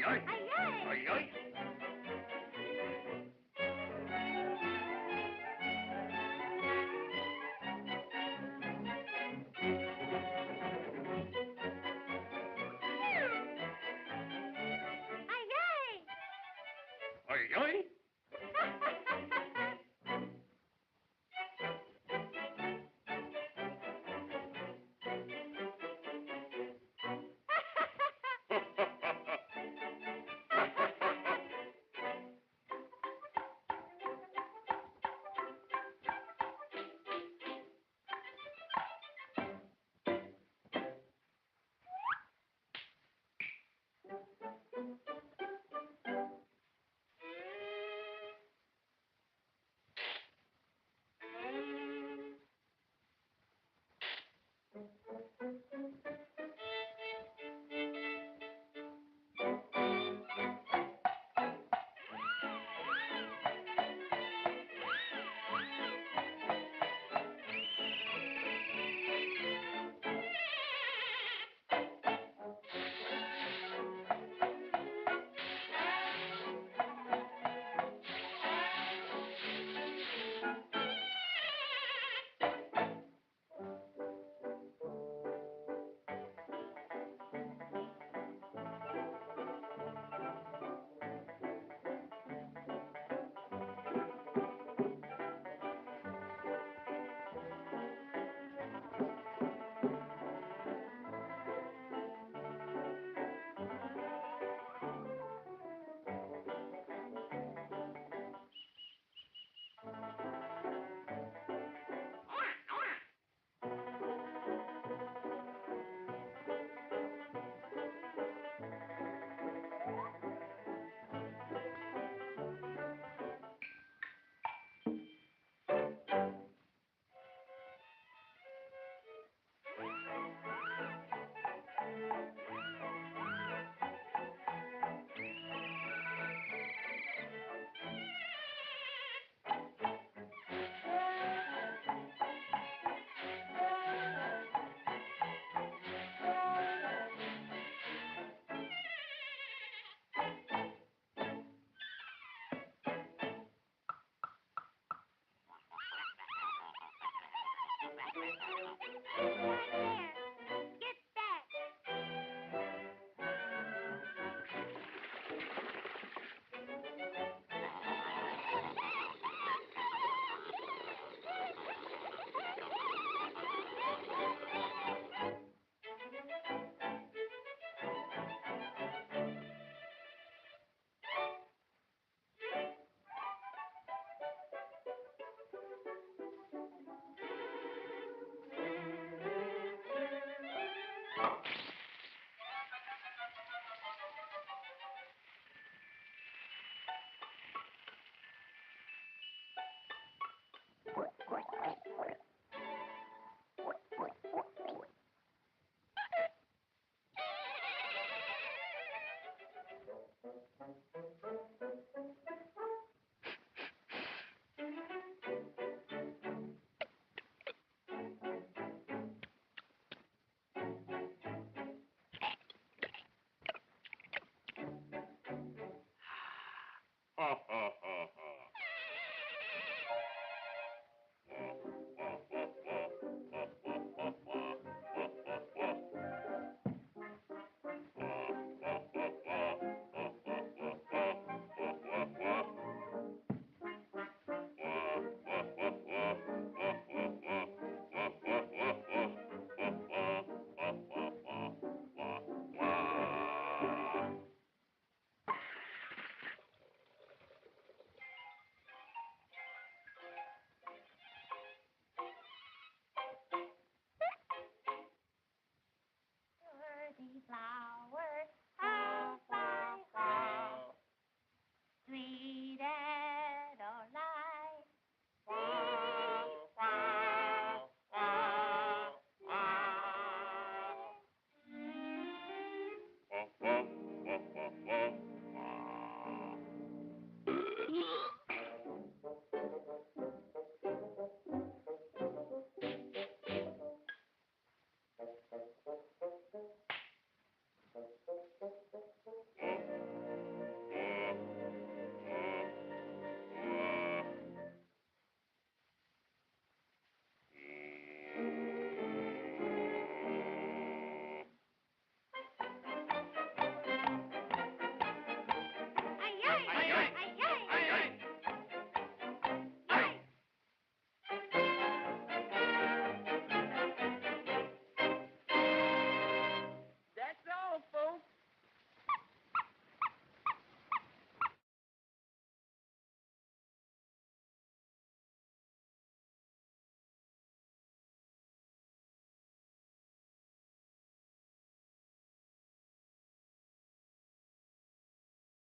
ay. Ay, ay. Ay, ay.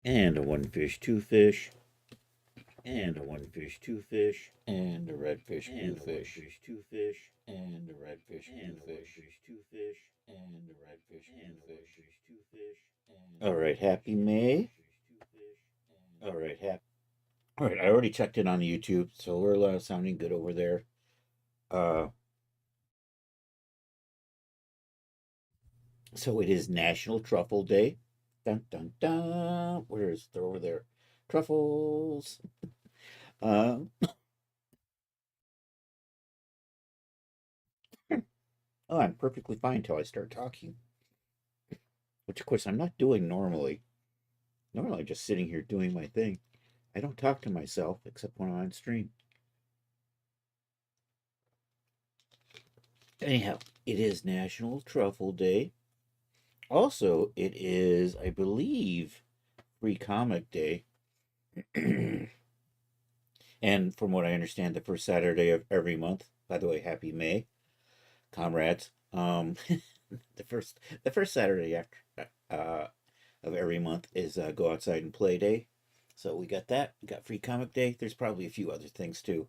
And a one fish, two fish. And a one fish, two fish. And a red fish, blue fish. Fish, two fish. And a red fish, blue fish. Fish, two fish. And a red fish, blue fish. Two fish. All right, happy May. All right, happy. All right, I already checked in on the YouTube, so we're sounding good over there. Uh, so it is National Truffle Day. Dun dun dun. Where is they're over there? Truffles. Uh, oh, I'm perfectly fine till I start talking, which of course I'm not doing normally. Normally, I'm just sitting here doing my thing. I don't talk to myself except when I'm on stream. Anyhow, it is National Truffle Day. Also, it is, I believe, Free Comic Day. And from what I understand, the first Saturday of every month. By the way, happy May, comrades. The first Saturday after of every month is go outside and play day. So we got that. We got free comic day. There's probably a few other things too.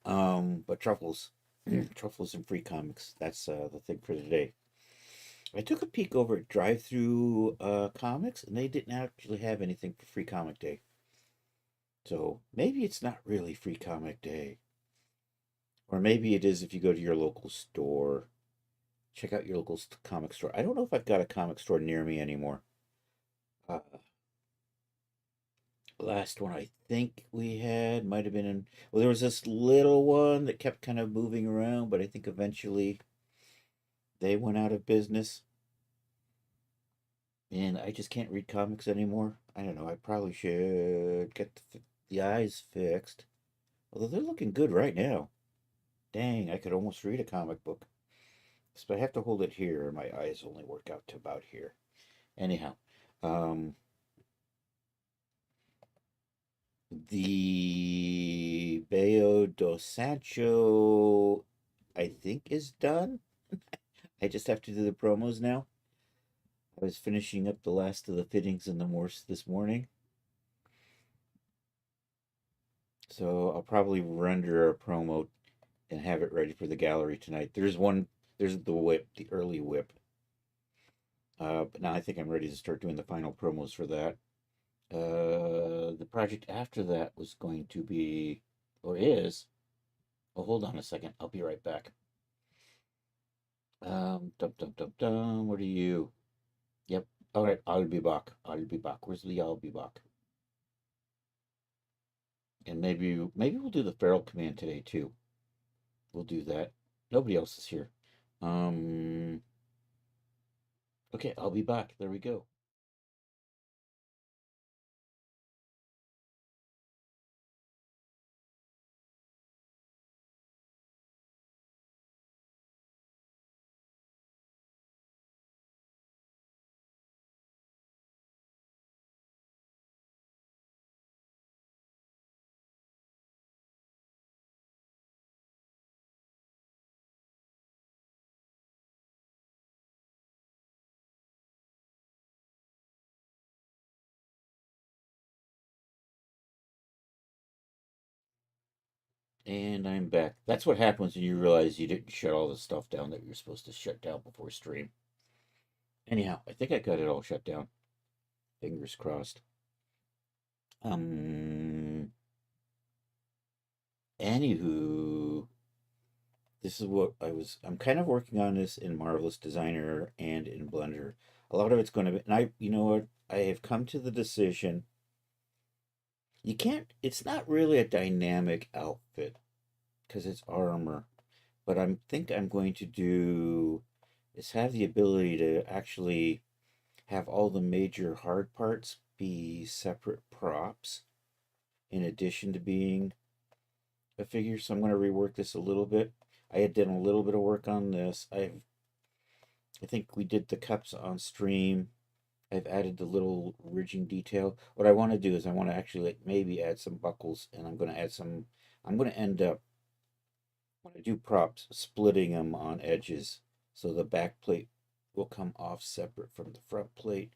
But truffles, truffles and free comics. That's the thing for today. I took a peek over at Drive Through Comics, and they didn't actually have anything for free comic day. So maybe it's not really free comic day. Or maybe it is if you go to your local store. Check out your local comic store. I don't know if I've got a comic store near me anymore. Uh, last one I think we had might have been in. Well, there was this little one that kept kind of moving around, but I think eventually they went out of business. And I just can't read comics anymore. I don't know. I probably should get the eyes fixed. Although they're looking good right now. Dang, I could almost read a comic book. But I have to hold it here, and my eyes only work out to about here. Anyhow, um, the Bayo do Sancho, I think, is done. I just have to do the promos now. I was finishing up the last of the fittings in the morse this morning. So I'll probably render a promo and have it ready for the gallery tonight. There's the whip, the early whip. But now I think I'm ready to start doing the final promos for that. The project after that was going to be, or is, oh, hold on a second. I'll be right back. Dum dum dum dum. What are you? Yep. All right. I'll be back. I'll be back. Where's the I'll be back? And maybe we'll do the feral command today too. We'll do that. Nobody else is here. Um. Okay. I'll be back. There we go. And I'm back. That's what happens when you realize you didn't shut all the stuff down that you're supposed to shut down before stream. Anyhow, I think I got it all shut down. Fingers crossed. Um. Anywho, this is what I'm kind of working on this in Marvelous Designer and in Blender. A lot of it's going to be, and you know what? I have come to the decision. You can't. It's not really a dynamic outfit because it's armor. But I'm going to do is have the ability to actually have all the major hard parts be separate props in addition to being a figure. So I'm going to rework this a little bit. I had done a little bit of work on this. I think we did the cups on stream. I've added the little ridging detail. What I want to do is I want to actually like maybe add some buckles, and I'm going to add some. I'm going to end up when I do props splitting them on edges, so the back plate will come off separate from the front plate.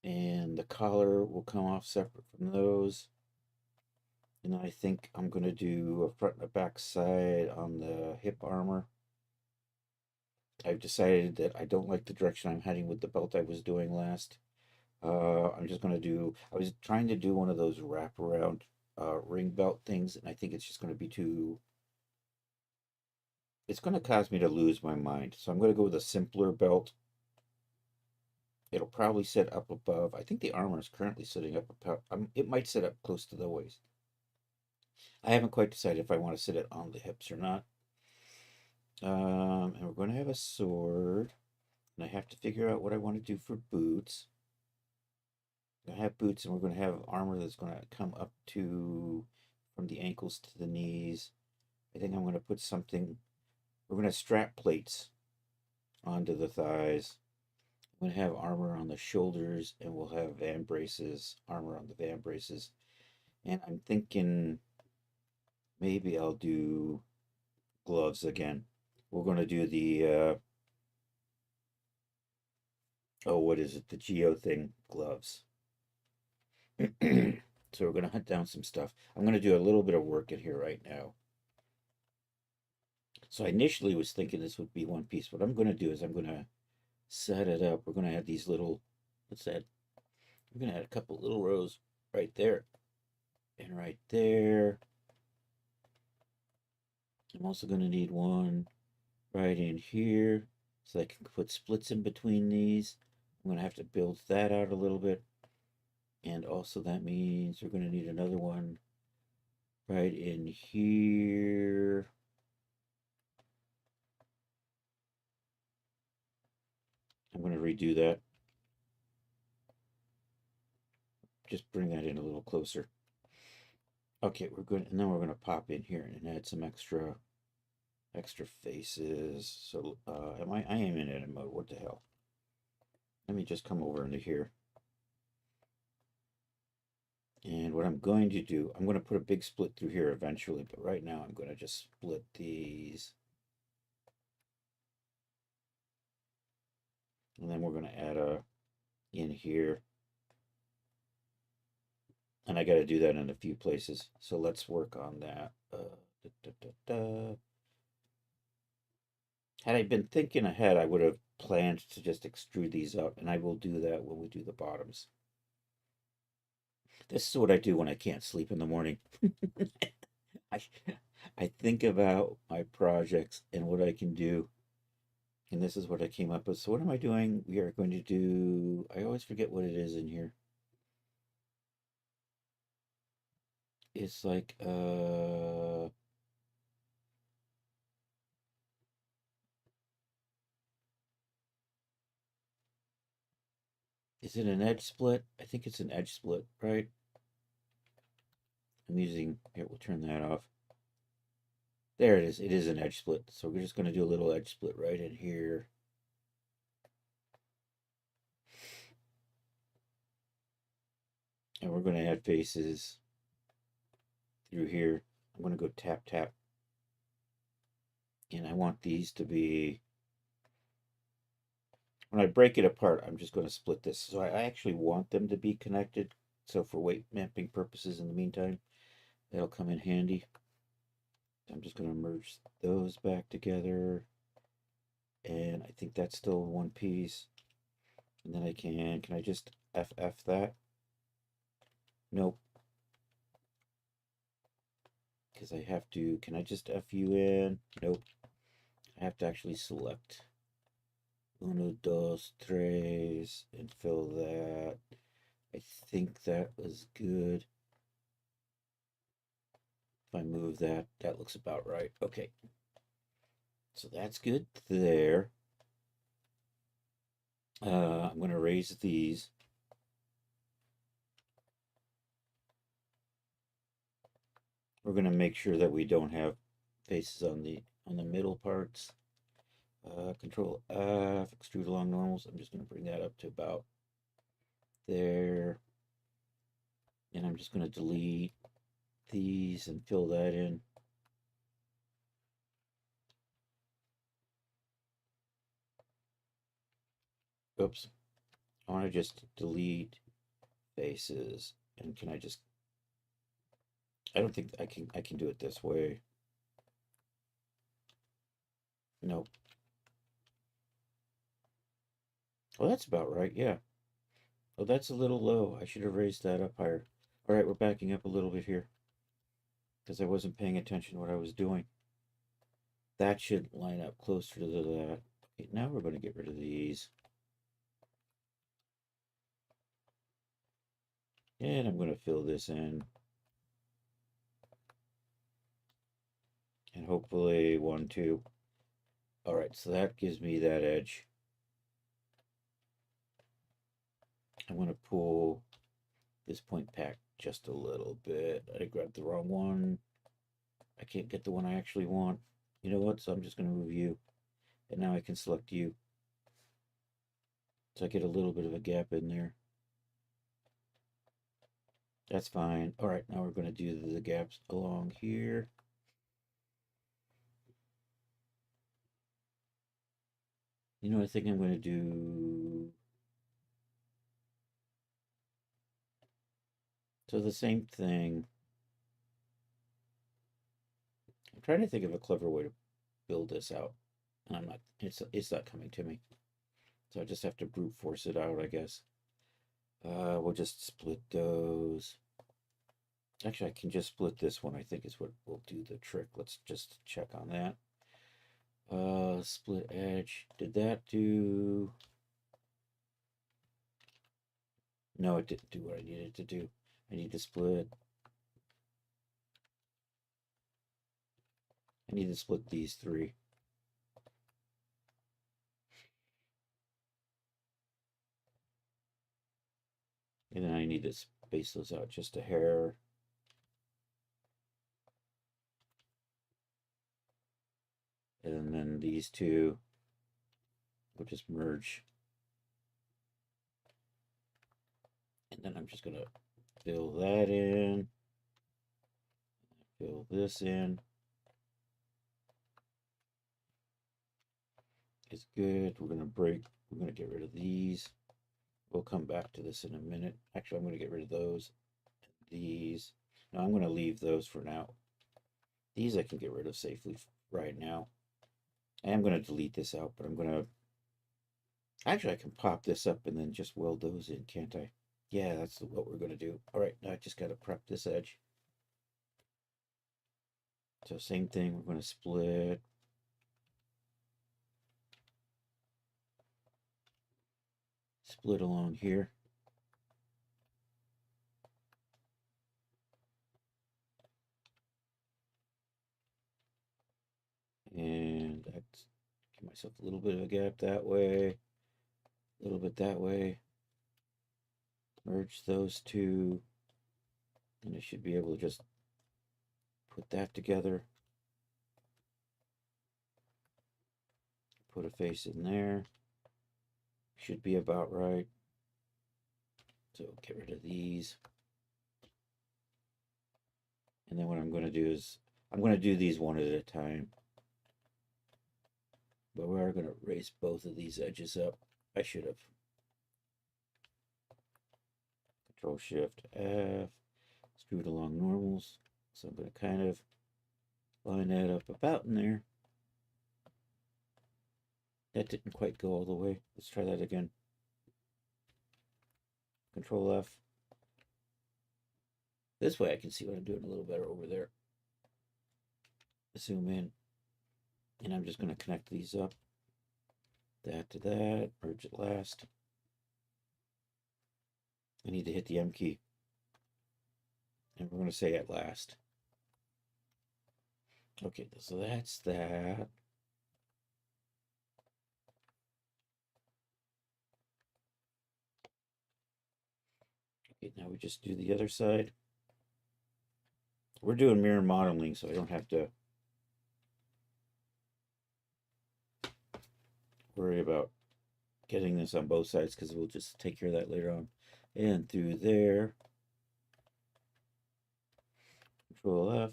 And the collar will come off separate from those. And I think I'm going to do a front and a back side on the hip armor. I've decided that I don't like the direction I'm heading with the belt I was doing last. I'm just going to do, I was trying to do one of those wraparound ring belt things, and I think it's just going to be too, it's going to cause me to lose my mind. So I'm going to go with a simpler belt. It'll probably sit up above. I think the armor is currently sitting up above. It might sit up close to the waist. I haven't quite decided if I want to sit it on the hips or not. And we're going to have a sword. And I have to figure out what I want to do for boots. I have boots, and we're going to have armor that's going to come up to from the ankles to the knees. I think I'm going to put something. We're going to strap plates onto the thighs. I'm going to have armor on the shoulders, and we'll have van braces, armor on the van braces. And I'm thinking maybe I'll do gloves again. We're going to do the oh, what is it? The Geo thing gloves. So we're going to hunt down some stuff. I'm going to do a little bit of work in here right now. So I initially was thinking this would be one piece. What I'm going to do is I'm going to set it up. We're going to add these little, what's that? We're going to add a couple little rows right there and right there. I'm also going to need one right in here so I can put splits in between these. I'm going to have to build that out a little bit. And also that means we're going to need another one right in here. I'm going to redo that. Just bring that in a little closer. Okay, we're good, and then we're going to pop in here and add some extra faces. So I am in edit mode. What the hell? Let me just come over into here. And what I'm going to do, I'm going to put a big split through here eventually, but right now I'm going to just split these. And then we're going to add a in here. And I got to do that in a few places. So let's work on that. Had I been thinking ahead, I would have planned to just extrude these out, and I will do that when we do the bottoms. This is what I do when I can't sleep in the morning. I, I think about my projects and what I can do, and this is what I came up with. So what am I doing? We are going to do, I always forget what it is in here. It's like, is it an edge split? I think it's an edge split, right? I'm using, here, we'll turn that off. There it is. It is an edge split. So we're just going to do a little edge split right in here. And we're going to add faces through here. I'm going to go tap, tap. And I want these to be, when I break it apart, I'm just going to split this. So I actually want them to be connected. So for weight mapping purposes in the meantime, that'll come in handy. I'm just going to merge those back together. And I think that's still one piece. And then can I just FF that? Nope. Because I have to, can I just F you in? Nope. I have to actually select uno, dos, tres, and fill that. I think that was good. If I move that, that looks about right. Okay. So that's good there. I'm going to raise these. We're going to make sure that we don't have faces on the middle parts. Control F, extrude along normals. I'm just going to bring that up to about there. And I'm just going to delete these and fill that in. Oops. I want to just delete faces. And can I just, I don't think I can do it this way. Nope. Well, that's about right, yeah. Oh, that's a little low. I should have raised that up higher. All right, we're backing up a little bit here because I wasn't paying attention to what I was doing. That should line up closer to that. Okay, now we're going to get rid of these. And I'm going to fill this in. And hopefully 1, 2. All right, so that gives me that edge. I'm going to pull this point back just a little bit. I grabbed the wrong one. I can't get the one I actually want. You know what? So I'm just going to move you. And now I can select you. So I get a little bit of a gap in there. That's fine. All right, now we're going to do the gaps along here. You know, I think I'm going to do. So the same thing. I'm trying to think of a clever way to build this out. And I'm not, it's not coming to me. So I just have to brute force it out, I guess. We'll just split those. Actually, I can just split this one, I think is what will do the trick. Let's just check on that. Split edge. Did that do? No, it didn't do what I needed to do. I need to split. I need to split these three. And then I need to space those out just a hair. And then these two will just merge. And then I'm just going to fill that in. Fill this in. It's good. We're going to get rid of these. We'll come back to this in a minute. Actually, I'm going to get rid of those. These. No, I'm going to leave those for now. These I can get rid of safely right now. I am going to delete this out, but I'm going to... Actually, I can pop this up and then just weld those in, can't I? Yeah, that's what we're going to do. All right, now I just got to prep this edge. So same thing, we're going to split. Split along here. And that's give myself a little bit of a gap that way. A little bit that way. Merge those two. And I should be able to just put that together. Put a face in there. Should be about right. So get rid of these. And then what I'm going to do is, I'm going to do these one at a time. But we are going to raise both of these edges up. I should have. Control Shift F. Screw it along normals. So I'm going to kind of line that up about in there. That didn't quite go all the way. Let's try that again. Control F. This way I can see what I'm doing a little better over there. Zoom in. And I'm just going to connect these up. That to that. Merge it last. I need to hit the M key. And we're going to say at last. Okay, so that's that. Okay, now we just do the other side. We're doing mirror modeling, so I don't have to worry about getting this on both sides because we'll just take care of that later on. And through there, Control F,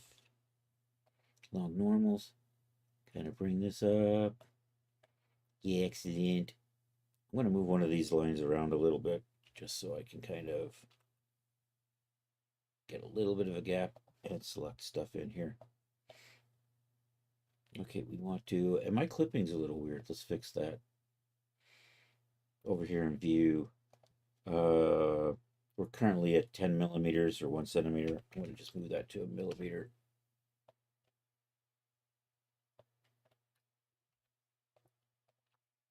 long normals, kind of bring this up. Yeah, excellent. I'm going to move one of these lines around a little bit just so I can kind of get a little bit of a gap and select stuff in here. Okay, we want to, and my clipping's a little weird. Let's fix that. Over here in view, we're currently at 10 millimeters or 1 centimeter. I'm going to just move that to a millimeter.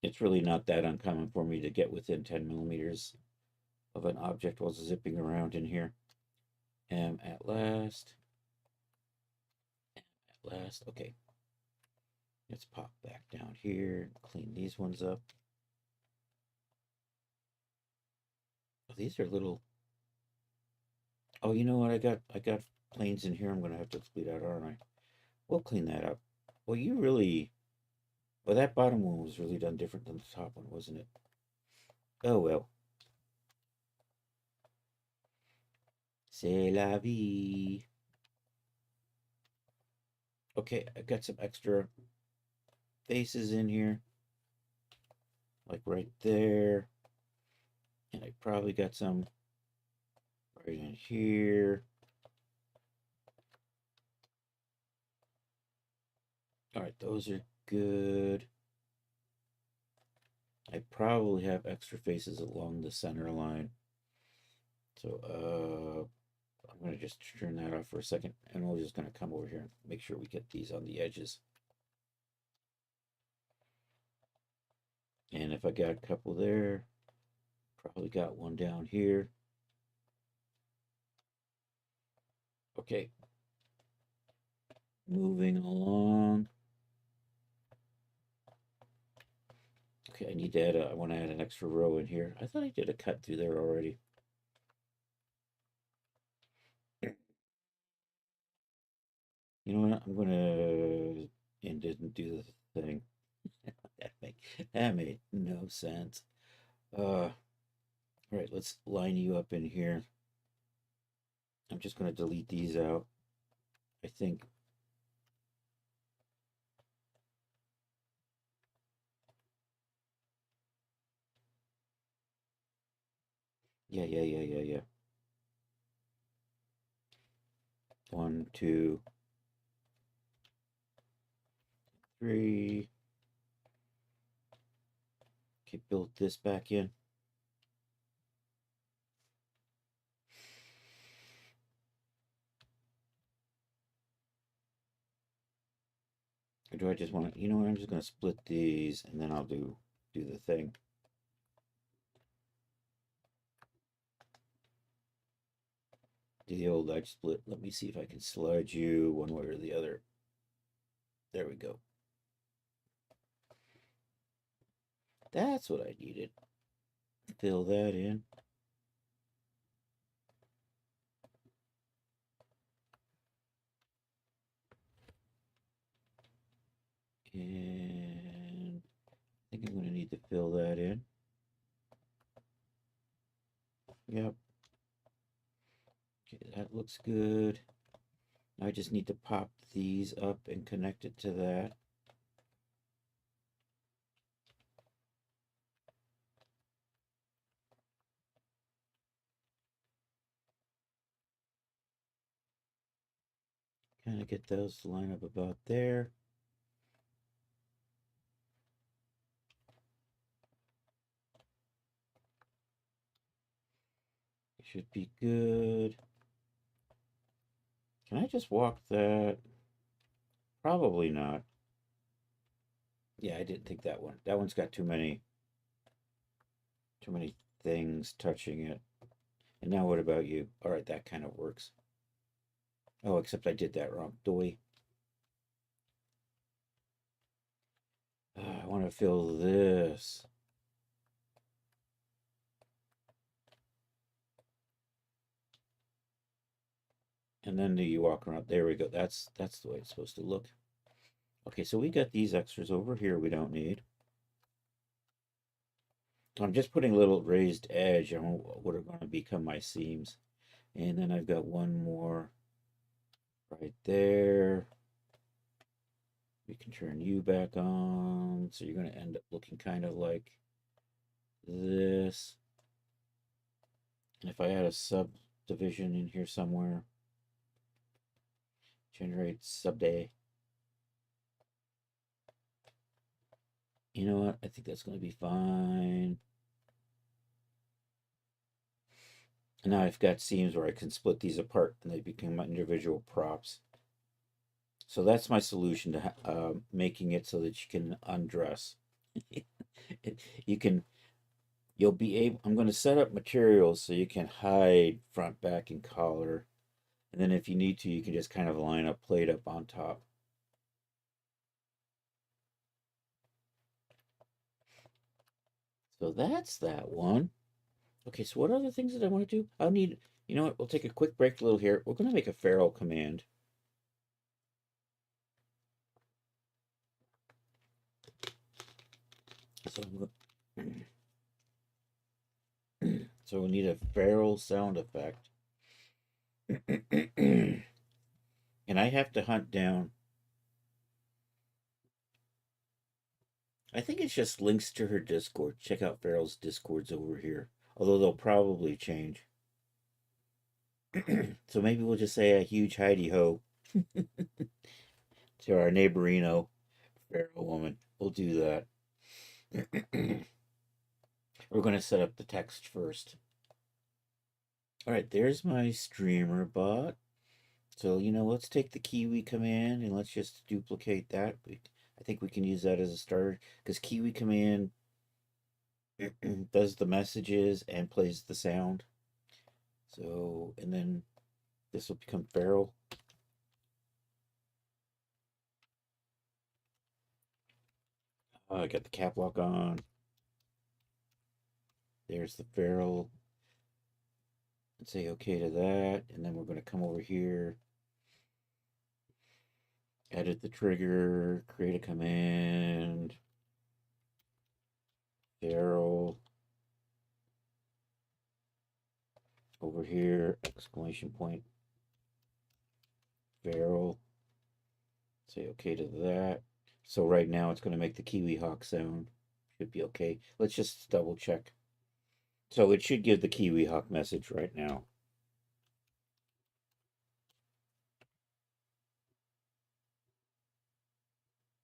It's really not that uncommon for me to get within 10 millimeters of an object while zipping around in here. At last. At last. Okay. Let's pop back down here, clean these ones up. Oh, these are little. Oh, you know what? I got planes in here. I'm gonna have to clean out, aren't I? We'll clean that up. Well, you really. Well, that bottom one was really done different than the top one, wasn't it? Oh well. C'est la vie. Okay, I got some extra faces in here, like right there, and I probably got some right in here. All right, those are good. I probably have extra faces along the center line. So I'm going to just turn that off for a second, and we're just going to come over here and make sure we get these on the edges. And if I got a couple there, probably got one down here. Okay. Moving along. Okay, I need to add I want to add an extra row in here. I thought I did a cut through there already. You know what? I'm going to, and didn't do the thing. that made no sense. All right, let's line you up in here. I'm just going to delete these out. I think. Yeah. 1, 2, 3. Okay, build this back in. Or do I just want to, you know what, I'm just going to split these and then I'll do the thing. Do the old edge split. Let me see if I can slide you one way or the other. There we go. That's what I needed. Fill that in. And I think I'm going to need to fill that in. Yep. Okay, that looks good. I just need to pop these up and connect it to that. Kind of get those to line up about there. Should be good. Can I just walk that? Probably not. Yeah, I didn't think that one. That one's got too many things touching it. And now what about you? All right, that kind of works. Oh, except I did that wrong. Doy. I want to fill this. And then do you walk around? There we go. That's the way it's supposed to look. Okay, so we got these extras over here we don't need. I'm just putting a little raised edge on what are going to become my seams. And then I've got one more right there. We can turn you back on. So you're going to end up looking kind of like this. And if I had a subdivision in here somewhere, generate subday. You know what? I think that's going to be fine. And now I've got seams where I can split these apart and they become individual props. So that's my solution to making it so that you can undress. you can, you'll be able, I'm going to set up materials so you can hide front, back, and collar. And then if you need to, you can just kind of line up plate up on top. So that's that one. Okay, so what other things did I want to do? I'll need, you know what, we'll take a quick break a little here. We're going to make a ferrule command. So, so we need a ferrule sound effect. And I have to hunt down, I think it's just links to her Discord. Check out Ferrell's Discords over here. Although they'll probably change. So maybe we'll just say a huge Heidi ho to our neighborino Ferrell woman. We'll do that. We're going to set up the text first. All right, there's my streamer bot. So, you know, let's take the Kiwi command and let's just duplicate that. I think we can use that as a starter because Kiwi command does the messages and plays the sound. So, and then this will become Ferrell. I got the cap lock on. There's the Ferrell. And say okay to that. And then we're going to come over here, edit the trigger, create a command, Ferrell. Over here, exclamation point, Ferrell. Say okay to that. So right now it's going to make the Kiwi Hawk sound. Should be okay. Let's just double check. So it should give the Kiwi Hawk message right now.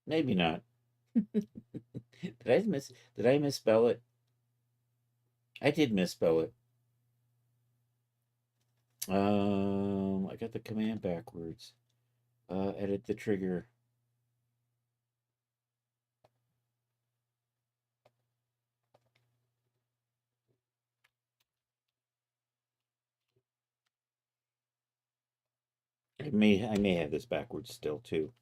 Maybe not. Did I misspell it? I did misspell it. I got the command backwards. Edit the trigger. I may have this backwards still too.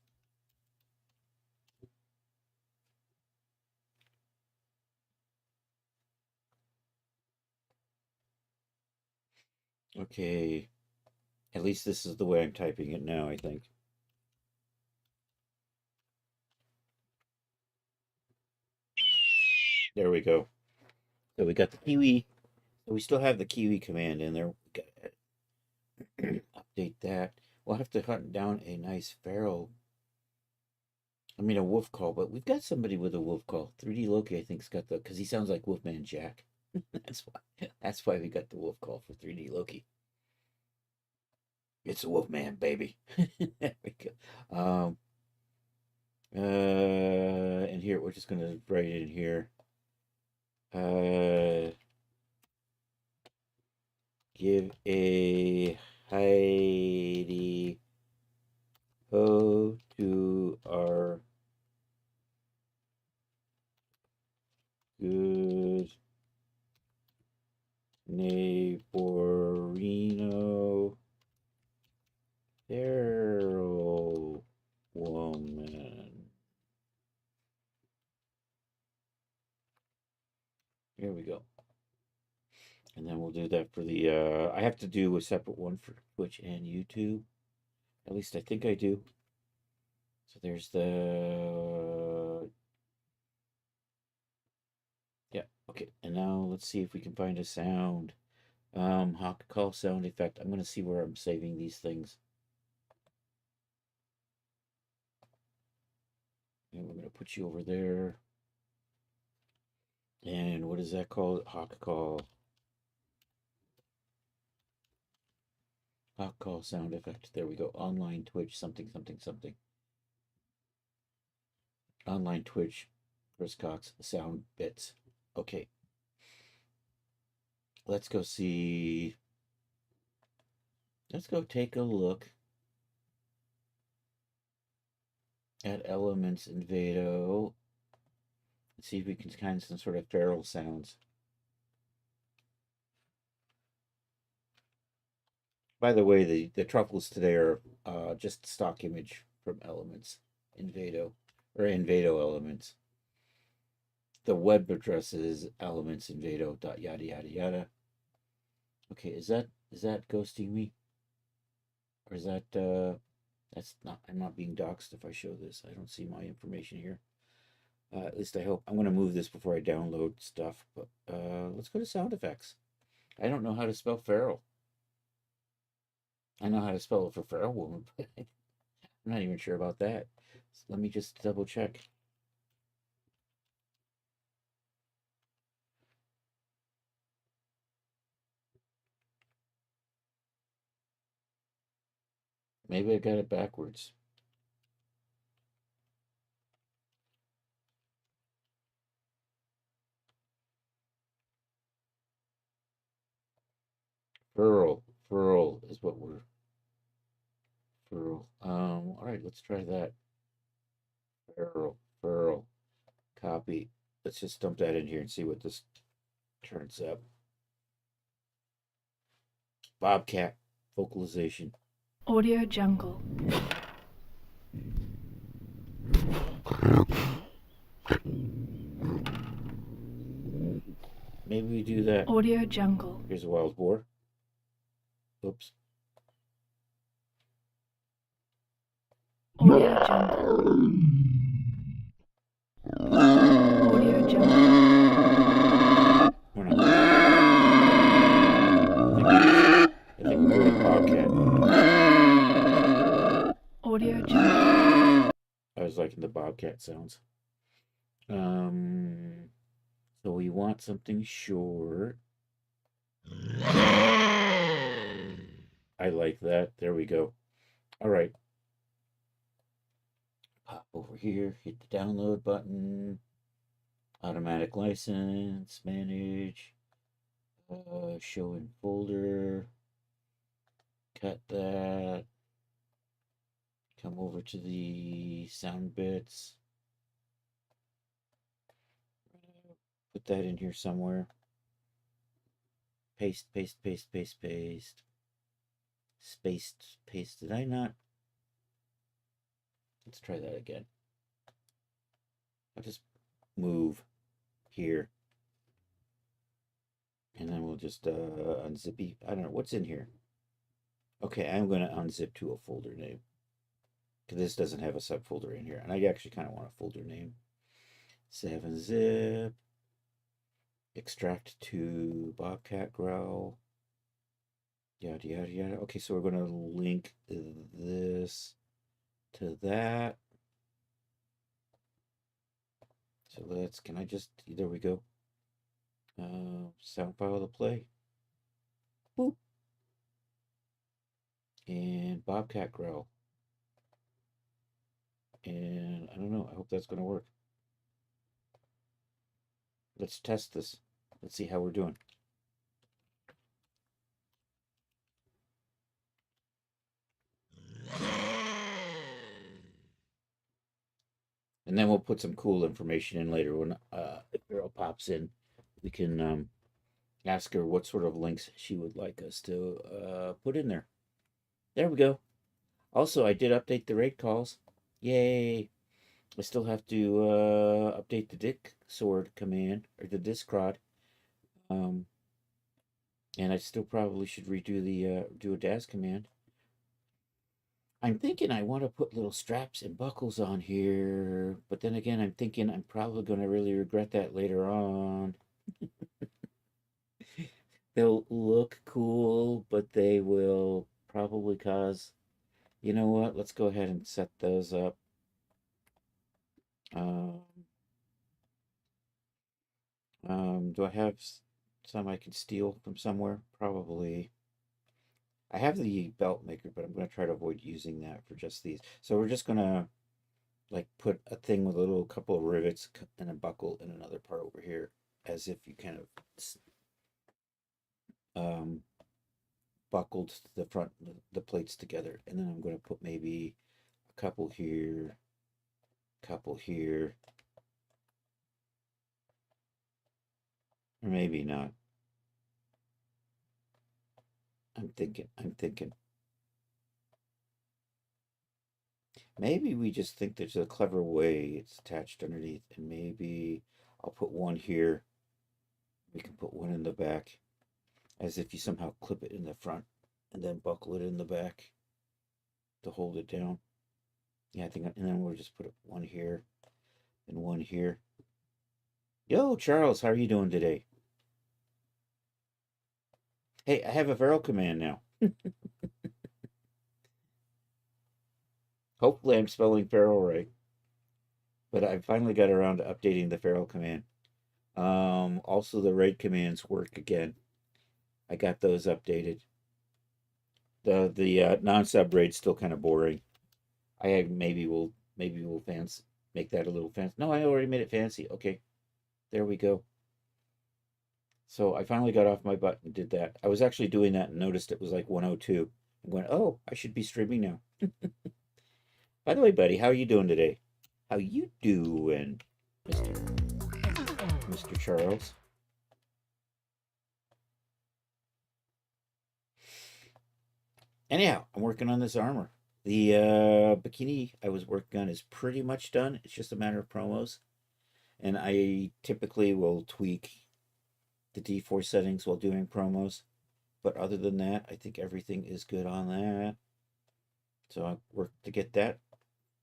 Okay. At least this is the way I'm typing it now, I think. There we go. So we got the Kiwi. So we still have the Kiwi command in there. We got update that. We'll have to hunt down a nice feral. I mean, a wolf call, but we've got somebody with a wolf call. 3D Loki, I think's got the, because he sounds like Wolfman Jack. that's why. That's why we got the wolf call for 3D Loki. It's a Wolfman, baby. There we go. And here we're just gonna write it in here. Give a Heidi ho to our good neighborino feral woman. Here we go. And then we'll do that for the, I have to do a separate one for Twitch and YouTube. At least I think I do. So there's the, yeah, okay. And now let's see if we can find a sound. Hawk call sound effect. I'm going to see where I'm saving these things. And we're going to put you over there. And what is that called? Hawk call. Hawk call sound effect. There we go. Online Twitch something something something. Online Twitch. Chris Cox sound bits. Okay. Let's go see. Let's go take a look at elements in Vado. See if we can find some sort of feral sounds. By the way, the truffles today are just stock image from elements in Vado, or in Vado elements. The web address is elementsinvado. Yada yada yada. Okay, is that ghosting me? Or is that that's not, I'm not being doxxed if I show this. I don't see my information here. At least I hope. I'm gonna move this before I download stuff, but let's go to sound effects. I don't know how to spell feral. I know how to spell it for feral woman, but I'm not even sure about that. So let me just double check. Maybe I got it backwards. Furl is what we're furl. All right, let's try that. Furl. Copy. Let's just dump that in here and see what this turns up. Bobcat vocalization. Audio Jungle. Maybe we do that. Audio Jungle. Here's a wild boar. Oops. Audio Jungle. Audio Jungle. We're not. I think we're doing bobcat. Audio Jungle. I was liking the bobcat sounds. So we want something short. I like that. There we go. All right. Pop over here, hit the download button. Automatic license, manage, show in folder. Cut that. Come over to the sound bits. Put that in here somewhere. Paste, paste, paste, paste, paste. Spaced, paste. Did I not? Let's try that again. I'll just move here. And then we'll just unzip. I don't know. What's in here? Okay, I'm going to unzip to a folder name. Because this doesn't have a subfolder in here. And I actually kind of want a folder name. 7-zip. Extract to Bobcat Growl. Yada, yada, yada. Okay, so we're going to link this to that. So let's, can I just, there we go. Sound file to play. Boop. And Bobcat Growl. And I don't know, I hope that's going to work. Let's test this. Let's see how we're doing. And then we'll put some cool information in later when if Girl pops in. We can ask her what sort of links she would like us to put in there. There we go. Also, I did update the raid calls. Yay! I still have to update the dick sword command, or the discrod. And I still probably should redo the do a DAS command. I'm thinking I want to put little straps and buckles on here, but then again, I'm thinking I'm probably going to really regret that later on. They'll look cool, but they will probably cause, you know what? Let's go ahead and set those up. Do I have some I can steal from somewhere? Probably. I have the belt maker, but I'm going to try to avoid using that for just these. So we're just going to like put a thing with a little couple of rivets and a buckle in another part over here, as if you kind of um, buckled the front the plates together. And then I'm going to put maybe a couple here, or maybe not. I'm thinking. Maybe we just think there's a clever way it's attached underneath, and maybe I'll put one here. We can put one in the back, as if you somehow clip it in the front and then buckle it in the back to hold it down. Yeah, I think, and then we'll just put one here and one here. Yo, Charles, how are you doing today? Hey, I have a feral command now. Hopefully, I'm spelling feral right, but I finally got around to updating the feral command. Also the raid commands work again. I got those updated. The non-sub raid's still kind of boring. Maybe we'll fancy make that a little fancy. No, I already made it fancy. Okay, there we go. So I finally got off my butt and did that. I was actually doing that and noticed it was like 102. I went, oh, I should be streaming now. By the way, buddy, how are you doing today? How you doing, Mr. Charles? Anyhow, I'm working on this armor. The bikini I was working on is pretty much done. It's just a matter of promos. And I typically will tweak the D4 settings while doing promos. But other than that, I think everything is good on that. So I worked to get that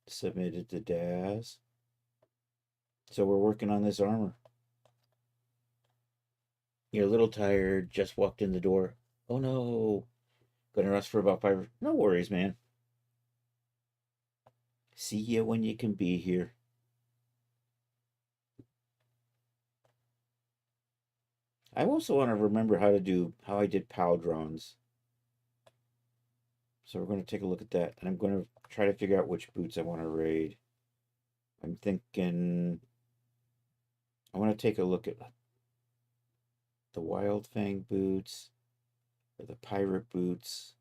submitted to Daz. So we're working on this armor. You're a little tired, just walked in the door. Oh no. Gonna rest for about 5. No worries, man. See you when you can be here. I also want to remember how I did Paldrons. So we're going to take a look at that. And I'm going to try to figure out which boots I want to raid. I'm thinking I want to take a look at the Wild Fang boots or the Pirate boots.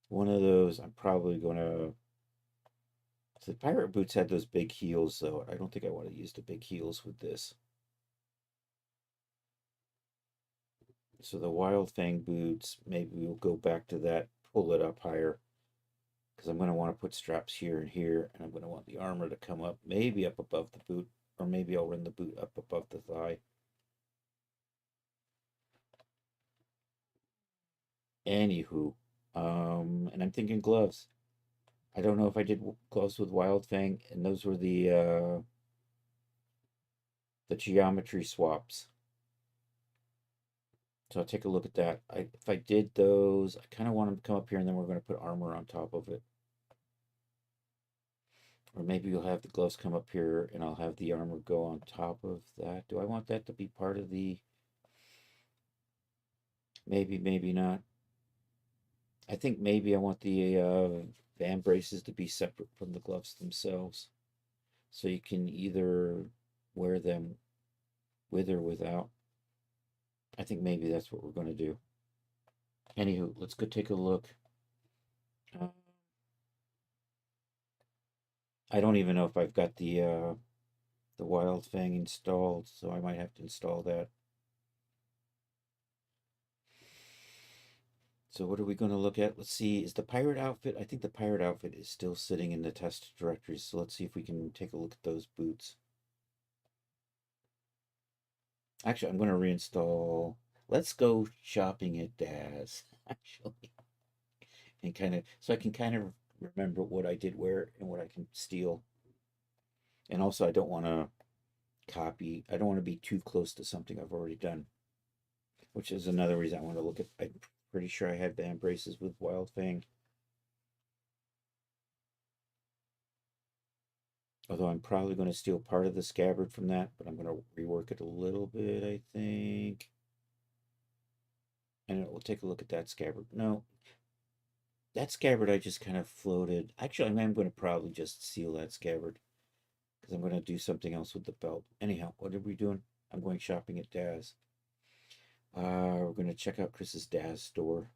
One of those I'm probably going to. So the Pirate boots had those big heels, though. I don't think I want to use the big heels with this. So the Wild Fang boots, maybe we'll go back to that, pull it up higher. Because I'm going to want to put straps here and here, and I'm going to want the armor to come up, maybe up above the boot, or maybe I'll run the boot up above the thigh. Anywho, and I'm thinking gloves. I don't know if I did gloves with Wild Fang, and those were the geometry swaps. So I'll take a look at that. If I did those, I kind of want them to come up here, and then we're going to put armor on top of it. Or maybe you'll have the gloves come up here, and I'll have the armor go on top of that. Do I want that to be part of the... Maybe, maybe not. I think maybe I want the van braces to be separate from the gloves themselves. So you can either wear them with or without. I think maybe that's what we're going to do. Anywho, let's go take a look. I don't even know if I've got the Wild Fang installed, so I might have to install that. So what are we going to look at? Let's see, is the pirate outfit? I think the pirate outfit is still sitting in the test directory, so let's see if we can take a look at those boots. Actually, I'm going to reinstall. Let's go shopping at Daz, actually. And kind of, so I can kind of remember what I did where and what I can steal. And also, I don't want to I don't want to be too close to something I've already done, which is another reason I want to look at. I'm pretty sure I had band braces with Wild Fang. Although I'm probably going to steal part of the scabbard from that, but I'm going to rework it a little bit, I think. And we'll take a look at that scabbard. No, that scabbard I just kind of floated. Actually, I'm going to probably just seal that scabbard because I'm going to do something else with the belt. Anyhow, what are we doing? I'm going shopping at Daz. We're going to check out Chris's Daz store.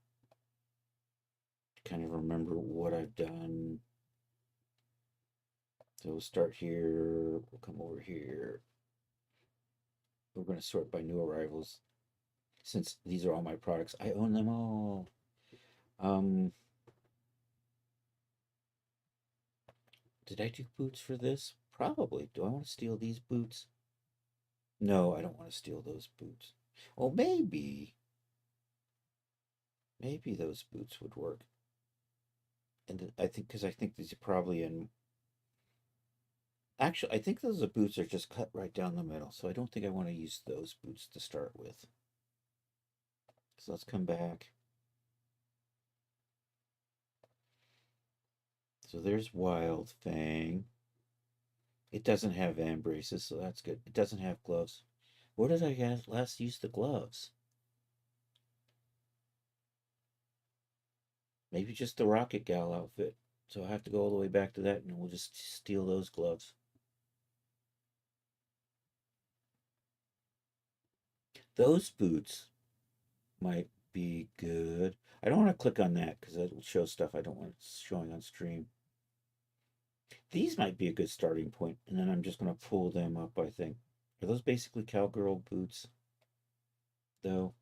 Kind of remember what I've done. So we'll start here. We'll come over here. We're going to sort by new arrivals. Since these are all my products, I own them all. Um, did I do boots for this? Probably. Do I want to steal these boots? No, I don't want to steal those boots. Well, maybe. Maybe those boots would work. And I think, because I think these are probably in. Actually, I think those boots are just cut right down the middle, so I don't think I want to use those boots to start with. So let's come back. So there's Wild Fang. It doesn't have van braces, so that's good. It doesn't have gloves. Where did I last use the gloves? Maybe just the Rocket Gal outfit. So I have to go all the way back to that, and we'll just steal those gloves. Those boots might be good. I don't want to click on that because it'll show stuff I don't want showing on stream. These might be a good starting point, and then I'm just going to pull them up, I think. Are those basically cowgirl boots, though?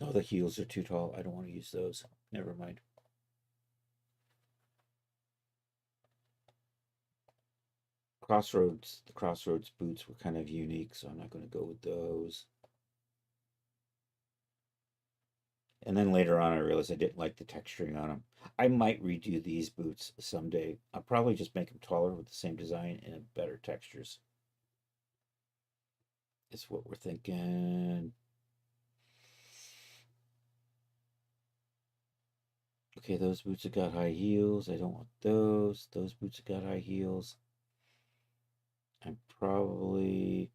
Oh, the heels are too tall. I don't want to use those. Never mind. The Crossroads boots were kind of unique, so I'm not going to go with those. And then later on, I realized I didn't like the texturing on them. I might redo these boots someday. I'll probably just make them taller with the same design and better textures. Is what we're thinking. Okay, those boots have got high heels. I don't want those. Those boots have got high heels. I'm probably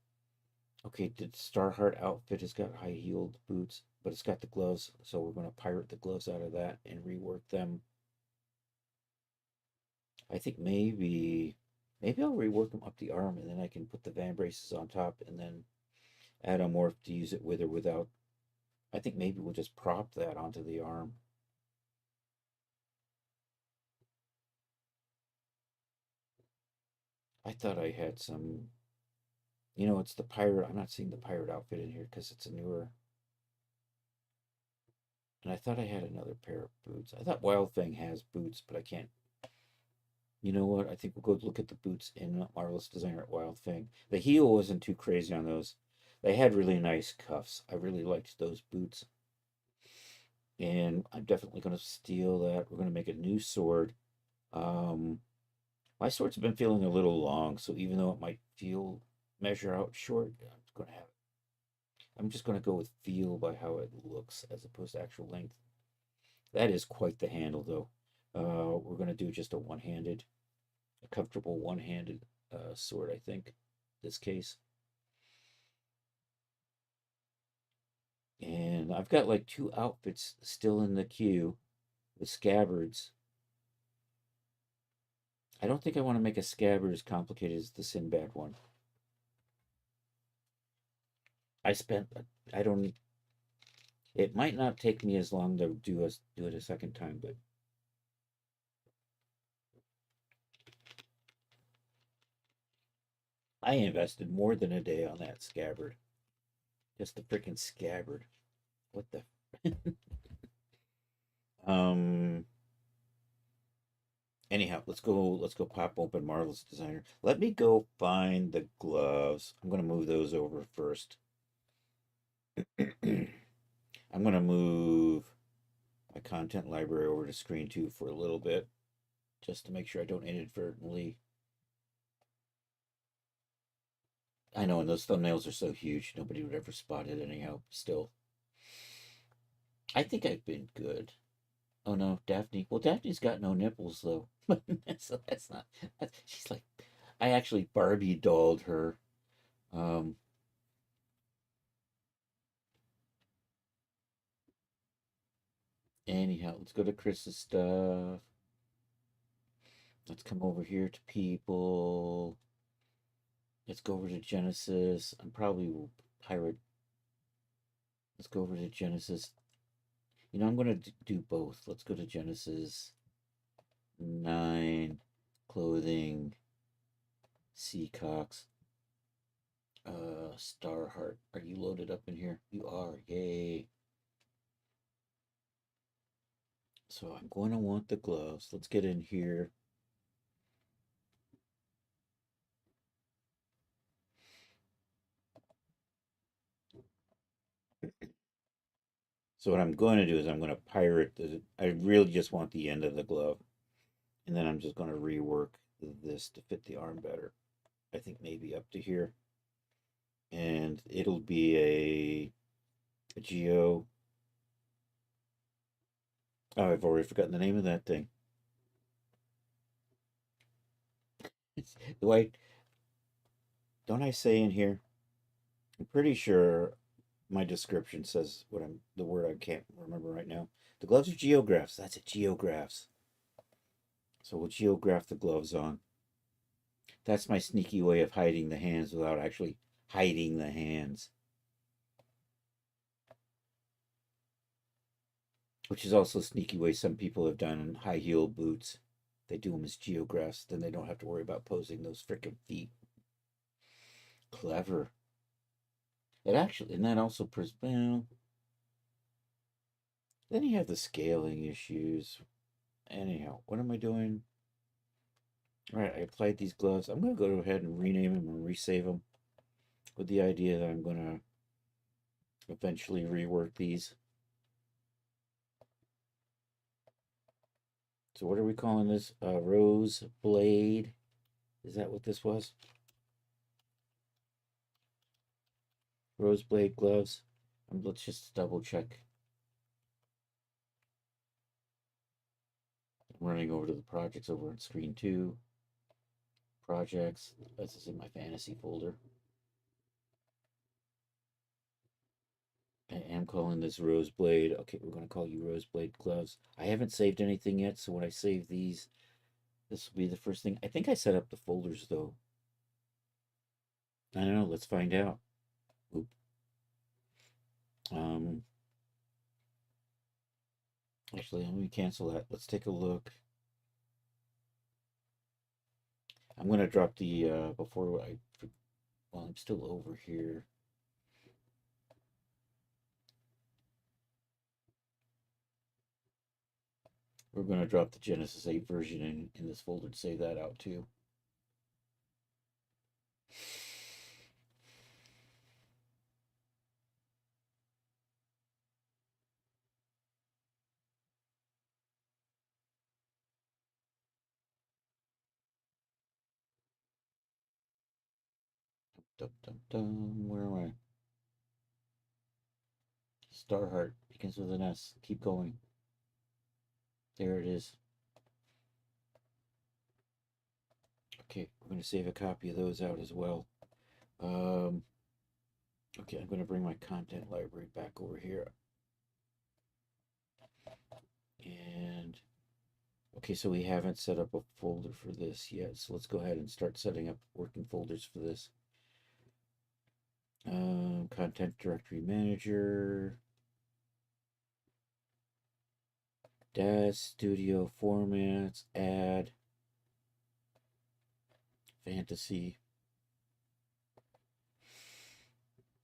okay. The Starheart outfit has got high heeled boots, but it's got the gloves, so we're going to pirate the gloves out of that and rework them. I think maybe I'll rework them up the arm, and then I can put the van braces on top, and then add a morph to use it with or without. I think maybe we'll just prop that onto the arm. I thought I had some. It's the pirate. I'm not seeing the pirate outfit in here because it's a newer. And I thought I had another pair of boots. I thought Wild Thing has boots, but I can't. You know what? I think we'll go look at the boots in Marvelous Designer at Wild Thing. The heel wasn't too crazy on those. They had really nice cuffs. I really liked those boots. And I'm definitely going to steal that. We're going to make a new sword. Um, my swords have been feeling a little long, so even though it might measure out short, I'm just going to go with feel by how it looks as opposed to actual length. That is quite the handle, though. We're going to do just a comfortable one-handed sword, I think, this case. And I've got like 2 outfits still in the queue with scabbards. I don't think I want to make a scabbard as complicated as the Sinbad one. I spent, I don't, it might not take me as long to do it a second time, but I invested more than a day on that scabbard. Just the freaking scabbard. What the? um. Anyhow, let's go. Let's go pop open Marvelous Designer. Let me go find the gloves. I'm gonna move those over first. I'm gonna move my content library over to screen 2 for a little bit, just to make sure I don't inadvertently. I know, and those thumbnails are so huge, nobody would ever spot it anyhow. Still, I think I've been good. Oh no, Daphne. Well, Daphne's got no nipples though. So that's not. She's like, I actually Barbie dolled her. Um, Anyhow, let's go to Chris's stuff. Let's come over here to people. Let's go over to Genesis. I'm probably will pirate. Let's go over to Genesis. You know, I'm going to do both. Let's go to Genesis 9, clothing, Seacox, Starheart. Are you loaded up in here? You are. Yay. So I'm going to want the gloves. Let's get in here. So what I'm going to do is I'm going to pirate the. I really just want the end of the glove, and then I'm just going to rework this to fit the arm better. I think maybe up to here, and it'll be a Geo. Oh, I've already forgotten the name of that thing. Do I? Don't I say in here? I'm pretty sure my description says what I'm. The word I can't remember right now. The gloves are geographs. That's it. Geographs. So we'll geograph the gloves on. That's my sneaky way of hiding the hands without actually hiding the hands. Which is also a sneaky way some people have done high heel boots. They do them as geographs, then they don't have to worry about posing those frickin' feet. Clever. It actually, and that also, well, then you have the scaling issues. Anyhow, what am I doing? All right, I applied these gloves. I'm going to go ahead and rename them and resave them with the idea that I'm going to eventually rework these. So what are we calling this? Rose Blade. Is that what this was? Rose Blade gloves. Let's just double check. I'm running over to the projects over on screen 2. Projects. This is in my fantasy folder. I am calling this Rose Blade. Okay, we're going to call you Rose Blade gloves. I haven't saved anything yet, so when I save these, this will be the first thing. I think I set up the folders though. I don't know. Let's find out. Oop. Um, Actually, let me cancel that. Let's take a look. I'm going to drop the before I. Well, I'm still over here. We're going to drop the Genesis 8 version in this folder to save that out too. Dum, dum, dum. Where am I? Starheart begins with an S. Keep going. There it is. Okay, we're going to save a copy of those out as well. Um, okay, I'm going to bring my content library back over here. And okay, so we haven't set up a folder for this yet. So let's go ahead and start setting up working folders for this. Content directory manager, Daz Studio formats, add, fantasy,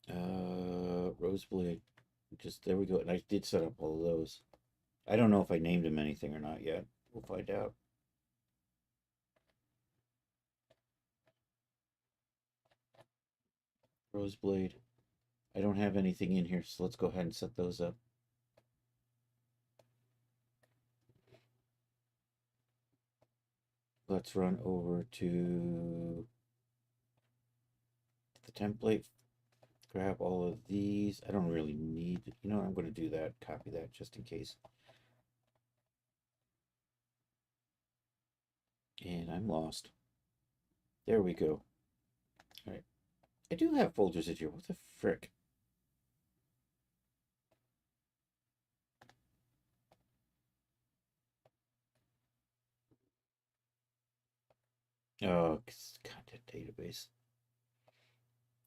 Roseblade. Just there we go. And I did set up all of those. I don't know if I named them anything or not yet. We'll find out. Roseblade. I don't have anything in here, so let's go ahead and set those up. Let's run over to the template, grab all of these. I don't really need, I'm going to do that, copy that just in case. And I'm lost. There we go. All right. I do have folders in here. What the frick? Oh, content database.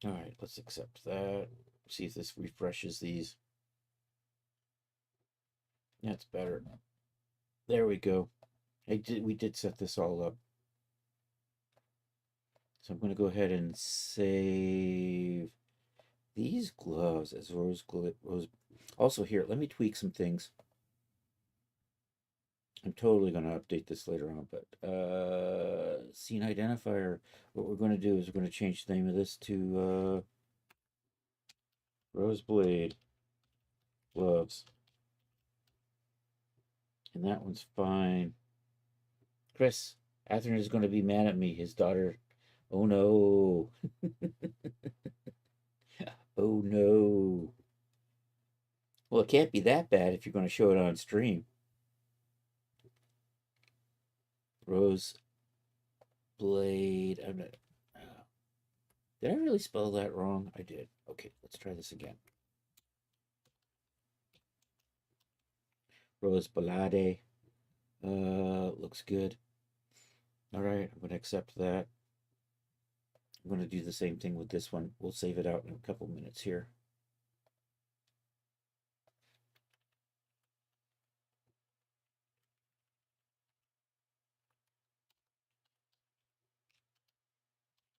All right, let's accept that. See if this refreshes these. That's better. There we go. We did set this all up. So I'm going to go ahead and save these gloves as rose. Also here, let me tweak some things. I'm totally going to update this later on, but scene identifier. What we're going to do is we're going to change the name of this to Roseblade gloves, and that one's fine. Chris, Atherton is going to be mad at me. His daughter. Oh no. Oh no. Well, it can't be that bad if you're going to show it on stream. Rose Blade. I'm not. Did I really spell that wrong? I did. Okay, let's try this again. Rose Ballade. Looks good. All right, I'm going to accept that. I'm going to do the same thing with this one. We'll save it out in a couple minutes here.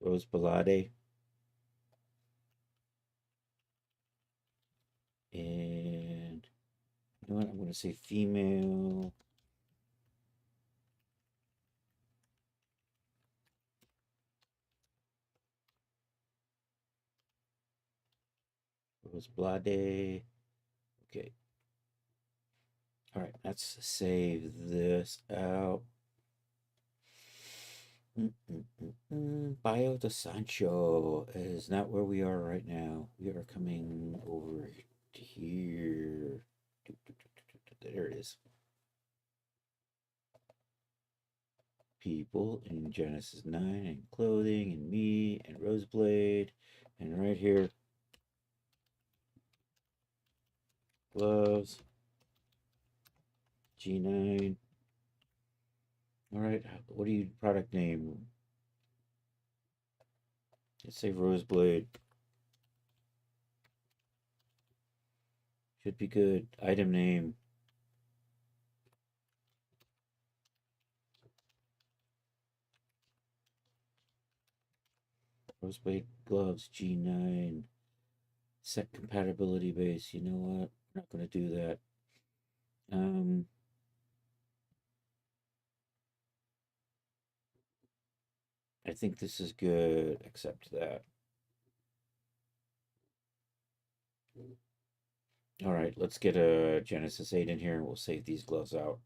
Rose Ballade. And you know what? I'm going to say female. Rose Blade. Okay. All right, let's save this out. Bio de Sancho is not where we are right now. We are coming over here. There it is. People in Genesis 9 and clothing and me and Roseblade. And right here, gloves. G9. All right, what do you product name? Let's say Roseblade. Should be good. Item name. Roseblade gloves G9. Set compatibility base. You know what? I'm not going to do that. Um, I think this is good, except that. All right, let's get a Genesis 8 in here and we'll save these gloves out.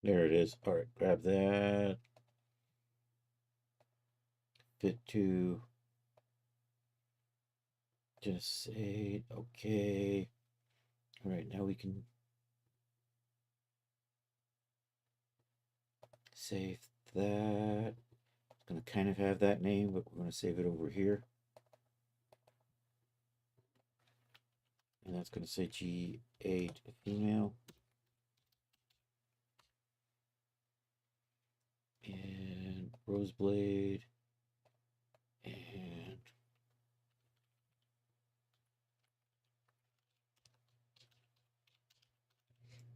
There it is. All right, grab that. Fit to Genesis 8. Okay. All right, now we can save that. It's going to kind of have that name, but we're going to save it over here. And that's going to say G8 female. And Roseblade. And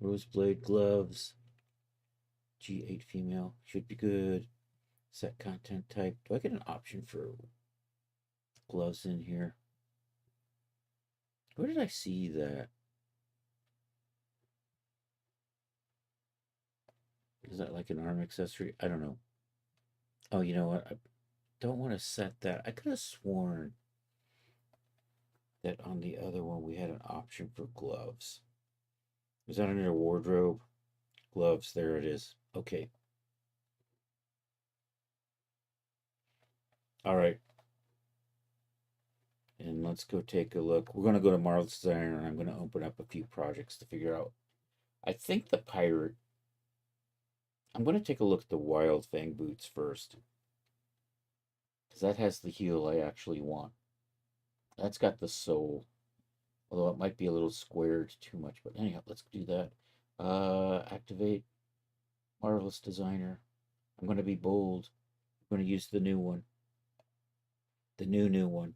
Roseblade gloves. G8 female. Should be good. Set content type. Do I get an option for gloves in here? Where did I see that? Is that like an arm accessory? I don't know. Oh, you know what? I don't want to set that. I could have sworn that on the other one we had an option for gloves. Was that under wardrobe? Gloves, there it is. Okay. All right. And let's go take a look. We're going to go to Marvel's Designer and I'm going to open up a few projects to figure out. I think the pirate. I'm going to take a look at the Wild Fang boots first because that has the heel I actually want. That's got the sole, although it might be a little squared too much. But anyhow, let's do that. Activate Marvelous Designer. I'm going to be bold. I'm going to use the new one. The new one.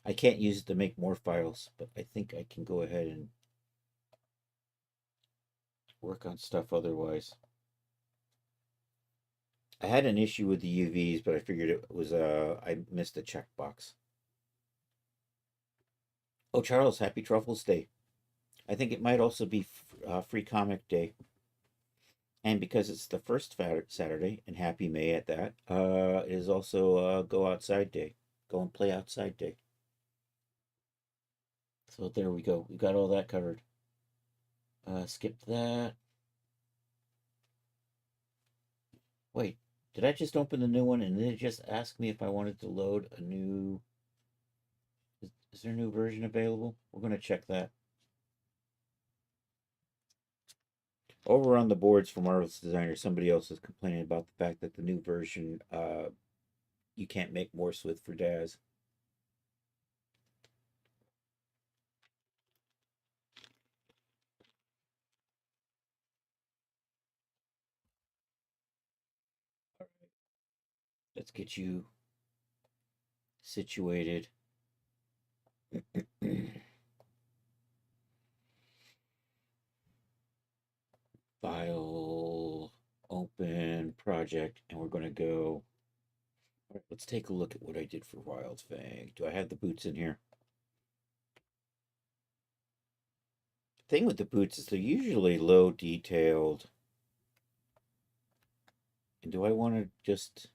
I can't use it to make more files, but I think I can go ahead and work on stuff otherwise. I had an issue with the UVs, but I figured it was I missed a checkbox. Oh, Charles, happy Truffles Day. I think it might also be Free Comic Day. And because it's the first Saturday, and happy May at that, it is also Go Outside Day. Go and play outside day. So there we go. We got all that covered. Skip that. Wait, did I just open the new one and then it just asked me if I wanted to load a new... Is there a new version available? We're going to check that. Over on the boards for Marvel's Designer, somebody else is complaining about the fact that the new version, you can't make morphs with for Daz. Let's get you situated. File, open, project, and we're going to go. All right, let's take a look at what I did for Wild Fang. Do I have the boots in here? Thing with the boots is they're usually low detailed. And do I want to just...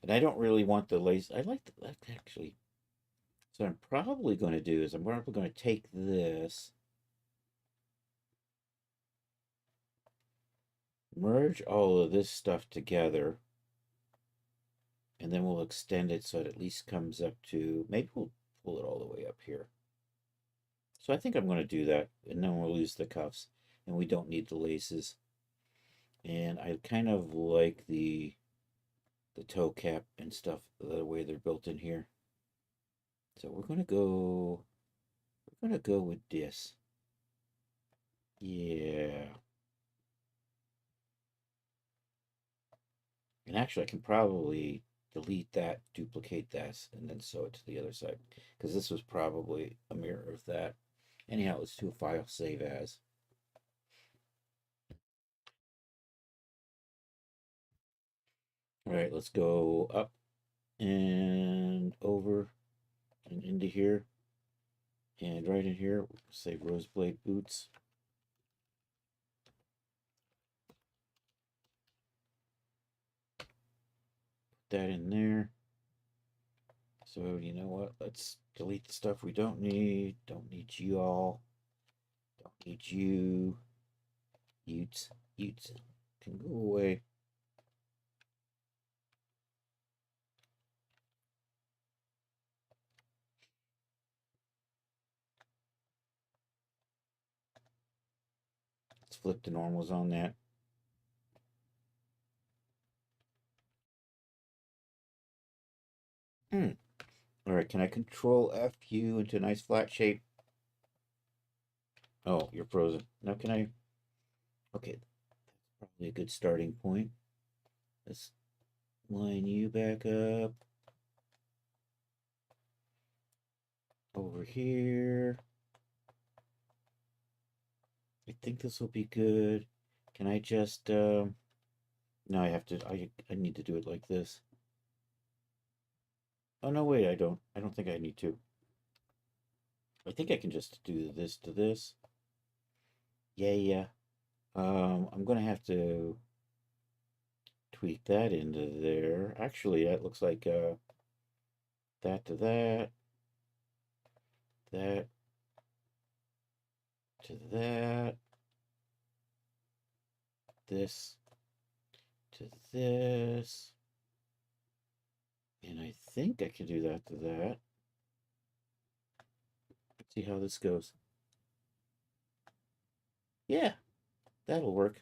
And I don't really want the lace. I like that actually. So what I'm probably going to do is I'm probably going to take this, merge all of this stuff together, and then we'll extend it so it at least comes up to, maybe we'll pull it all the way up here. So I think I'm going to do that, and then we'll use the cuffs, and we don't need the laces. And I kind of like the toe cap and stuff, the way they're built in here. So we're going to go with this. Yeah. And actually, I can probably delete that, duplicate that, and then sew it to the other side. Because this was probably a mirror of that. Anyhow, let's do a file save as. All right, let's go up and over and into here. And right in here, save Roseblade Boots. Put that in there. So, you know what? Let's delete the stuff we don't need. Don't need you all. Don't need you. Utes. Utes can go away. Let's flip the normals on that. All right, can I control F you into a nice flat shape? Oh, you're frozen. Now can I? Okay, probably a good starting point. Let's line you back up. Over here. I think this will be good. Can I just, no, I have to, I need to do it like this. Oh, no, wait, I don't. I don't think I need to. I think I can just do this to this. Yeah, yeah. I'm gonna have to tweak that into there. Actually, that looks like that to that, that to that, this to this, and I think I can do that to that. Let's see how this goes. Yeah, that'll work.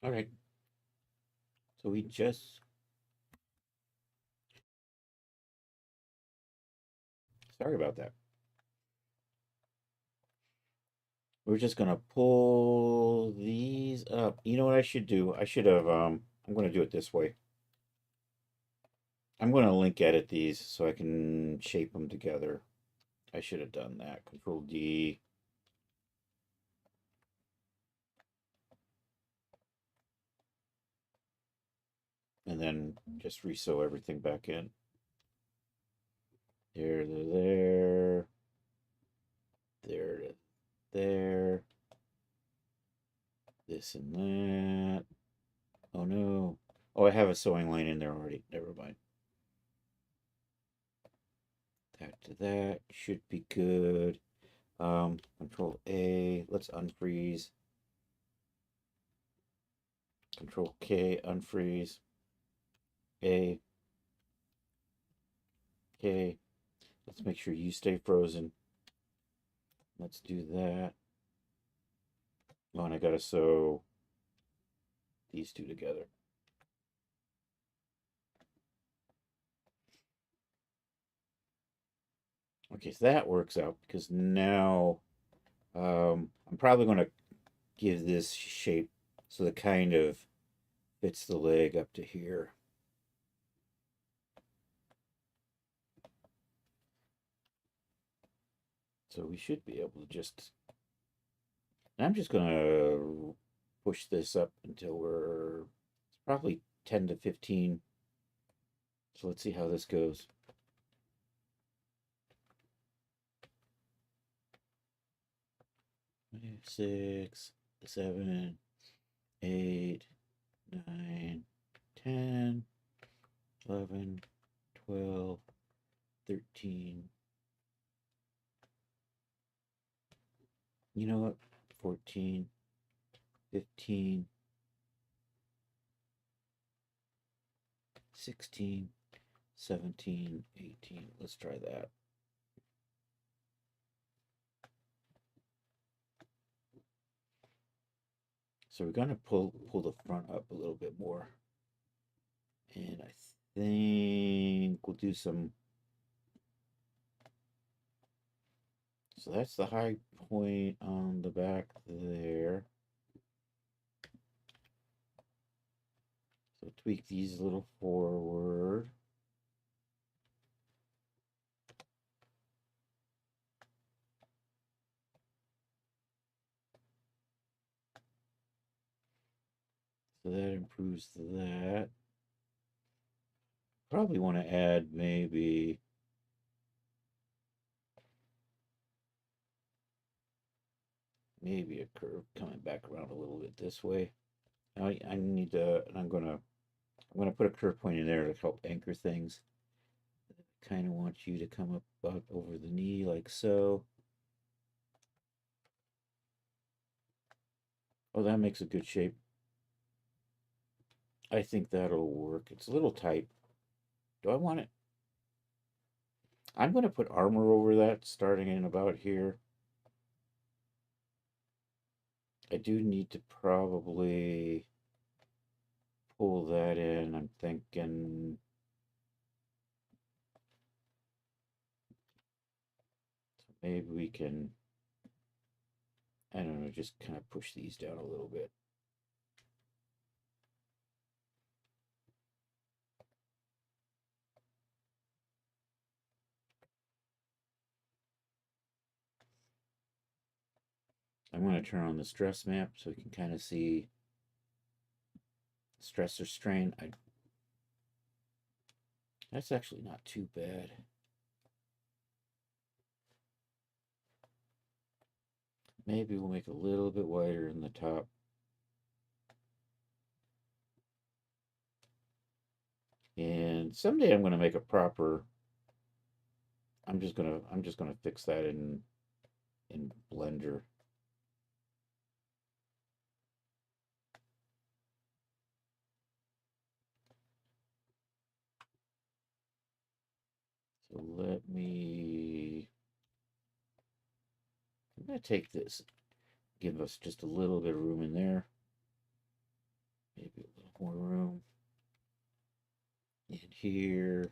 All right. So we just sorry about that. We're just gonna pull these up. You know what I should do? I should have I'm gonna do it this way. I'm gonna link edit these so I can shape them together. I should have done that. Control D. And then just resew everything back in. There, there, there, there, this and that. Oh no. Oh, I have a sewing line in there already. Never mind. That to that should be good. Control A. Let's unfreeze. Control K, unfreeze. A, K. Let's make sure you stay frozen. Let's do that. Oh, and I gotta sew these two together. Okay, so that works out because now I'm probably going to give this shape so it kind of fits the leg up to here. So we should be able to just, I'm just going to push this up until we're it's probably 10 to 15. So let's see how this goes. 6, 7, 8, 9, 10, 11, 12, 13. You know what? 14, 15, 16, 17, 18. Let's try that. So we're gonna pull the front up a little bit more. And I think we'll do some. So that's the high point on the back there. So tweak these a little forward. So that improves that. Probably want to add maybe a curve coming back around a little bit this way. I need to, and I'm gonna put a curve point in there to help anchor things. Kind of want you to come up about over the knee like so. Oh, that makes a good shape. I think that'll work. It's a little tight. Do I want it? I'm going to put armor over that starting in about here. I do need to probably pull that in. I'm thinking maybe we can, I don't know, just kind of push these down a little bit. I'm going to turn on the stress map so we can kind of see stress or strain. That's actually not too bad. Maybe we'll make it a little bit wider in the top. And someday I'm gonna make a proper. I'm just gonna fix that in Blender. So let me. I'm gonna take this, give us just a little bit of room in there. Maybe a little more room in here.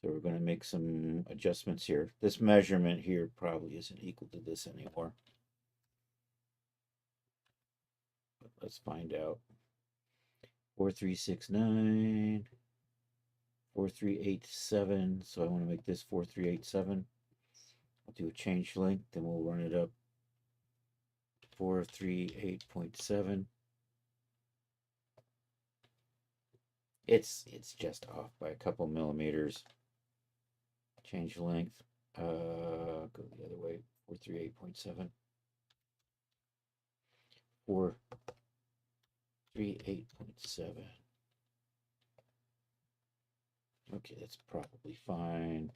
So we're going to make some adjustments here. This measurement here probably isn't equal to this anymore. But let's find out. 4369, 4387. So I want to make this 4387. I'll do a change length, then we'll run it up. 438.7. It's just off by a couple millimeters. Change length. Go the other way. 438.7. 438.7. Okay, that's probably fine.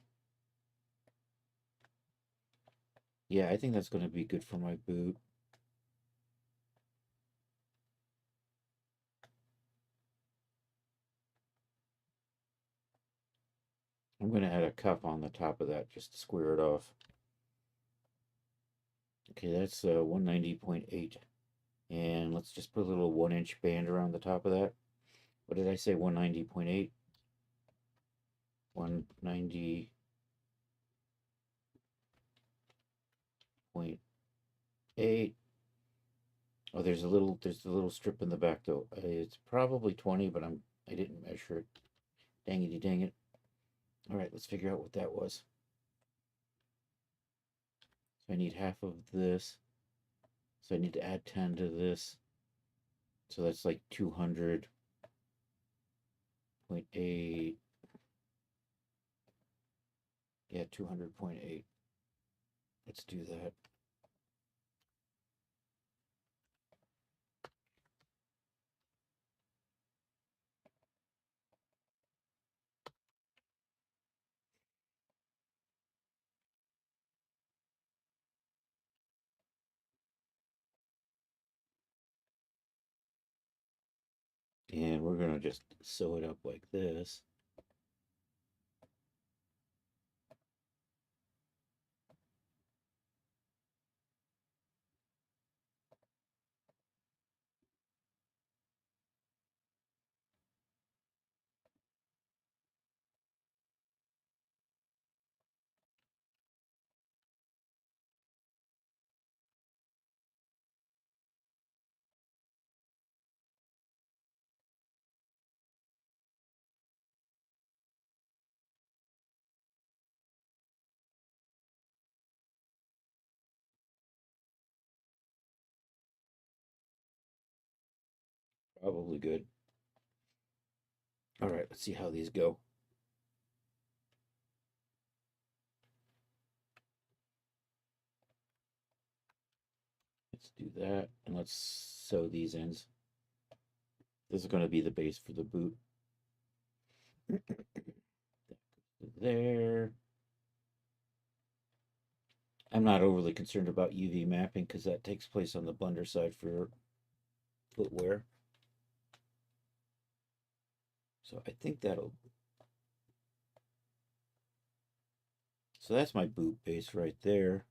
Yeah, I think that's going to be good for my boot. I'm going to add a cuff on the top of that just to square it off. Okay, that's 190.8. And let's just put a little 1-inch band around the top of that. What did I say? 190.8? 190.8. Oh, there's a little strip in the back though. It's probably 20, but I didn't measure it. Dang it. All right, let's figure out what that was. So I need half of this. So I need to add 10 to this. So that's like 200.8. Yeah, 200.8. Let's do that. And we're going to just sew it up like this. Probably good. All right, let's see how these go. Let's do that. And let's sew these ends. This is going to be the base for the boot. There. I'm not overly concerned about UV mapping because that takes place on the Blender side for footwear. So I think that'll. So that's my boot base right there.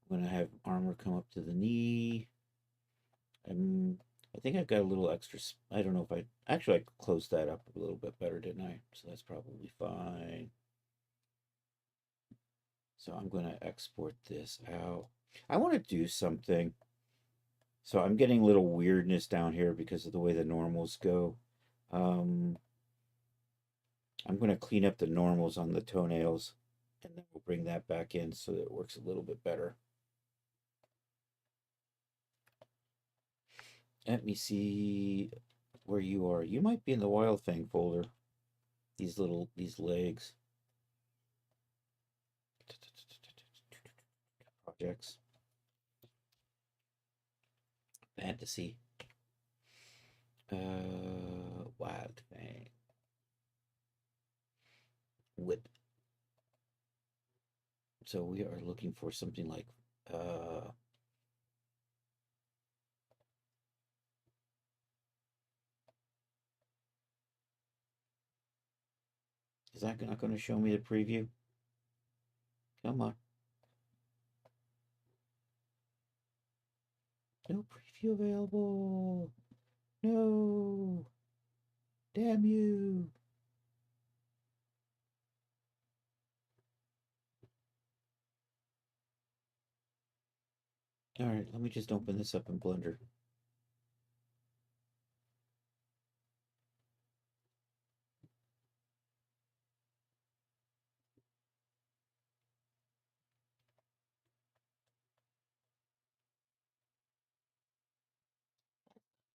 I'm going to have armor come up to the knee. I think I've got a little extra. I don't know if I actually I closed that up a little bit better, didn't I? So that's probably fine. So I'm going to export this out. I want to do something. So I'm getting a little weirdness down here because of the way the normals go. I'm going to clean up the normals on the toenails and then we'll bring that back in so that it works a little bit better. Let me see where you are. You might be in the Wild Thing folder. These legs. Projects. Fantasy. Wild Thing. Whip. So we are looking for something like is that not going to show me the preview? Come on. No preview available. No. Damn you. All right, let me just open this up in Blender.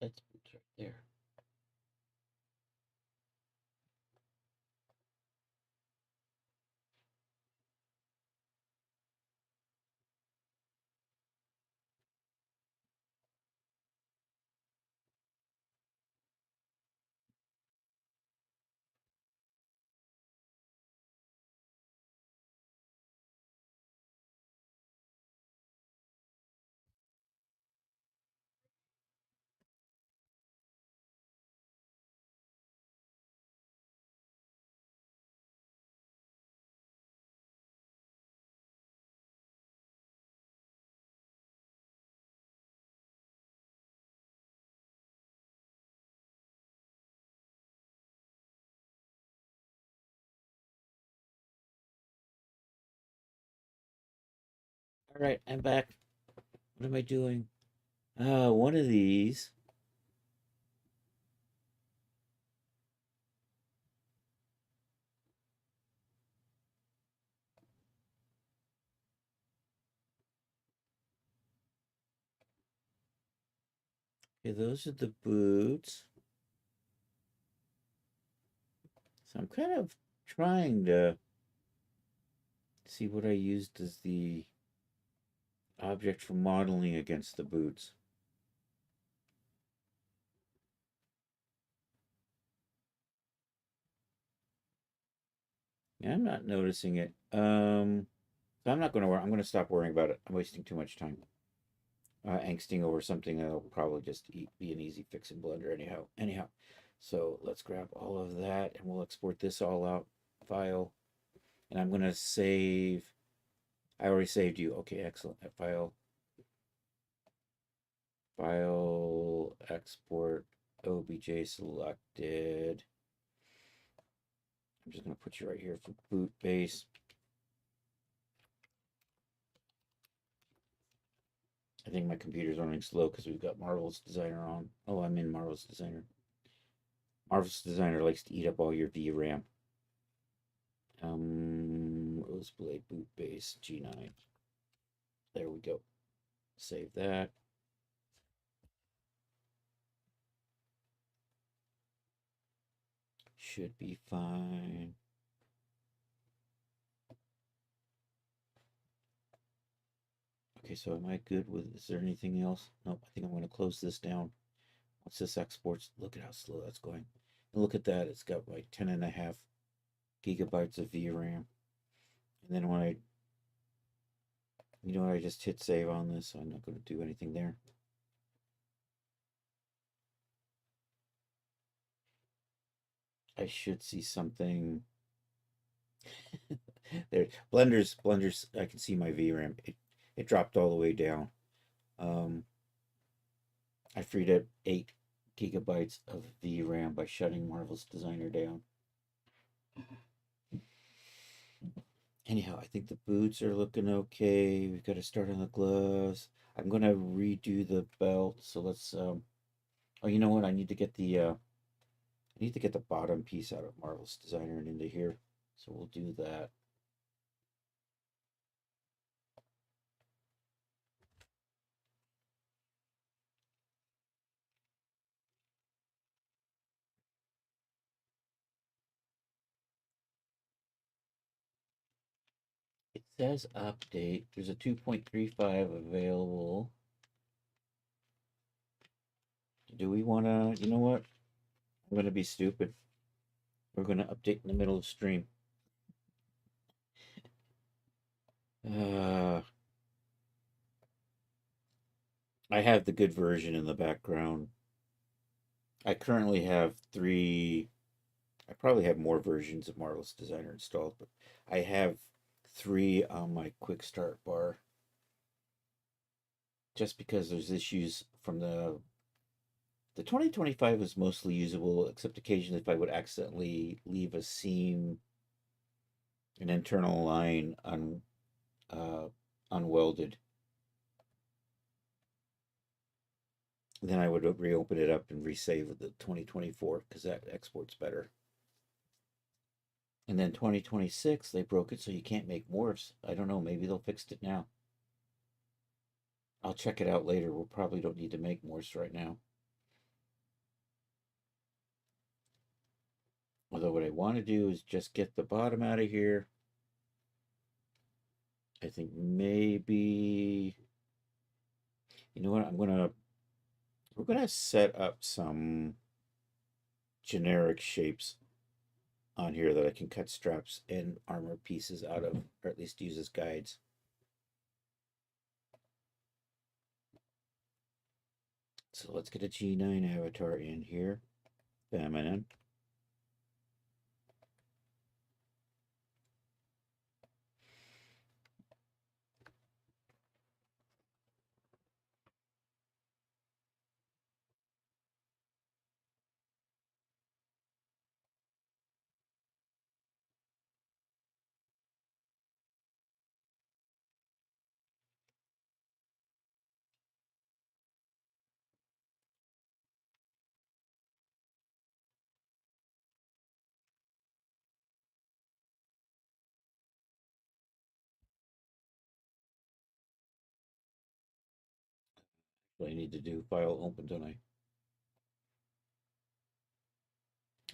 That's right there. All right, I'm back. What am I doing? One of these. Okay, those are the boots. So I'm kind of trying to see what I used as the object for modeling against the boots. Yeah, I'm not noticing it. So I'm not going to worry. I'm going to stop worrying about it. I'm wasting too much time angsting over something that'll probably just be an easy fix in Blender anyhow. So let's grab all of that and we'll export this all out file. And I'm going to save. I already saved you. Okay, excellent. File, export, OBJ selected. I'm just going to put you right here for boot base. I think my computer's running slow because we've got Marvelous Designer on. Oh, I'm in Marvelous Designer. Marvelous Designer likes to eat up all your VRAM. Roseblade boot base G9. There we go. Save that. Should be fine. Okay, so am I good with, is there anything else? Nope, I think I'm going to close this down. Once this exports, look at how slow that's going. And look at that, it's got like 10.5 gigabytes of VRAM. And then when you know what, I just hit save on this, so I'm not going to do anything there. I should see something. There, Blender's. I can see my VRAM. It dropped all the way down. Um, I freed up 8 gigabytes of VRAM by shutting Marvel's Designer down. Anyhow, I think the boots are looking okay. We've got to start on the gloves. I'm gonna redo the belt. So let's. Oh, you know what? I need to get the. I need to get the bottom piece out of Marvel's Designer and into here. So we'll do that. It says update. There's a 2.35 available. Do we want to, you know what? I'm going to be stupid. We're going to update in the middle of stream. Uh, I have the good version in the background. I currently have three. I probably have more versions of Marvelous Designer installed, but I have three on my quick start bar just because there's issues from the 2025 was mostly usable, except occasionally if I would accidentally leave a seam, an internal line uh, unwelded, then I would reopen it up and resave with the 2024 because that exports better. And then 2026, they broke it so you can't make morphs. I don't know, maybe they'll fix it now. I'll check it out later. We'll probably don't need to make morphs right now. Although what I want to do is just get the bottom out of here. I think maybe, you know what, we're gonna set up some generic shapes on here that I can cut straps and armor pieces out of, or at least use as guides. So let's get a G9 avatar in here. Feminine. What I need to do, file open, don't I?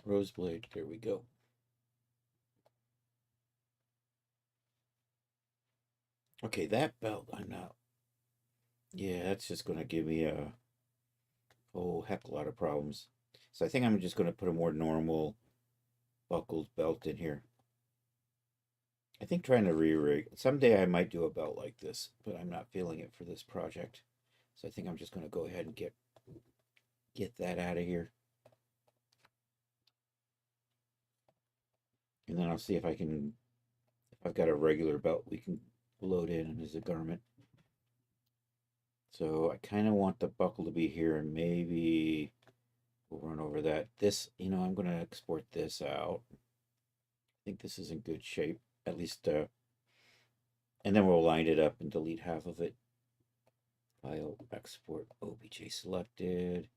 Roseblade, there we go. Okay, that belt, I'm not. Yeah, that's just going to give me a whole heck of a lot of problems. So I think I'm just going to put a more normal buckled belt in here. I think trying to re-rig. Someday I might do a belt like this, but I'm not feeling it for this project. So I think I'm just going to go ahead and get that out of here. And then I'll see if I can, if I've got a regular belt we can load in as a garment. So I kind of want the buckle to be here, and maybe we'll run over that. This, I'm going to export this out. I think this is in good shape, at least, and then we'll line it up and delete half of it. File, export, OBJ selected,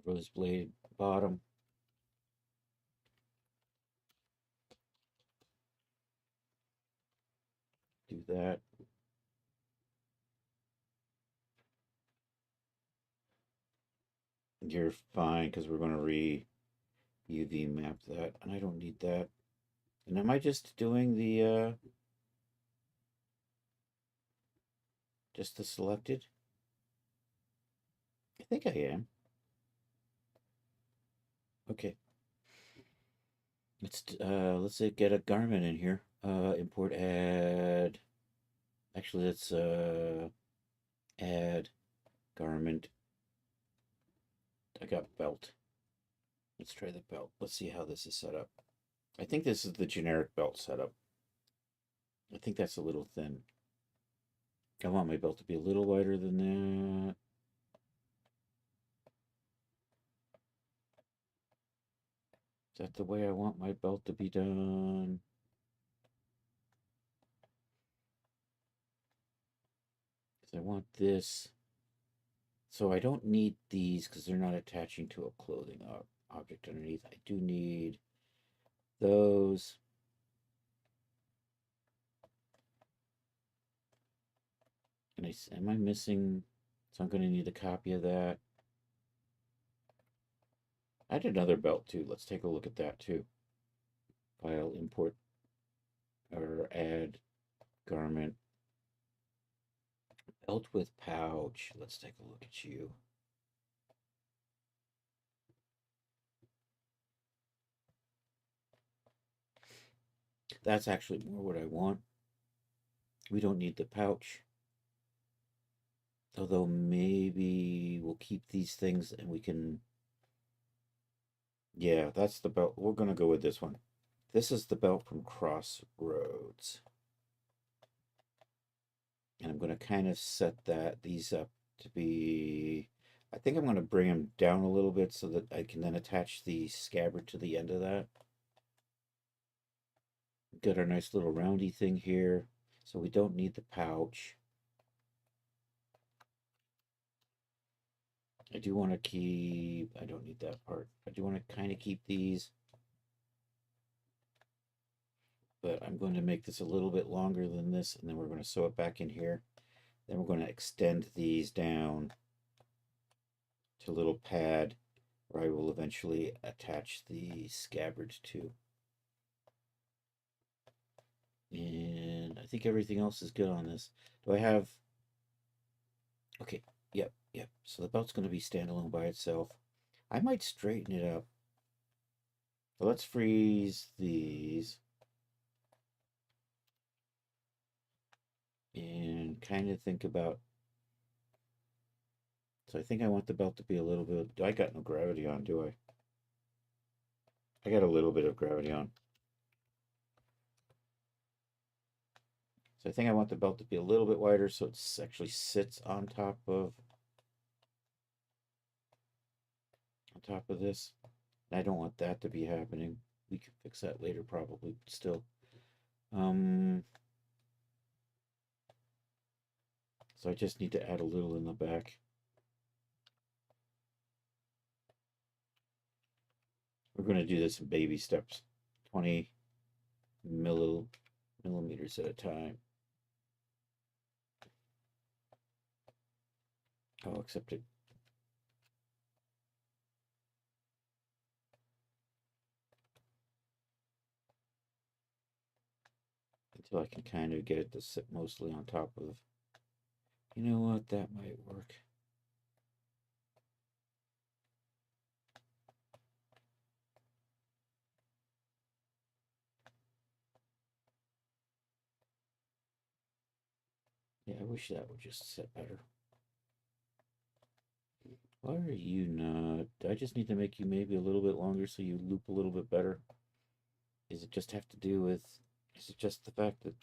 rose blade bottom. Do that. You're fine because we're going to UV map that, and I don't need that. And am I just doing just the selected? I think I am. Okay. Let's say get a garment in here. Import add. Actually, let's add garment. I got belt. Let's try the belt. Let's see how this is set up. I think this is the generic belt setup. I think that's a little thin. I want my belt to be a little wider than that. Is that the way I want my belt to be done? Because I want this. So I don't need these because they're not attaching to a clothing object underneath. I do need those. And am I missing? So I'm going to need a copy of that. I did another belt too. Let's take a look at that too. File, import or add garment. Belt with pouch. Let's take a look at you. That's actually more what I want. We don't need the pouch. Although maybe we'll keep these things and we can. Yeah, that's the belt. We're going to go with this one. This is the belt from Crossroads. And I'm going to kind of set these up to be. I think I'm going to bring them down a little bit so that I can then attach the scabbard to the end of that. Got our nice little roundy thing here. So we don't need the pouch. I do want to keep, I don't need that part. I do want to kind of keep these, but I'm going to make this a little bit longer than this, and then we're going to sew it back in here. Then we're going to extend these down to a little pad where I will eventually attach the scabbard to. And I think everything else is good on this. Do I have, okay, yep. So the belt's going to be standalone by itself. I might straighten it up. So let's freeze these and kind of think about. So I think I want the belt to be a little bit. I got no gravity on, do I? I got a little bit of gravity on. So I think I want the belt to be a little bit wider so it actually sits on top of this. And I don't want that to be happening. We can fix that later probably, but still. So I just need to add a little in the back. We're going to do this in baby steps, 20 millimeters at a time. Oh, except it. Until I can kind of get it to sit mostly on top of. You know what? That might work. Yeah, I wish that would just sit better. Why are you not? I just need to make you maybe a little bit longer so you loop a little bit better. Is it just have to do with, is it just the fact that,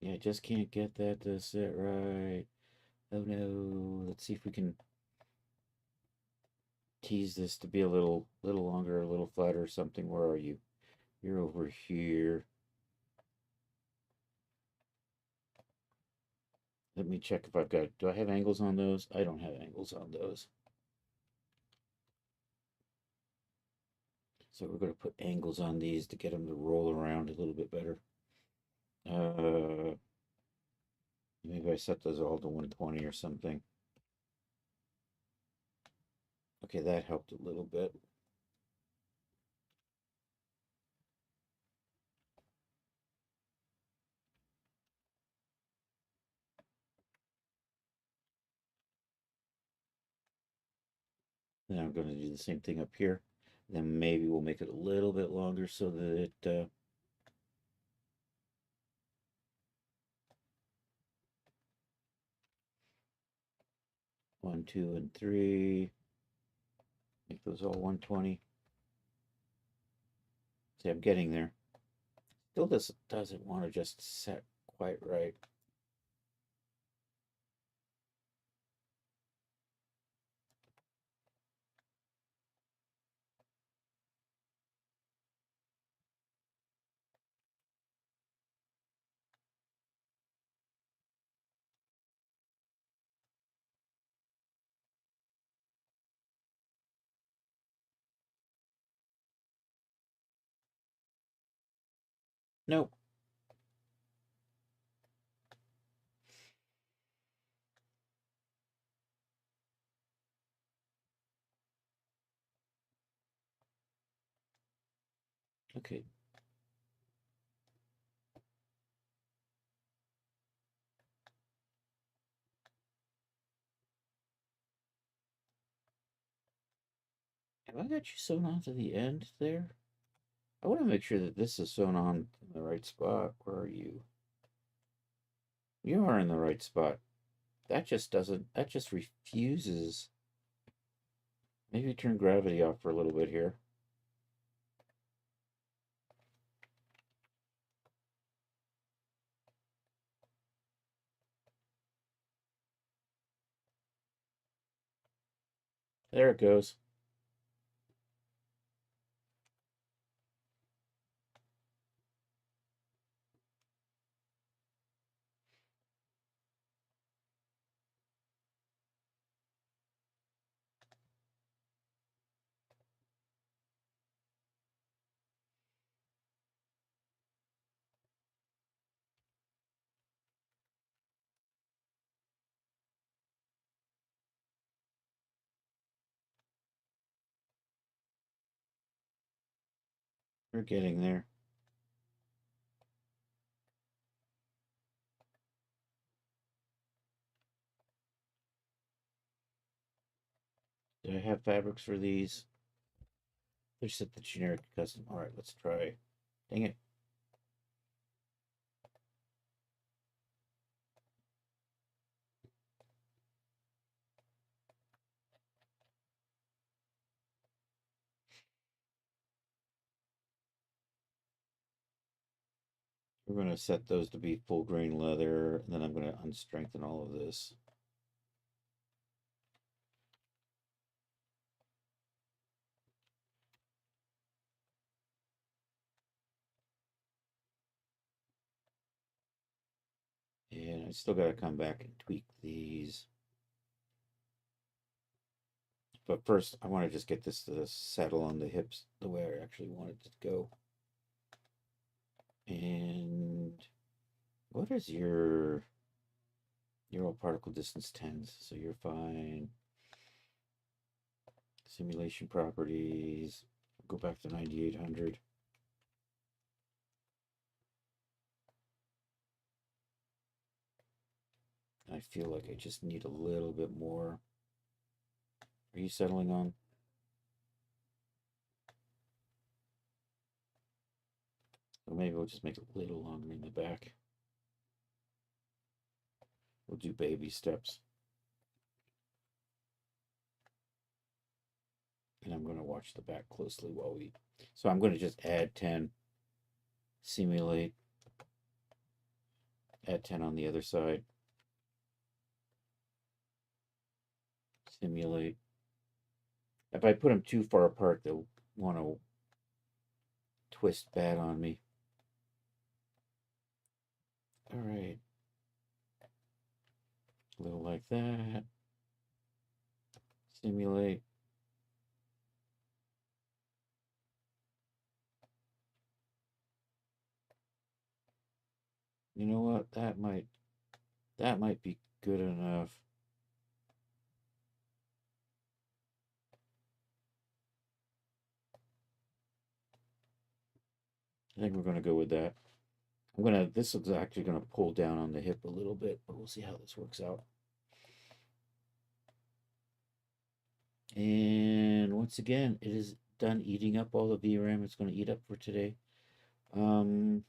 yeah, I just can't get that to sit right. Oh no, let's see if we can tease this to be a little longer, a little flatter or something. Where are you? You're over here. Let me check if I've got, do I have angles on those? I don't have angles on those. So we're going to put angles on these to get them to roll around a little bit better. Maybe I set those all to 120 or something. Okay, that helped a little bit. Then I'm going to do the same thing up here. Then maybe we'll make it a little bit longer so that it 1, 2, and 3. Make those all 120. See, I'm getting there. Still doesn't want to just set quite right. Nope. Okay. Have I got you sewn on to the end there? I want to make sure that this is sewn on in the right spot. Where are you? You are in the right spot. That just doesn't, that just refuses. Maybe turn gravity off for a little bit here. There it goes. We're getting there. Do I have fabrics for these? They set the generic custom. All right, let's try. Dang it. We're going to set those to be full grain leather, and then I'm going to unstrengthen all of this. And I still got to come back and tweak these. But first, I want to just get this to settle on the hips the way I actually want it to go. And what is your all particle distance tens? So you're fine. Simulation properties. Go back to 9800. I feel like I just need a little bit more. Are you settling on? Or maybe we'll just make it a little longer in the back. We'll do baby steps. And I'm going to watch the back closely while we. So I'm going to just add 10, simulate, add 10 on the other side, simulate. If I put them too far apart, they'll want to twist bad on me. All right. A little like that. Simulate. You know what? That might be good enough. I think we're going to go with that. This is actually going to pull down on the hip a little bit, but we'll see how this works out. And once again, it is done eating up all the VRAM it's going to eat up for today. So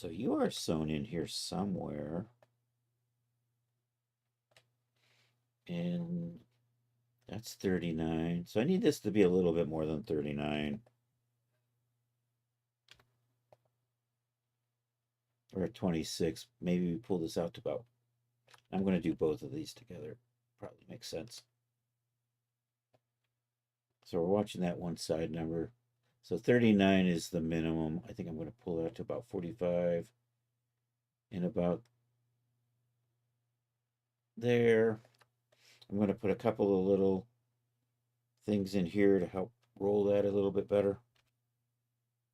you are sewn in here somewhere. And that's 39. So I need this to be a little bit more than 39. Or 26. Maybe we pull this out to about. I'm going to do both of these together. Probably makes sense. So we're watching that one side number. So 39 is the minimum. I think I'm going to pull that to about 45 and about there. I'm going to put a couple of little things in here to help roll that a little bit better.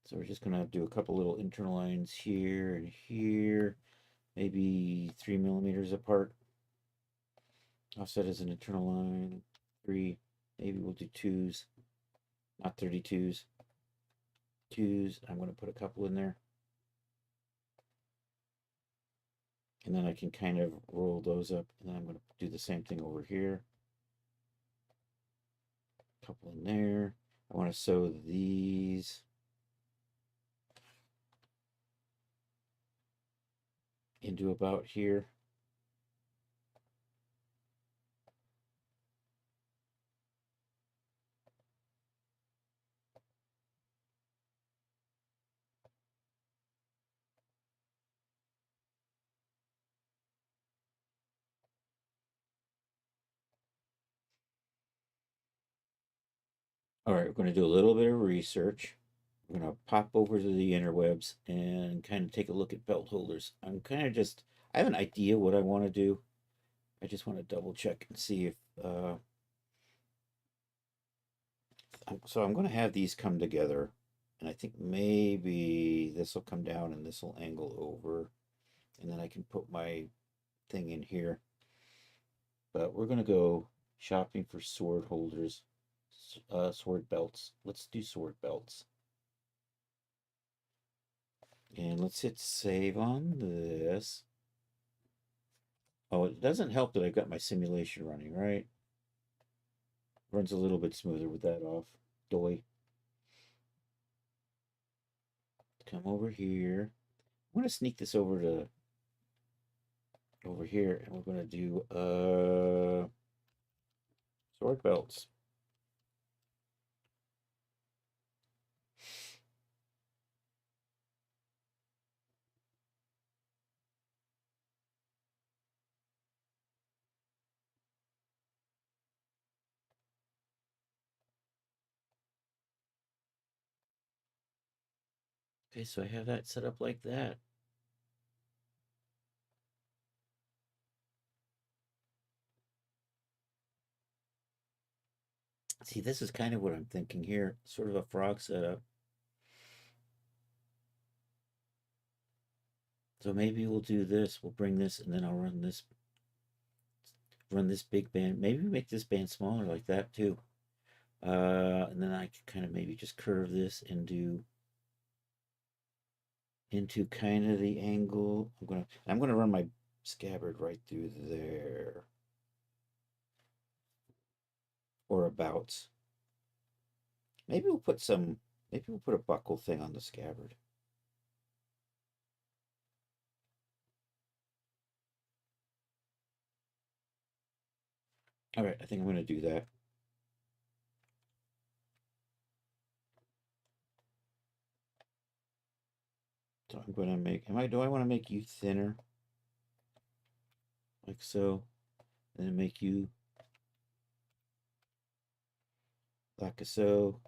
So we're just going to do a couple little internal lines here and here, maybe 3 millimeters apart. Offset as an internal line, 3, maybe we'll do 2s. not 32s, twos. I'm going to put a couple in there. And then I can kind of roll those up. And then I'm going to do the same thing over here. A couple in there. I want to sew these into about here. All right, we're going to do a little bit of research. We're going to pop over to the interwebs and kind of take a look at belt holders. I have an idea what I want to do. I just want to double check and see if, so I'm going to have these come together. And I think maybe this will come down and this will angle over. And then I can put my thing in here. But we're going to go shopping for sword holders, sword belts. Let's do sword belts. And let's hit save on this. Oh, it doesn't help that I've got my simulation running, right? Runs a little bit smoother with that off. Doy. Come over here. I'm going to sneak this over here, and we're going to do sword belts. Okay, so I have that set up like that. See, this is kind of what I'm thinking here, sort of a frog setup. So maybe we'll do this. We'll bring this, and then I'll run this big band. Maybe make this band smaller like that too. And then I can kind of maybe just curve this and do into kind of the angle. I'm gonna run my scabbard right through there, or abouts. Maybe we'll put some. Maybe we'll put a buckle thing on the scabbard. All right, I think I'm gonna do that. So I'm gonna make. Do I want to make you thinner, like so, and then make you like so.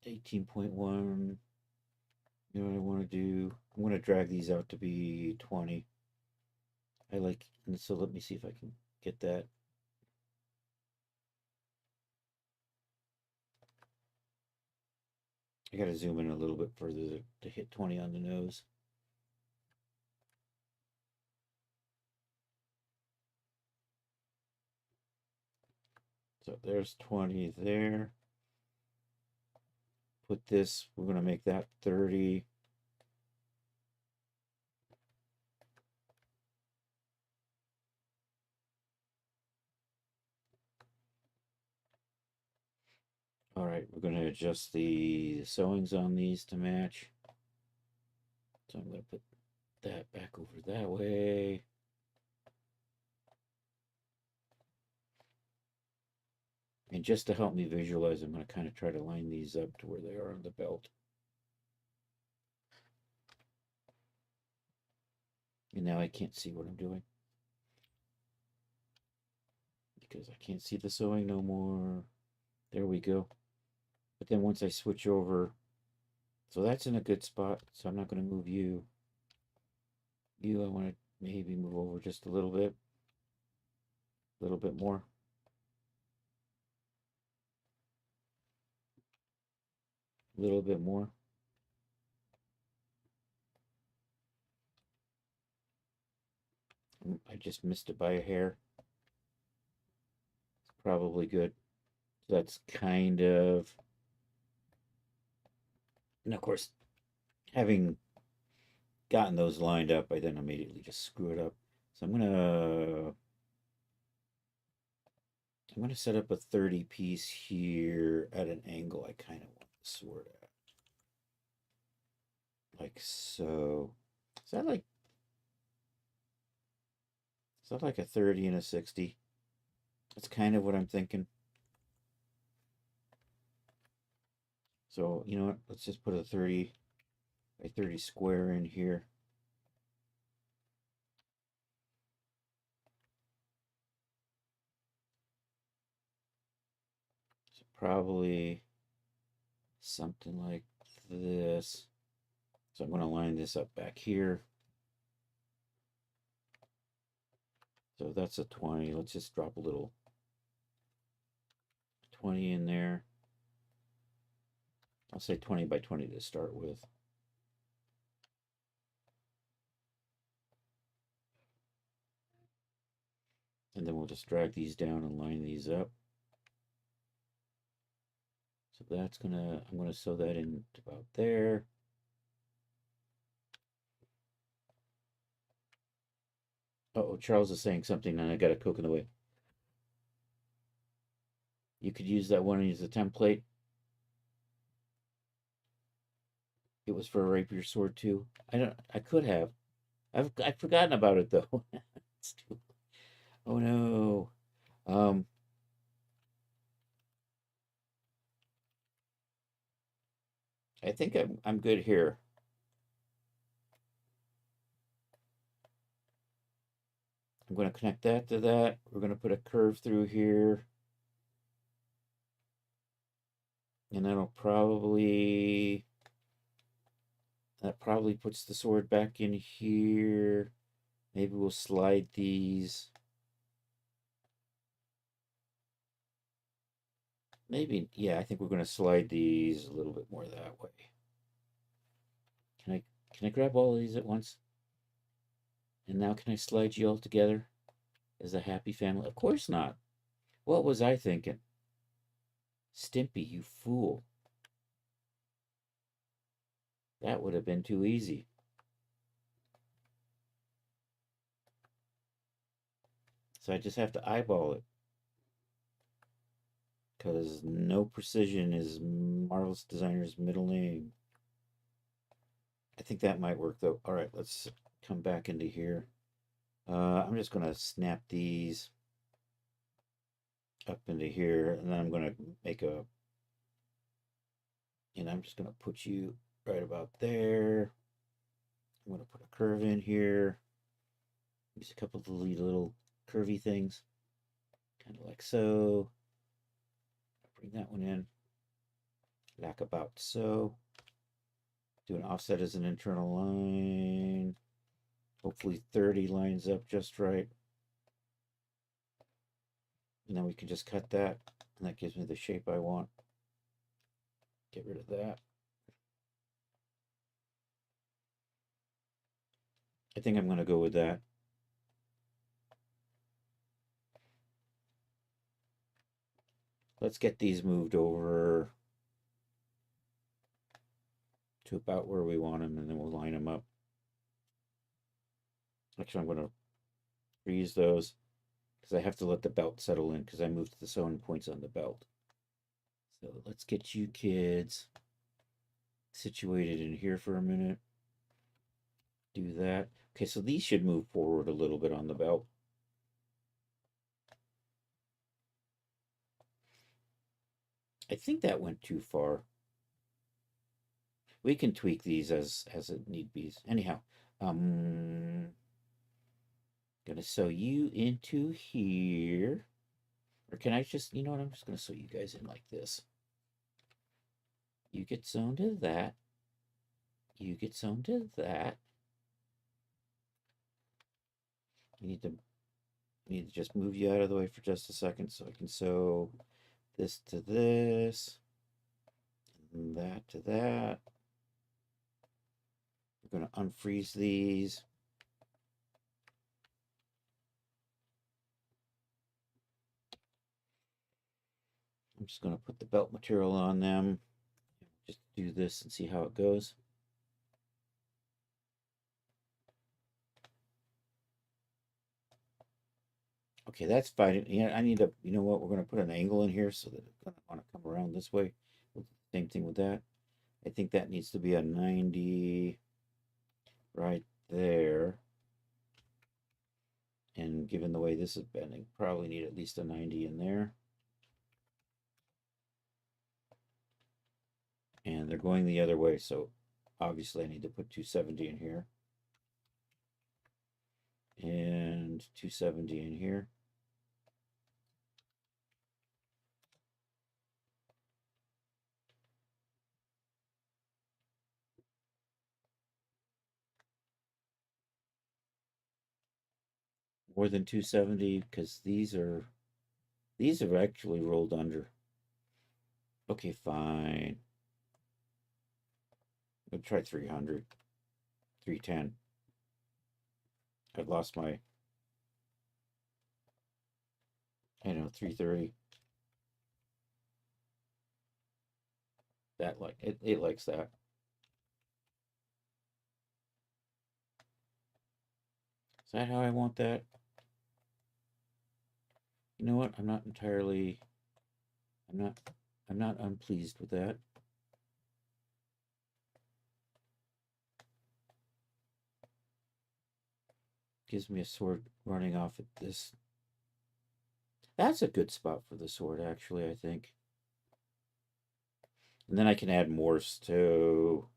18.1. You know what I want to do? I'm going to drag these out to be 20. And so let me see if I can get that. I got to zoom in a little bit further to hit 20 on the nose. So there's 20 there. Put this, we're going to make that 30. All right, we're going to adjust the sewings on these to match. So I'm going to put that back over that way. And just to help me visualize, I'm going to kind of try to line these up to where they are on the belt. And now I can't see what I'm doing, because I can't see the sewing no more. There we go. But then once I switch over, so that's in a good spot. So I'm not going to move you. I want to maybe move over just a little bit more. A little bit more. I just missed it by a hair. It's probably good. So that's kind of, and of course, having gotten those lined up, I then immediately just screw it up. So I'm gonna set up a 30 piece here at an angle I kind of want the sword at. Like so. Is that like is that like a 30 and a 60? That's kind of what I'm thinking. So, you know what? Let's just put a 30 by 30 square in here. So probably something like this. So I'm going to line this up back here. So that's a 20. Let's just drop a little 20 in there. I'll say 20 by 20 to start with. And then we'll just drag these down and line these up. So that's I'm gonna sew that in about there. Oh, Charles is saying something and I got a coke in the way. You could use that one as a template. It was for a rapier sword too. I could have. I've forgotten about it though. Oh no. Um I think I'm good here. I'm going to connect that to that. We're going to put a curve through here. And that probably puts the sword back in here. Maybe we'll slide these. Maybe, yeah, I think we're going to slide these a little bit more that way. Can I can I grab all of these at once? And now can I slide you all together as a happy family? Of course not. What was I thinking? Stimpy, you fool. That would have been too easy. So I just have to eyeball it. Because no precision is Marvelous Designer's middle name. I think that might work though. All right, let's come back into here. I'm just going to snap these up into here, and then I'm going to make and I'm just going to put you right about there. I'm going to put a curve in here. Use a couple of the little curvy things, kind of like so. Bring that one in, like about so. Do an offset as an internal line. Hopefully 30 lines up just right. And then we can just cut that, and that gives me the shape I want. Get rid of that. I think I'm going to go with that. Let's get these moved over to about where we want them, and then we'll line them up. Actually, I'm going to freeze those because I have to let the belt settle in because I moved the sewing points on the belt. So let's get you kids situated in here for a minute. Do that. Okay, so these should move forward a little bit on the belt. I think that went too far. We can tweak these as it need be. Anyhow, gonna sew you into here. Or can I just, you know what, I'm just gonna sew you guys in like this. You get sewn to that. You get sewn to that. You need to just move you out of the way for just a second so I can sew this to this. And that to that. We're gonna unfreeze these. I'm just going to put the belt material on them. Just do this and see how it goes. Okay, that's fine. Yeah, I need to, you know what, we're going to put an angle in here so that it's going to want to come around this way. Same thing with that. I think that needs to be a 90 right there. And given the way this is bending, probably need at least a 90 in there. And they're going the other way, so obviously I need to put 270 in here. And 270 in here. More than 270 because these have actually rolled under. Okay, fine. I'll try 300, 310. I've lost my, I don't know, 330. That like it likes that. Is that how I want that? You know what? I'm not entirely. I'm not. I'm not unpleased with that. Gives me a sword running off at this. That's a good spot for the sword, actually, I think. And then I can add morphs to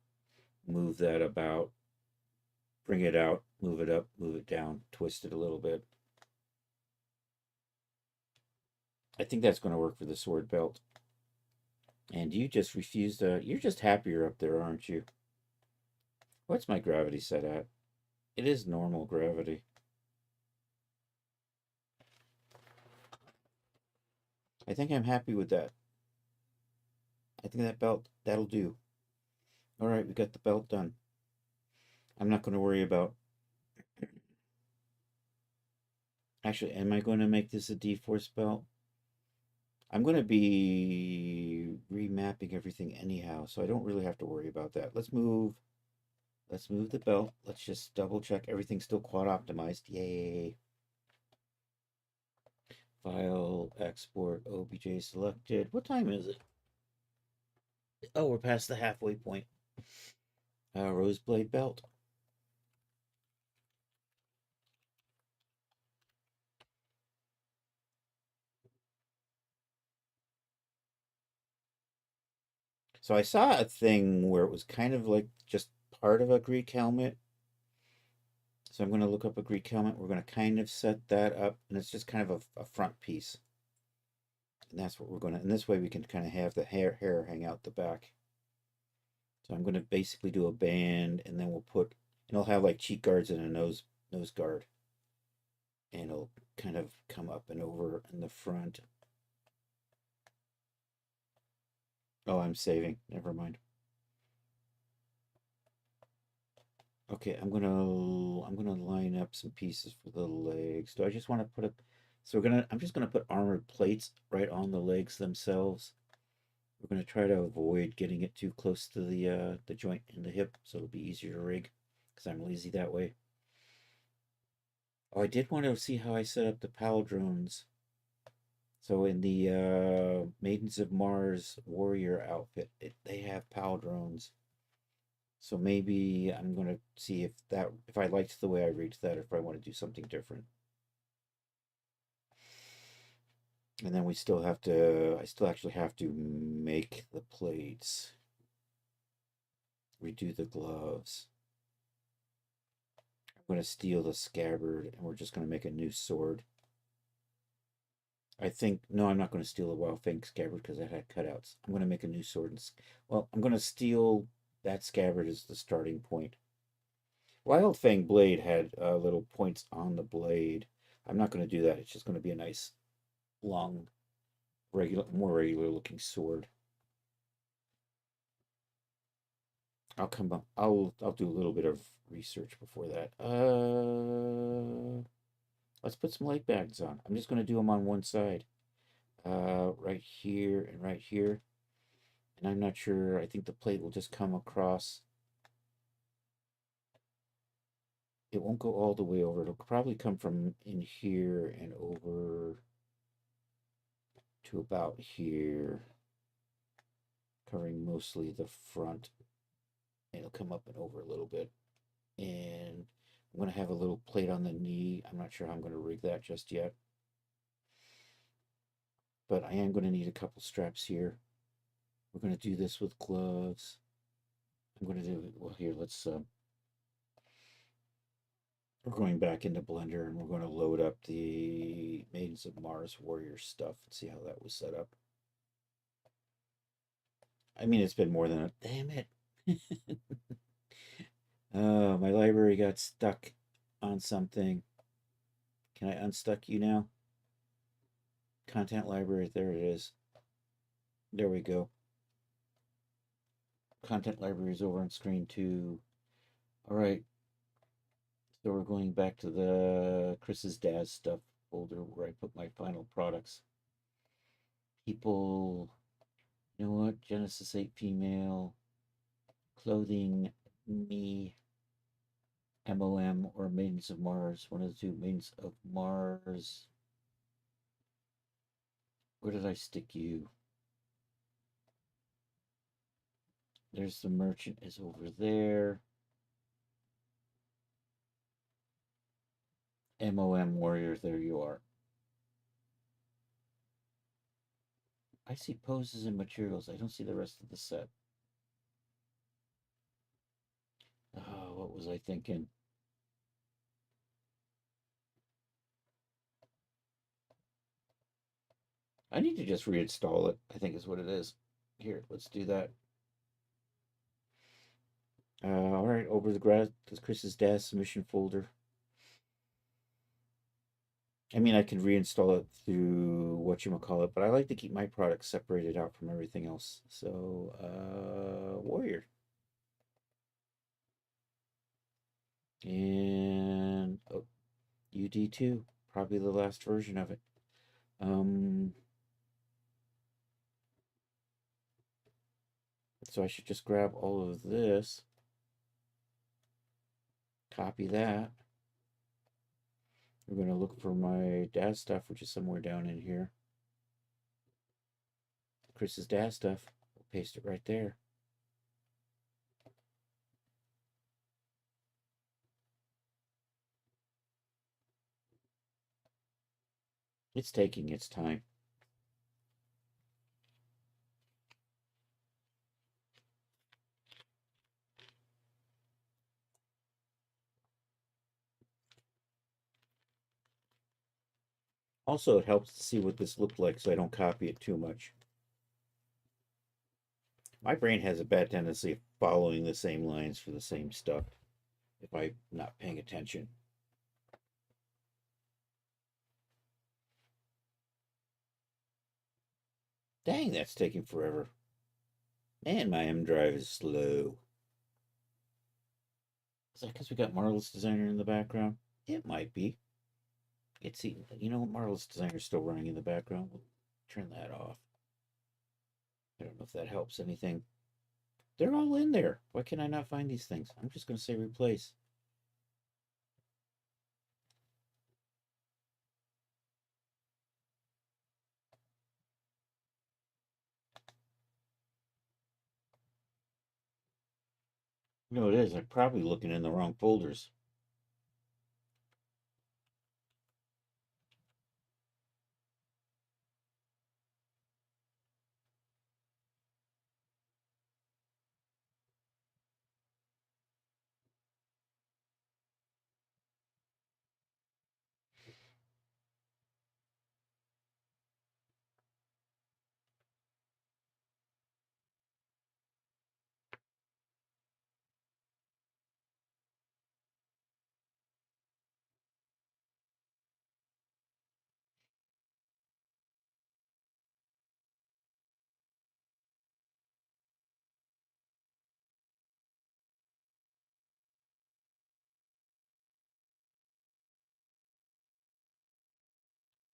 move that about, bring it out, move it up, move it down, twist it a little bit. I think that's going to work for the sword belt. And you just refused to. You're just happier up there, aren't you? What's my gravity set at? It is normal gravity. I think I'm happy with that. I think that belt, that'll do. All right, we got the belt done. I'm not going to worry about. Actually, am I going to make this a D-Force belt? I'm going to be remapping everything anyhow, so I don't really have to worry about that. Let's move. Let's move the belt. Let's just double check everything's still quad optimized. Yay. File, export, OBJ selected. What time is it? Oh, we're past the halfway point. Roseblade belt. So I saw a thing where it was kind of like just part of a Greek helmet. So I'm going to look up a Greek helmet. We're going to kind of set that up, and it's just kind of a front piece. And that's what we're going to, and this way we can kind of have the hair hang out the back. So I'm going to basically do a band, and then we'll put, and it'll have like cheek guards and a nose guard. And it'll kind of come up and over in the front. Oh, I'm saving. Never mind. Okay, I'm gonna line up some pieces for the legs. Do I just want to put a so I'm just gonna put armored plates right on the legs themselves. We're gonna try to avoid getting it too close to the joint in the hip, so it'll be easier to rig, because I'm lazy that way. Oh, I did want to see how I set up the PAL drones. So in the Maidens of Mars warrior outfit, they have PAL drones. So maybe I'm gonna see if I liked the way I rigged that, or if I want to do something different. And then I still actually have to make the plates, redo the gloves. I'm gonna steal the scabbard, and we're just gonna make a new sword. I think, no, I'm not gonna steal the Wild Fang scabbard because that had cutouts. I'm gonna make a new sword. Well, I'm gonna steal that scabbard as the starting point. Wild Fang blade had little points on the blade. I'm not going to do that. It's just going to be a nice, long, more regular looking sword. I'll come up. I'll do a little bit of research before that. Let's put some light bags on. I'm just going to do them on one side. right here and right here. And I'm not sure, I think the plate will just come across. It won't go all the way over. It'll probably come from in here and over to about here, covering mostly the front. And it'll come up and over a little bit. And I'm going to have a little plate on the knee. I'm not sure how I'm going to rig that just yet. But I am going to need a couple straps here. We're going to do this with gloves. I'm going to do, well, here, we're going back into Blender and we're going to load up the Maidens of Mars Warrior stuff and see how that was set up. I mean, it's been more than a, damn it. My library got stuck on something. Can I unstuck you now? Content library, there it is. There we go. Content library is over on screen 2. All right. So we're going back to the Chris's Daz stuff folder where I put my final products. People, you know what? Genesis 8 female, clothing, me, MOM, or Maidens of Mars. One of the two, Maidens of Mars. Where did I stick you? There's the merchant is over there. MOM warrior, there you are. I see poses and materials. I don't see the rest of the set. Oh, what was I thinking? I need to just reinstall it, I think is what it is. Here, let's do that. All right, over the Chris's Daz submission folder. I mean, I can reinstall it through whatchamacallit, but I like to keep my products separated out from everything else. So, Warrior. And oh, UD2, probably the last version of it. Um, so I should just grab all of this, copy that. We're going to look for my Daz stuff, which is somewhere down in here. Chris's Daz stuff. We'll paste it right there. It's taking its time. Also, it helps to see what this looked like so I don't copy it too much. My brain has a bad tendency of following the same lines for the same stuff if I'm not paying attention. Dang, that's taking forever. And my M drive is slow. Is that because we got Marvelous Designer in the background? It might be. It's, you know, Marvelous Designer's still running in the background. We'll turn that off. I don't know if that helps anything. They're all in there. Why can I not find these things? I'm just going to say replace. You know, it is. I'm probably looking in the wrong folders.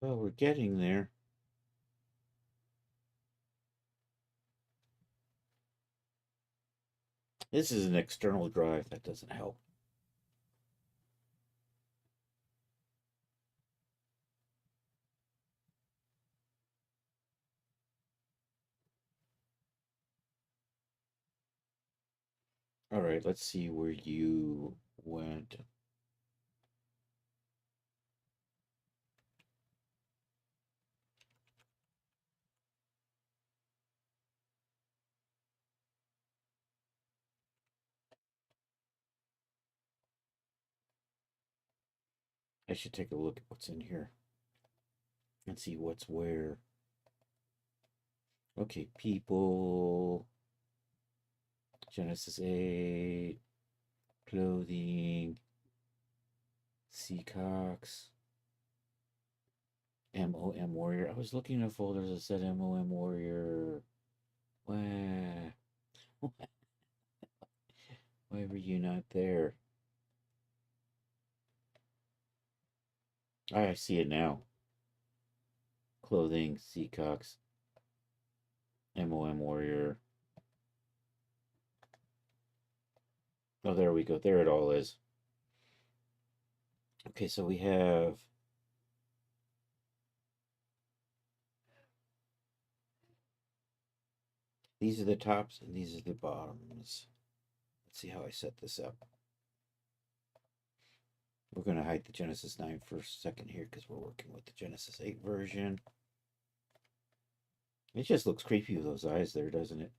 Well, we're getting there. This is an external drive. That doesn't help. All right, let's see where you went. I should take a look at what's in here and see what's where. Okay, people, Genesis 8, clothing, Seacox, MOM Warrior. I was looking at folders that said MOM Warrior. Why, why were you not there? I see it now. Clothing, Seacox, MOM Warrior. Oh, there we go. There it all is. Okay, so we have these are the tops and these are the bottoms. Let's see how I set this up. We're going to hide the Genesis 9 for a second here because we're working with the Genesis 8 version. It just looks creepy with those eyes there, doesn't it?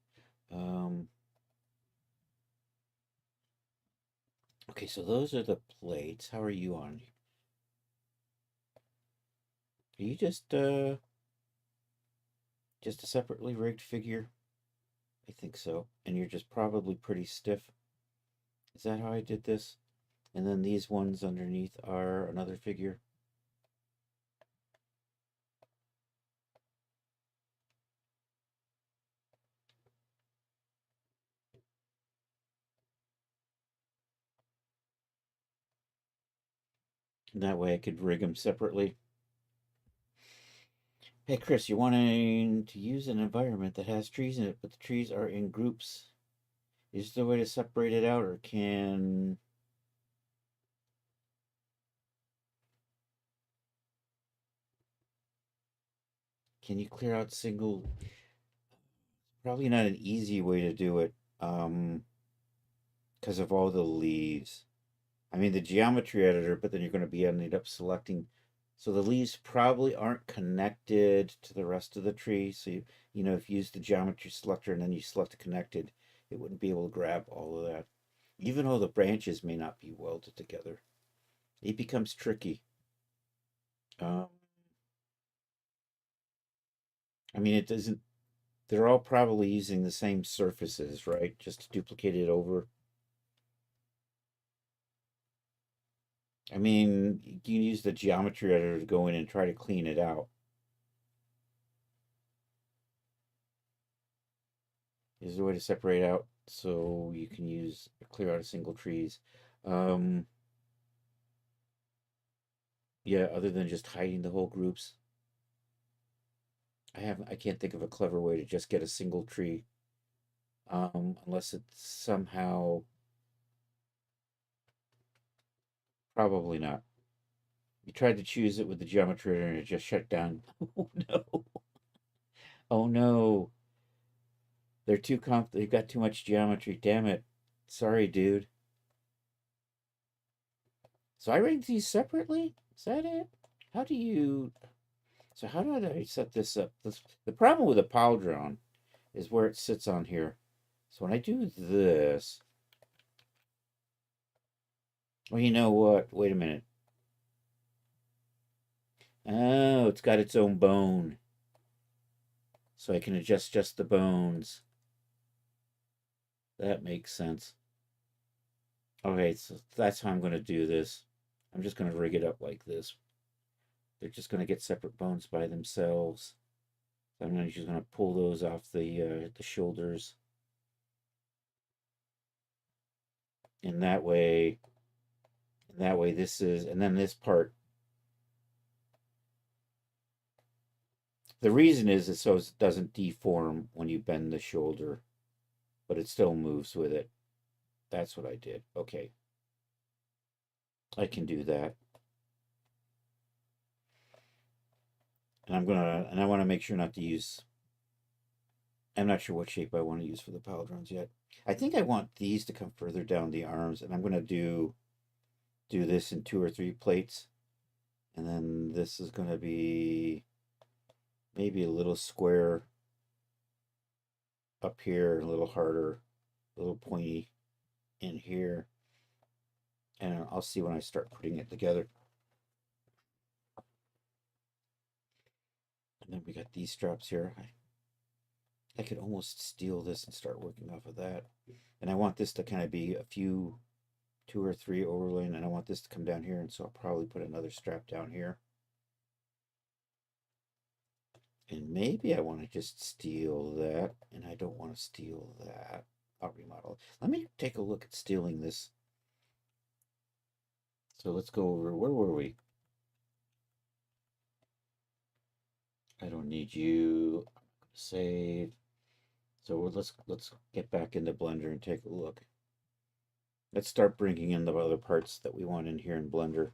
Okay, so those are the plates. How are you on? Are you just a separately rigged figure? I think so. And you're just probably pretty stiff. Is that how I did this? And then these ones underneath are another figure. And that way I could rig them separately. Hey Chris, you're wanting to use an environment that has trees in it, but the trees are in groups. Is there a way to separate it out, or can you clear out single? Probably not an easy way to do it, because of all the leaves. I mean, the geometry editor, but then you're going to be ending up selecting. So the leaves probably aren't connected to the rest of the tree. So if you use the geometry selector and then you select a connected, it wouldn't be able to grab all of that. Even though the branches may not be welded together, it becomes tricky. Um, I mean, it doesn't. They're all probably using the same surfaces, right? Just to duplicate it over. I mean, you can use the geometry editor to go in and try to clean it out. Is there a way to separate out so you can use clear out a single trees? Um, yeah, other than just hiding the whole groups. I can't think of a clever way to just get a single tree. Unless it's somehow probably not. You tried to choose it with the geometry editor and it just shut down. Oh no. Oh no. They've got too much geometry. Damn it. Sorry, dude. So I ranked these separately? Is that it? How do you So how did I set this up? The problem with a pile drone is where it sits on here. So when I do this, well, you know what? Wait a minute. Oh, it's got its own bone. So I can adjust just the bones. That makes sense. Okay, so that's how I'm going to do this. I'm just going to rig it up like this. They're just going to get separate bones by themselves. So I'm just going to pull those off the shoulders. And that way this is, and then this part, the reason is so it doesn't deform when you bend the shoulder, but it still moves with it. That's what I did. Okay, I can do that. And I want to make sure not to use, I'm not sure what shape I want to use for the pauldrons yet. I think I want these to come further down the arms, and I'm going to do this in 2 or 3 plates. And then this is going to be maybe a little square up here, a little harder, a little pointy in here. And I'll see when I start putting it together. And then we got these straps here. I could almost steal this and start working off of that. And I want this to kind of be a few, 2 or 3 overlaying, and I want this to come down here, and so I'll probably put another strap down here. And maybe I want to just steal that, and I don't want to steal that. I'll remodel. Let me take a look at stealing this. So let's go over, where were we? I don't need you. I'm gonna save. So let's get back into Blender and take a look. Let's start bringing in the other parts that we want in here in Blender.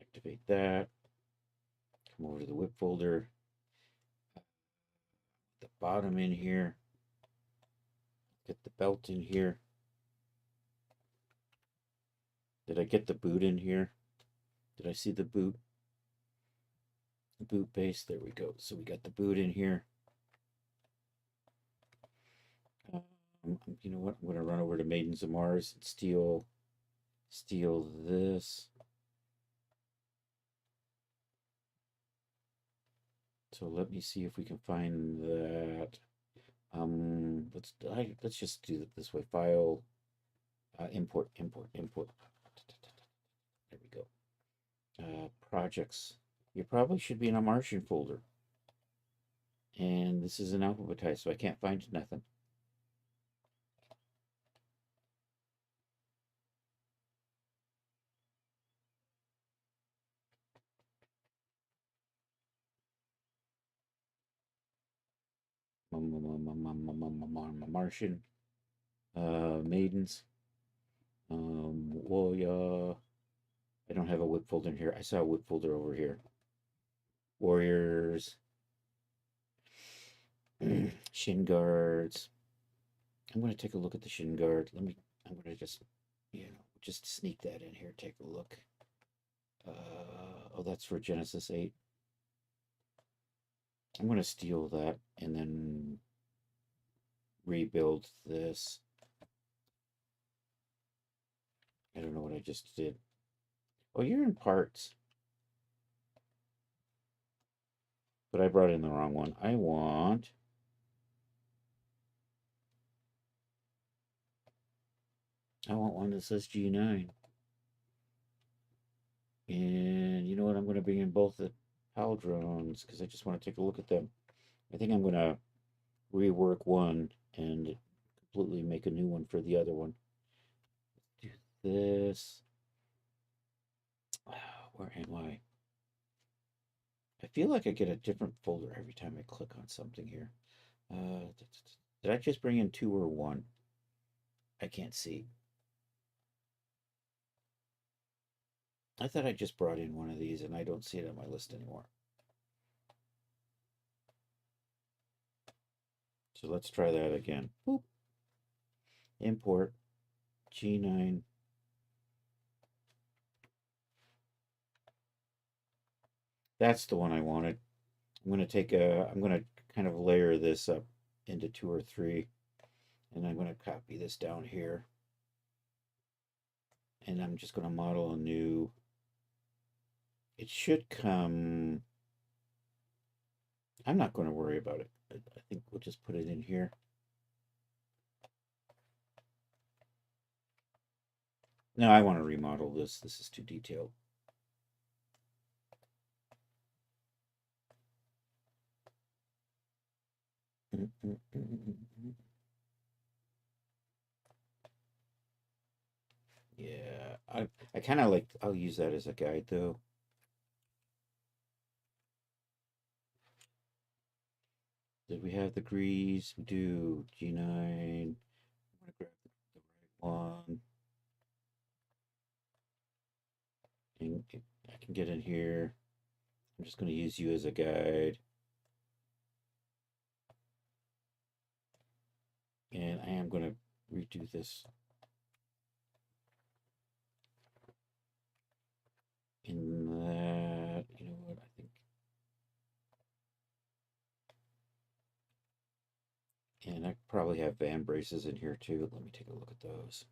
Activate that. Come over to the whip folder. The bottom in here. Get the belt in here. Did I get the boot in here? Did I see the boot? The boot base. There we go. So we got the boot in here. You know what? I'm gonna run over to Maidens of Mars and steal this. So let me see if we can find that. Let's just do it this way. File, import. There we go. Projects. You probably should be in a Martian folder. And this is an alphabetized, so I can't find nothing. Martian. Maidens. Warrior. I don't have a whip folder in here. I saw a whip folder over here. Warriors. Shin guards. I'm going to take a look at the shin guard. I'm going to just sneak that in here. Take a look. Oh, that's for Genesis 8. I'm going to steal that and then rebuild this. I don't know what I just did. Oh, you're in parts. But I brought in the wrong one. I want one that says G9. And you know what? I'm going to bring in both the pauldrons because I just want to take a look at them. I think I'm going to rework one and completely make a new one for the other one. Do this. Where am I? I feel like I get a different folder every time I click on something here. Did I just bring in 2 or 1? I can't see. I thought I just brought in one of these and I don't see it on my list anymore. So let's try that again. Boop. Import G9. That's the one I wanted. I'm going to kind of layer this up into 2 or 3. And I'm going to copy this down here. And I'm just going to model a new. It should come. I'm not going to worry about it. I think we'll just put it in here. No, I want to remodel this. This is too detailed. Yeah, I kind of like, I'll use that as a guide though. Did we have have the grease? We do. G9. I'm gonna grab the right one. And I can get in here. I'm just gonna use you as a guide. And I am gonna redo this in that, you know what, I think, and I probably have van braces in here too. Let me take a look at those.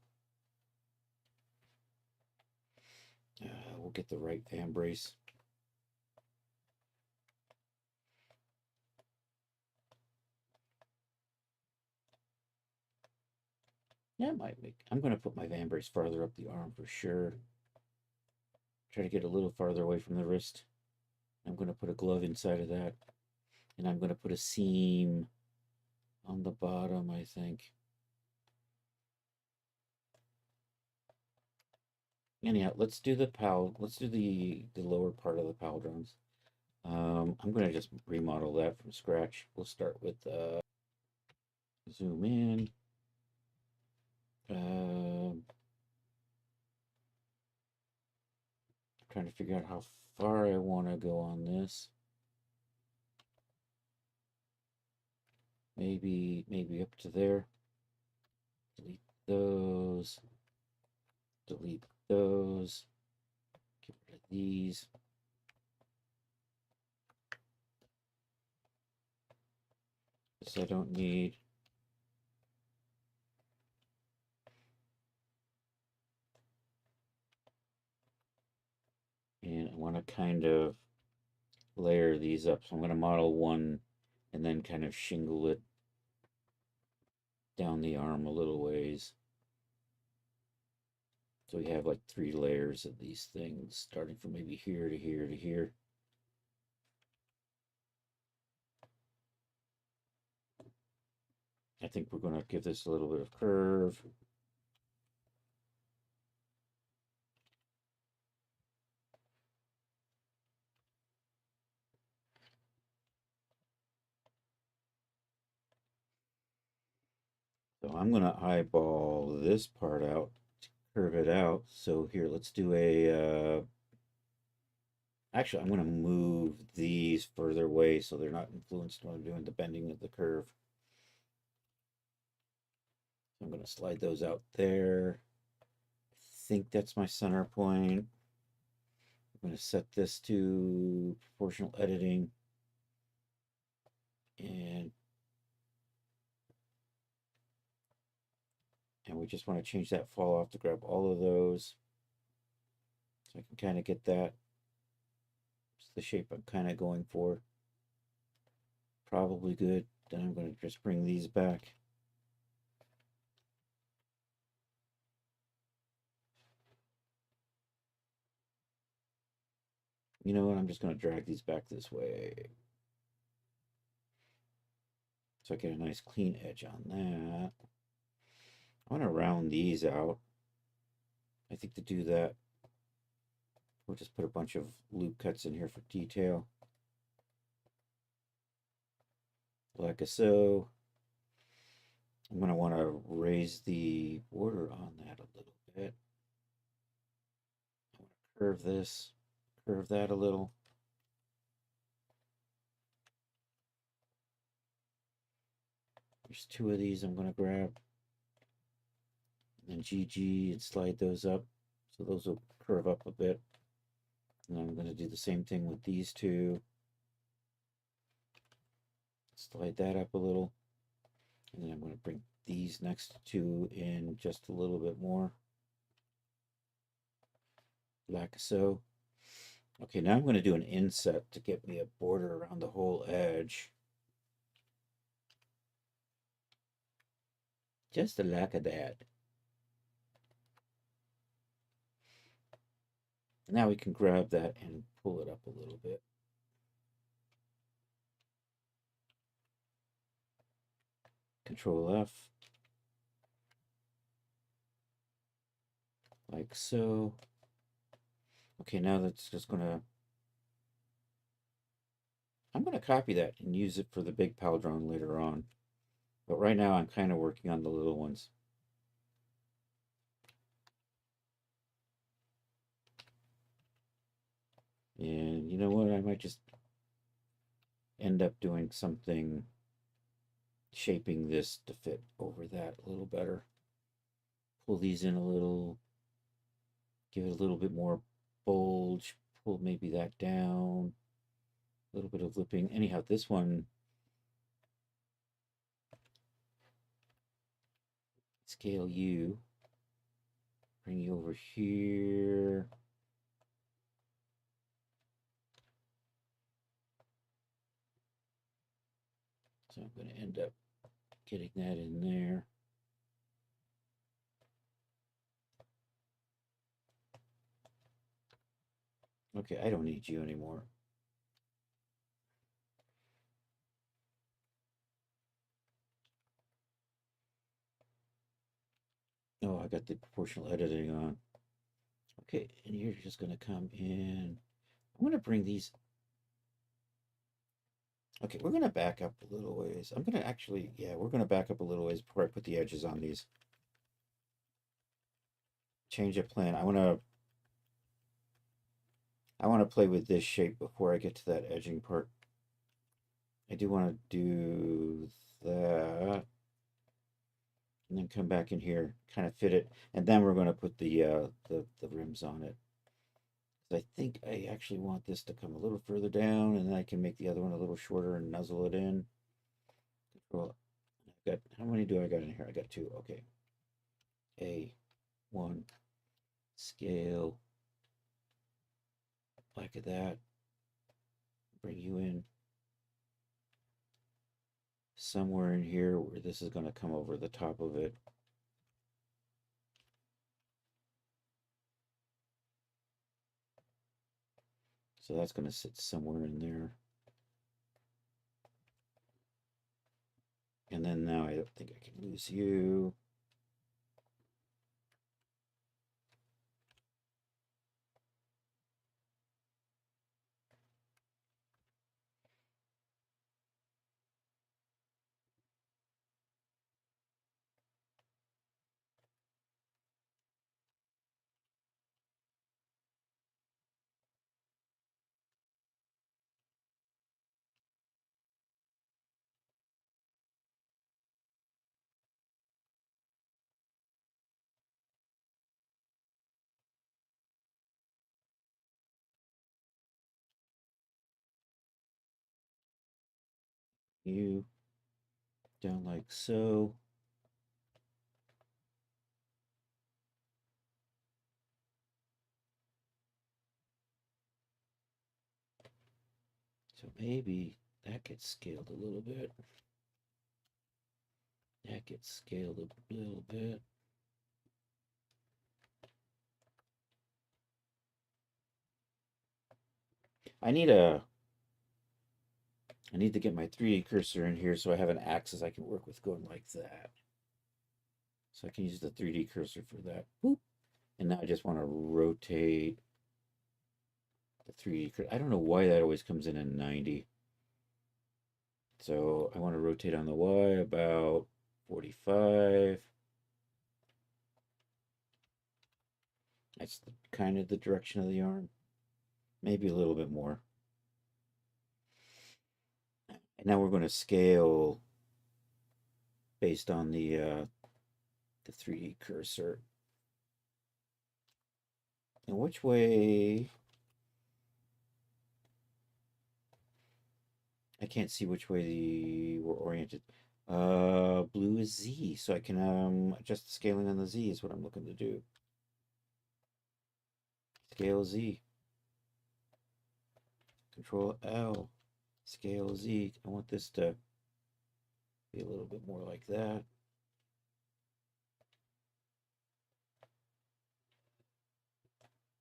We'll get the right van brace. Yeah, it might make, I'm gonna put my van brace farther up the arm for sure. Try to get a little farther away from the wrist. I'm gonna put a glove inside of that. And I'm gonna put a seam on the bottom, I think. Anyhow, let's do the let's do the lower part of the pal drums. I'm gonna just remodel that from scratch. We'll start with zoom in. Trying to figure out how far I want to go on this. Maybe up to there. Delete those. Delete those. Get rid of these. This I don't need. And I want to kind of layer these up. So I'm going to model one and then kind of shingle it down the arm a little ways. So we have like 3 layers of these things, starting from maybe here to here to here. I think we're going to give this a little bit of curve. So I'm going to eyeball this part out to curve it out. So here, let's do a, actually, I'm going to move these further away so they're not influenced when I'm doing the bending of the curve. So I'm going to slide those out there. I think that's my center point. I'm going to set this to proportional editing. And we just want to change that fall off to grab all of those. So I can kind of get that. It's the shape I'm kind of going for. Probably good. Then I'm going to just bring these back. You know what? I'm just going to drag these back this way. So I get a nice clean edge on that. I want to round these out. I think to do that, we'll just put a bunch of loop cuts in here for detail. Like so. I'm going to want to raise the border on that a little bit. I want to curve this, curve that a little. There's 2 of these I'm going to grab. And GG and slide those up. So those will curve up a bit. And I'm going to do the same thing with these 2. Slide that up a little. And then I'm going to bring these next 2 in just a little bit more. Like so. Okay, now I'm going to do an inset to get me a border around the whole edge. Just a lack of that. Now we can grab that and pull it up a little bit. Control F. Like so. Okay, now that's just going to, I'm going to copy that and use it for the big Paldron later on. But right now I'm kind of working on the little ones. And you know what? I might just end up doing something, shaping this to fit over that a little better. Pull these in a little, give it a little bit more bulge, pull maybe that down, a little bit of lipping. Anyhow, this one, scale you, bring you over here. So I'm going to end up getting that in there. Okay, I don't need you anymore. Oh, I got the proportional editing on. Okay, and you're just going to come in. I'm going to bring these. Okay, we're going to back up a little ways. I'm going to actually, yeah, we're going to back up a little ways before I put the edges on these. Change of plan. I want to play with this shape before I get to that edging part. I do want to do that. And then come back in here, kind of fit it, and then we're going to put the rims on it. I think I actually want this to come a little further down, and then I can make the other one a little shorter and nuzzle it in. Well, I've got, how many do I got in here? I got two. Okay. A1 scale like that. Bring you in somewhere in here where this is going to come over the top of it. So that's going to sit somewhere in there. And then now I don't think I can lose you. You down like so. So maybe that gets scaled a little bit. That gets scaled a little bit. I need a I need to get my 3D cursor in here so I have an axis I can work with going like that. So I can use the 3D cursor for that. Boop. And now I just want to rotate the 3D cursor. I don't know why that always comes in at 90. So I want to rotate on the Y about 45. That's kind of the direction of the arm. Maybe a little bit more. And now we're going to scale based on the 3D cursor. And which way? I can't see which way we're oriented. Blue is Z, so I can adjust the scaling on the Z is what I'm looking to do. Scale Z. Control L. Scale Z. I want this to be a little bit more like that.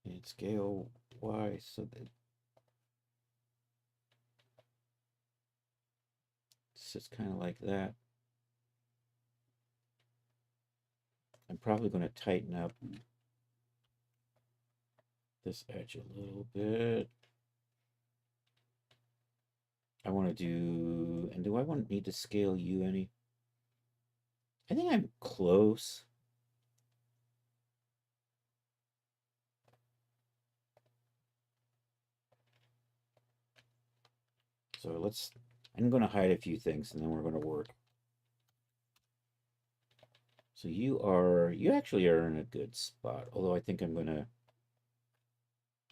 And scale Y so that it's kind of like that. I'm probably going to tighten up this edge a little bit. I want to do, and do I need to scale you any? I think I'm close. So I'm going to hide a few things and then we're going to work. So you actually are in a good spot. Although I think I'm going to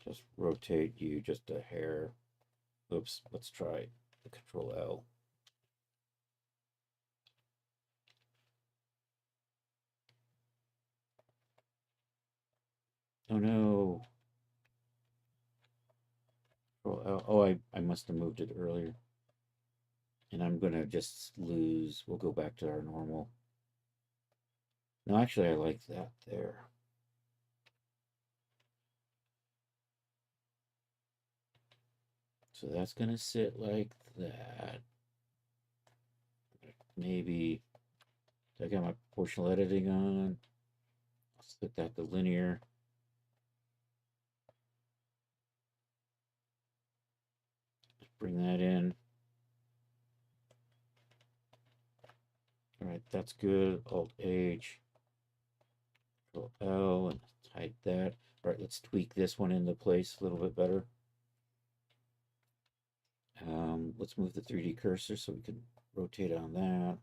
just rotate you just a hair. Oops, let's try the Control L. Oh no. Control L. Oh, I must have moved it earlier. And I'm going to just lose. We'll go back to our normal. No, actually, I like that there. So that's going to sit like that. Maybe I got my proportional editing on. I'll set that to linear. Bring that in. All right, that's good. Alt H, Control L, and hide that. All right, let's tweak this one into place a little bit better. Let's move the 3D cursor so we can rotate on that.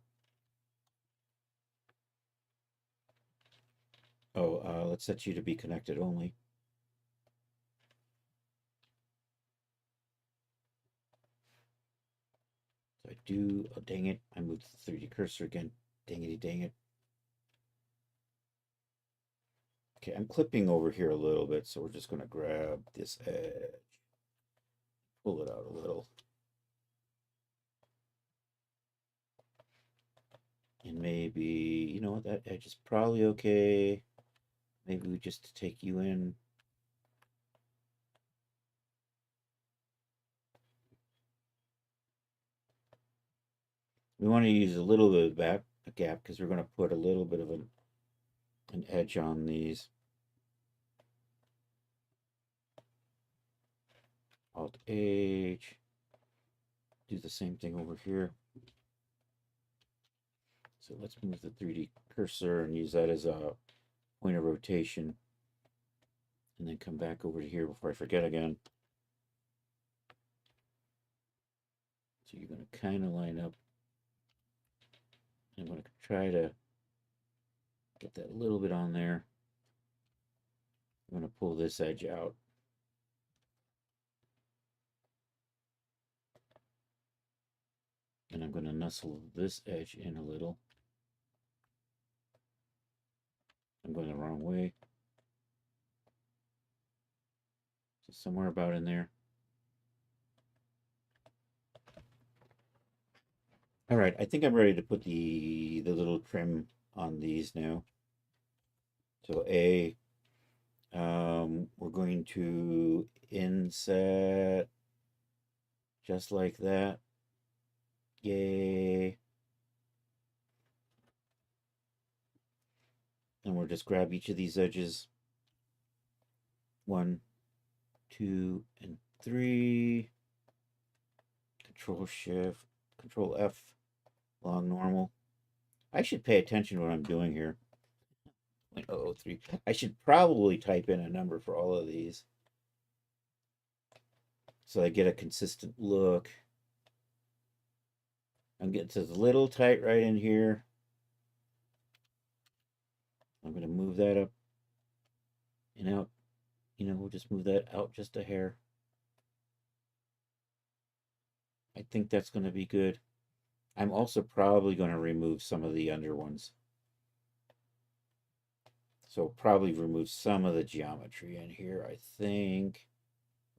Oh, let's set you to be connected only. So I do, oh dang it, I moved the 3D cursor again. Dang it. Okay, I'm clipping over here a little bit, so we're just gonna grab this edge, pull it out a little. And maybe, you know what, that edge is probably okay. Maybe we just take you in. We want to use a little bit of back a gap because we're going to put a little bit of an edge on these. Alt H. Do the same thing over here. So let's move the 3D cursor and use that as a point of rotation. And then come back over to here before I forget again. So you're going to kind of line up. I'm going to try to get that a little bit on there. I'm going to pull this edge out. And I'm going to nestle this edge in a little. I'm going the wrong way. So somewhere about in there. All right, I think I'm ready to put the little trim on these now. So we're going to inset just like that. Yay. And we'll just grab each of these edges. 1, 2, and 3. Control Shift, Control F, long normal. I should pay attention to what I'm doing here. 0.003. I should probably type in a number for all of these so I get a consistent look. I'm getting a little tight right in here. I'm going to move that up and out. You know, we'll just move that out just a hair. I think that's going to be good. I'm also probably going to remove some of the under ones. So probably remove some of the geometry in here, I think.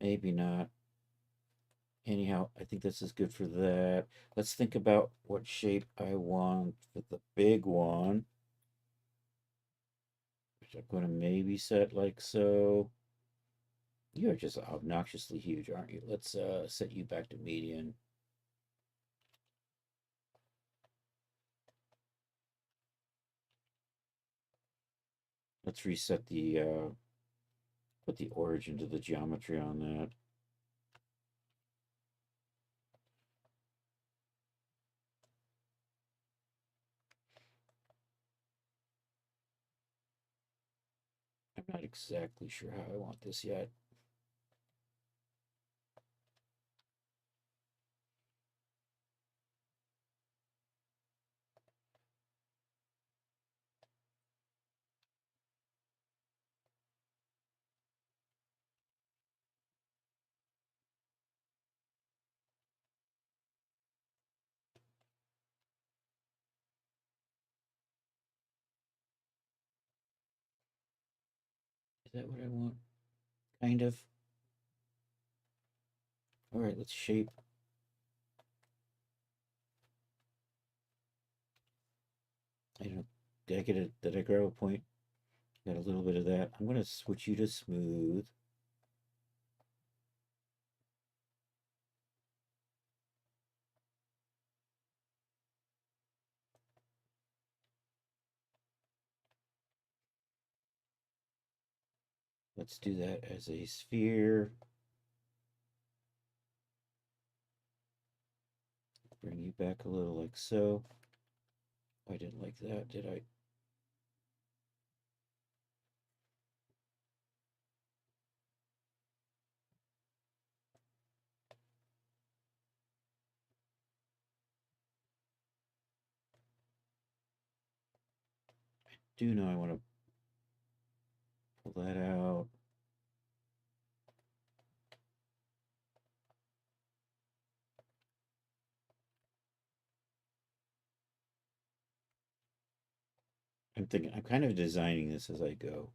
Maybe not. Anyhow, I think this is good for that. Let's think about what shape I want for the big one. Which I'm going to maybe set like so. You're just obnoxiously huge, aren't you? Let's set you back to median. Let's reset put the origin to the geometry on that. Not exactly sure how I want this yet. Is that what I want? Kind of. All right, let's shape. I don't know. Did I get it? Did I grab a point? Got a little bit of that. I'm going to switch you to smooth. Let's do that as a sphere. Bring you back a little like so. I didn't like that, did I? Do know I want to pull that out. I'm thinking, I'm kind of designing this as I go.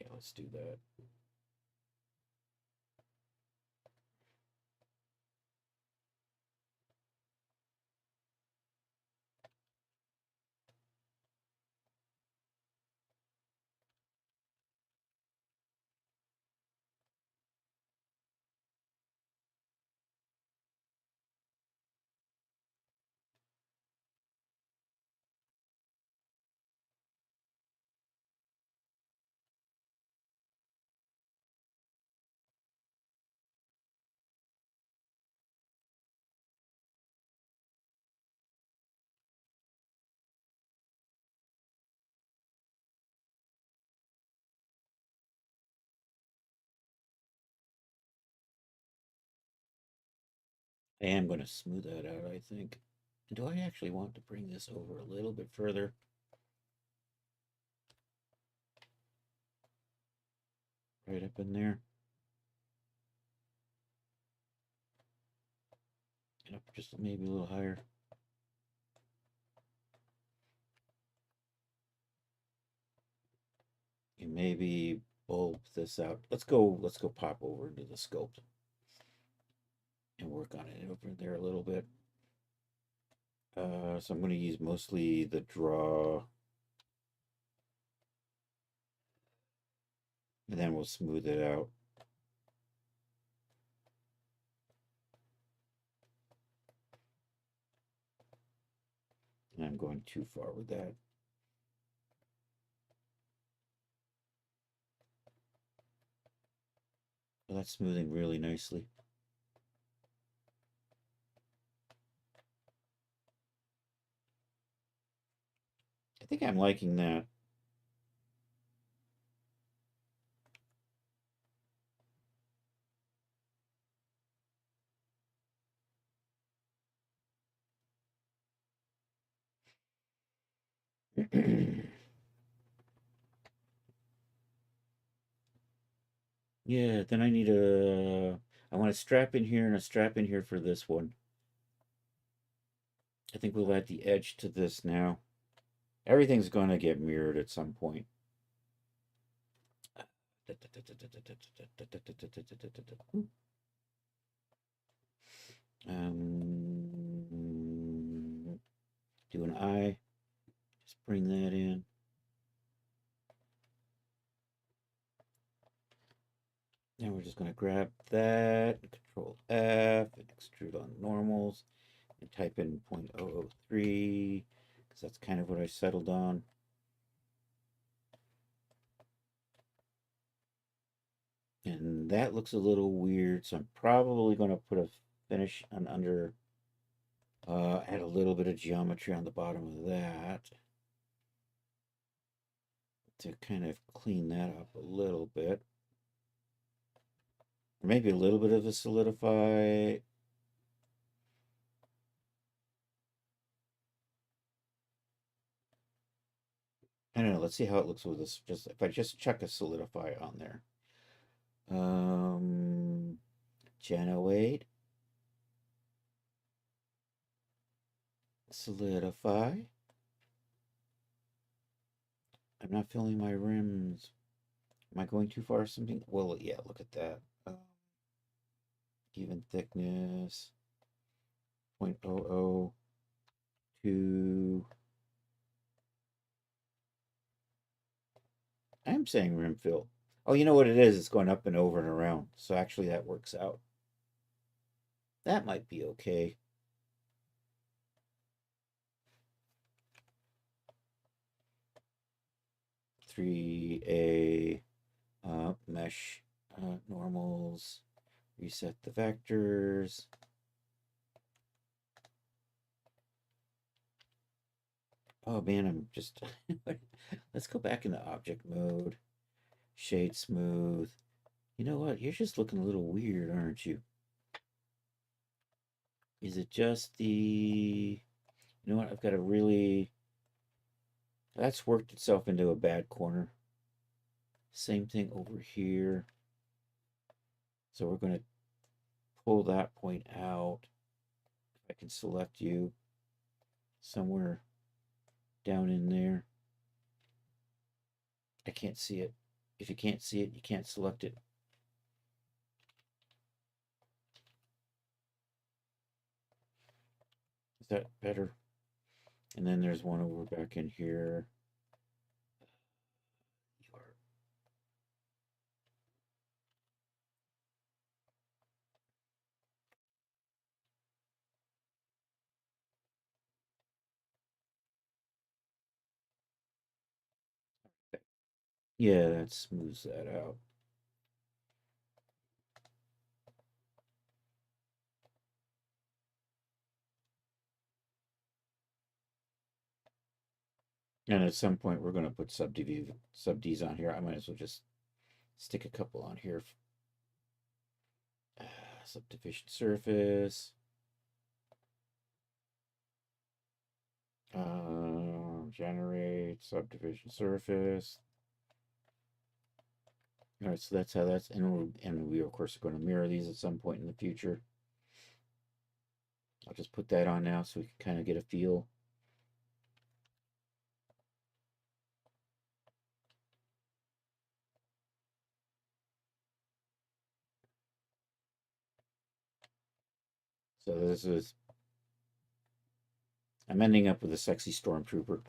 Yeah, let's do that. I am going to smooth that out, I think. Do I actually want to bring this over a little bit further? Right up in there. Up just maybe a little higher. And maybe bulb this out. Let's go pop over into the sculpt and work on it over there a little bit. So I'm going to use mostly the draw, and then we'll smooth it out. And I'm going too far with that. Well, that's smoothing really nicely. I think I'm liking that. Yeah, then I need a. I want a strap in here and a strap in here for this one. I think we'll add the edge to this now. Everything's going to get mirrored at some point. Do an eye. Just bring that in. Now we're just going to grab that, Control F, and extrude on normals, and type in 0.003, because that's kind of what I settled on. And that looks a little weird, so I'm probably going to put a finish on under Add a little bit of geometry on the bottom of that to kind of clean that up a little bit. Or maybe a little bit of a solidify. I don't know. Let's see how it looks with this. Just if I just chuck a solidify on there. Generate, solidify. I'm not filling my rims. Am I going too far or something? Well, yeah, look at that. Even thickness, 0.002. I'm saying rim fill. Oh, you know what it is? It's going up and over and around. So actually that works out. That might be okay. 3A mesh normals. Reset the vectors. Oh man, I'm just. Let's go back into object mode. Shade smooth. You know what? You're just looking a little weird, aren't you? Is it just the. You know what? I've got to really. That's worked itself into a bad corner. Same thing over here. So we're going to pull that point out. I can select you somewhere down in there. I can't see it. If you can't see it, you can't select it. Is that better? And then there's one over back in here. Yeah, that smooths that out. And at some point, we're going to put sub-Ds on here. I might as well just stick a couple on here. Subdivision surface. Generate subdivision surface. All right, so that's how that's, and we of course are going to mirror these at some point in the future. I'll just put that on now so we can kind of get a feel. So this is, I'm ending up with a sexy stormtrooper.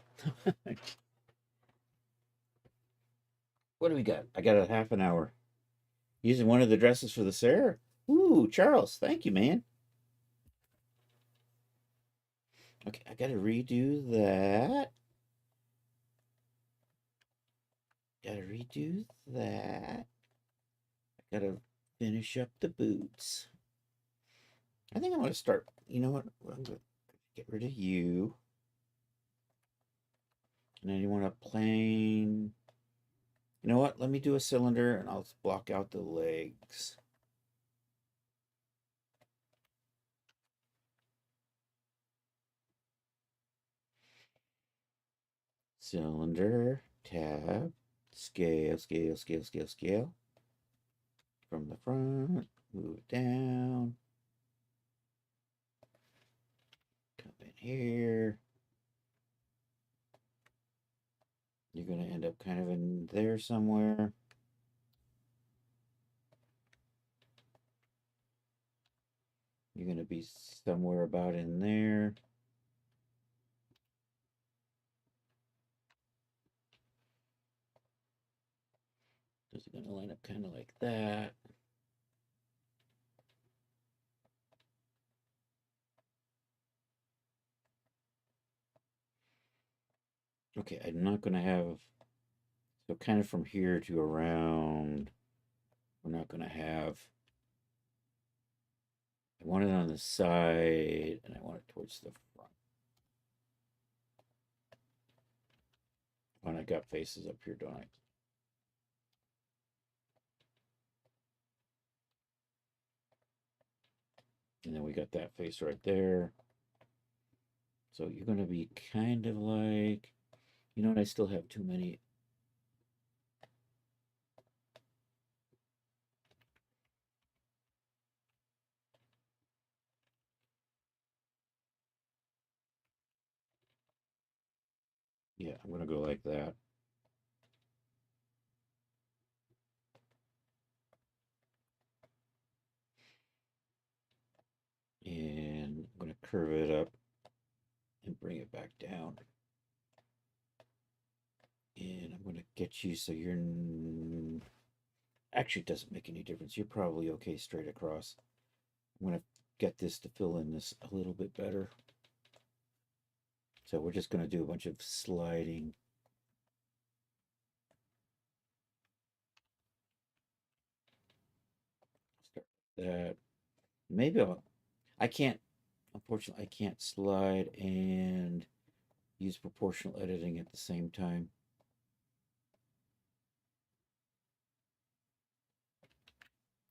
What do we got? I got a half an hour. Using one of the dresses for the Sarah. Ooh, Charles, thank you, man. Okay, I gotta redo that. Gotta redo that. I gotta finish up the boots. I think I'm gonna start. You know what? I'm gonna get rid of you. And then you want a plain. You know what? Let me do a cylinder and I'll block out the legs. Cylinder, tab, scale, scale, scale, scale, scale. From the front, move it down. Come in here. You're going to end up kind of in there somewhere. You're going to be somewhere about in there. This is going to line up kind of like that. Okay, I'm not going to have, so kind of from here to around, we're not going to have I want it on the side and I want it towards the front. When I got faces up here, don't I? And then we got that face right there. So you're going to be kind of like, you know what? I still have too many. Yeah, I'm going to go like that. And I'm going to curve it up and bring it back down. And I'm going to get you so you're. Actually, it doesn't make any difference. You're probably okay straight across. I'm going to get this to fill in this a little bit better. So we're just going to do a bunch of sliding. Start with that. Maybe I can't, unfortunately, I can't slide and use proportional editing at the same time.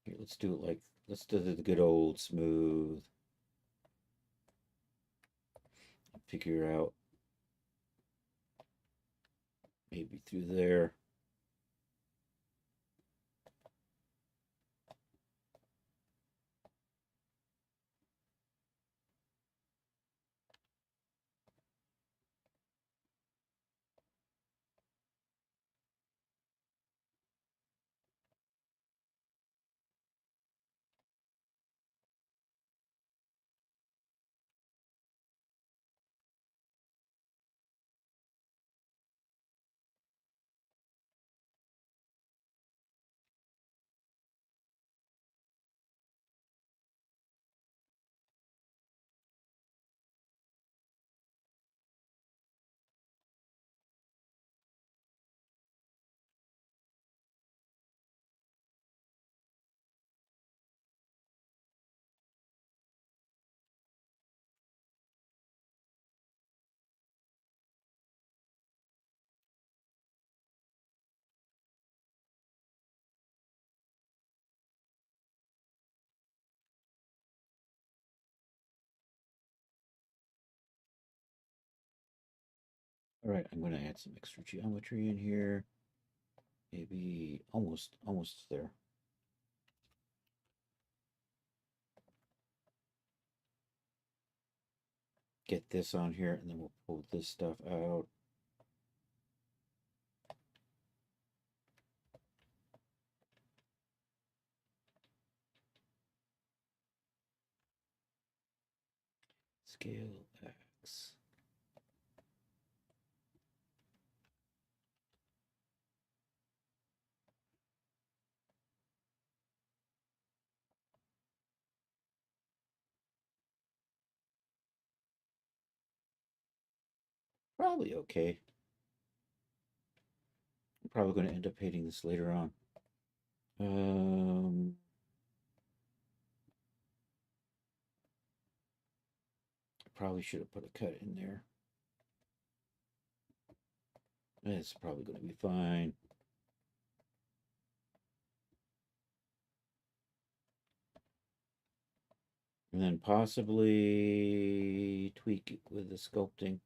Here, let's do it like, let's do the good old smooth. Figure out maybe through there. All right, I'm going to add some extra geometry in here. Maybe almost there. Get this on here, and then we'll pull this stuff out. Scale X. Probably okay. I'm probably going to end up hating this later on. I probably should have put a cut in there. It's probably going to be fine. And then possibly tweak it with the sculpting.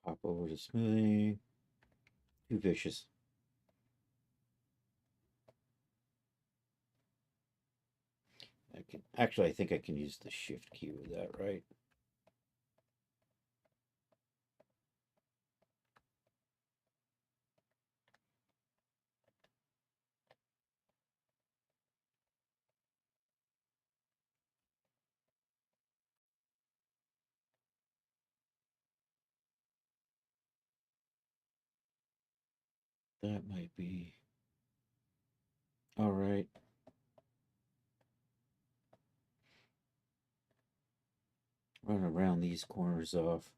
Hop over to smoothing. Too vicious. I think I can use the shift key with that, right? That might be all right. Run around these corners off.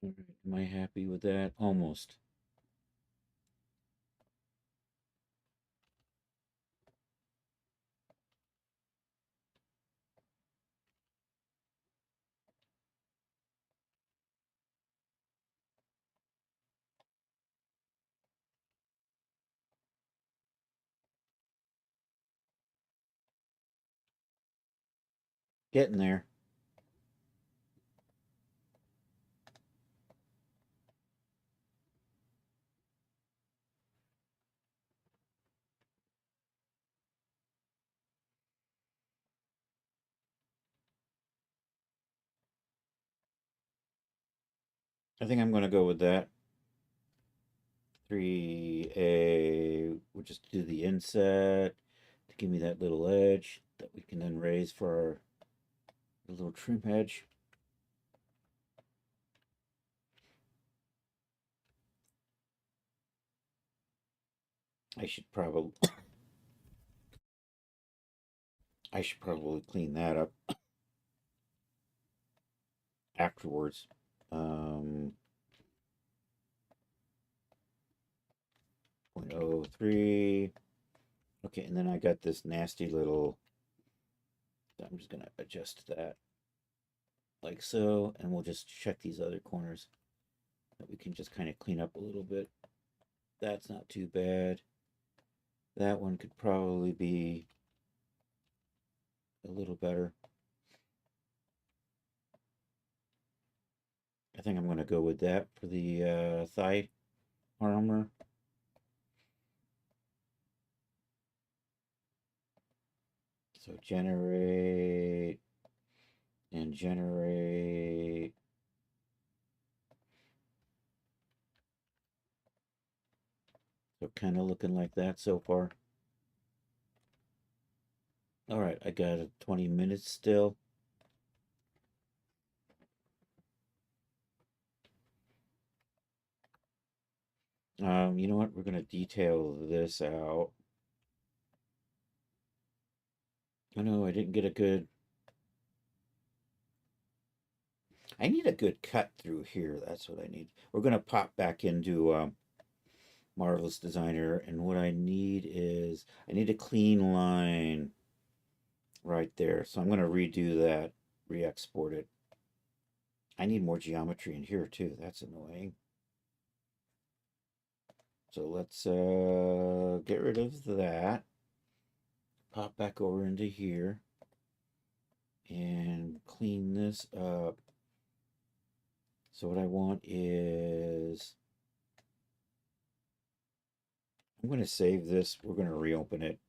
All right, am I happy with that? Almost. Getting there. I think I'm going to go with that. 3A. We'll just do the inset to give me that little edge that we can then raise for our little trim edge. I should probably I should probably clean that up afterwards. Um, 0.03. Okay, and then I got this nasty little. I'm just gonna adjust that like so, and we'll just check these other corners that we can just kind of clean up a little bit. That's not too bad. That one could probably be a little better. I think I'm going to go with that for the thigh armor. So generate and generate. So kind of looking like that so far. All right, I got 20 minutes still. You know what? We're going to detail this out. Oh no, I didn't get a good. I need a good cut through here. That's what I need. We're going to pop back into Marvelous Designer, and what I need is I need a clean line right there. So I'm going to redo that, re-export it. I need more geometry in here too. That's annoying. So let's get rid of that. Pop back over into here and clean this up. So what I want is I'm going to save this. We're going to reopen it.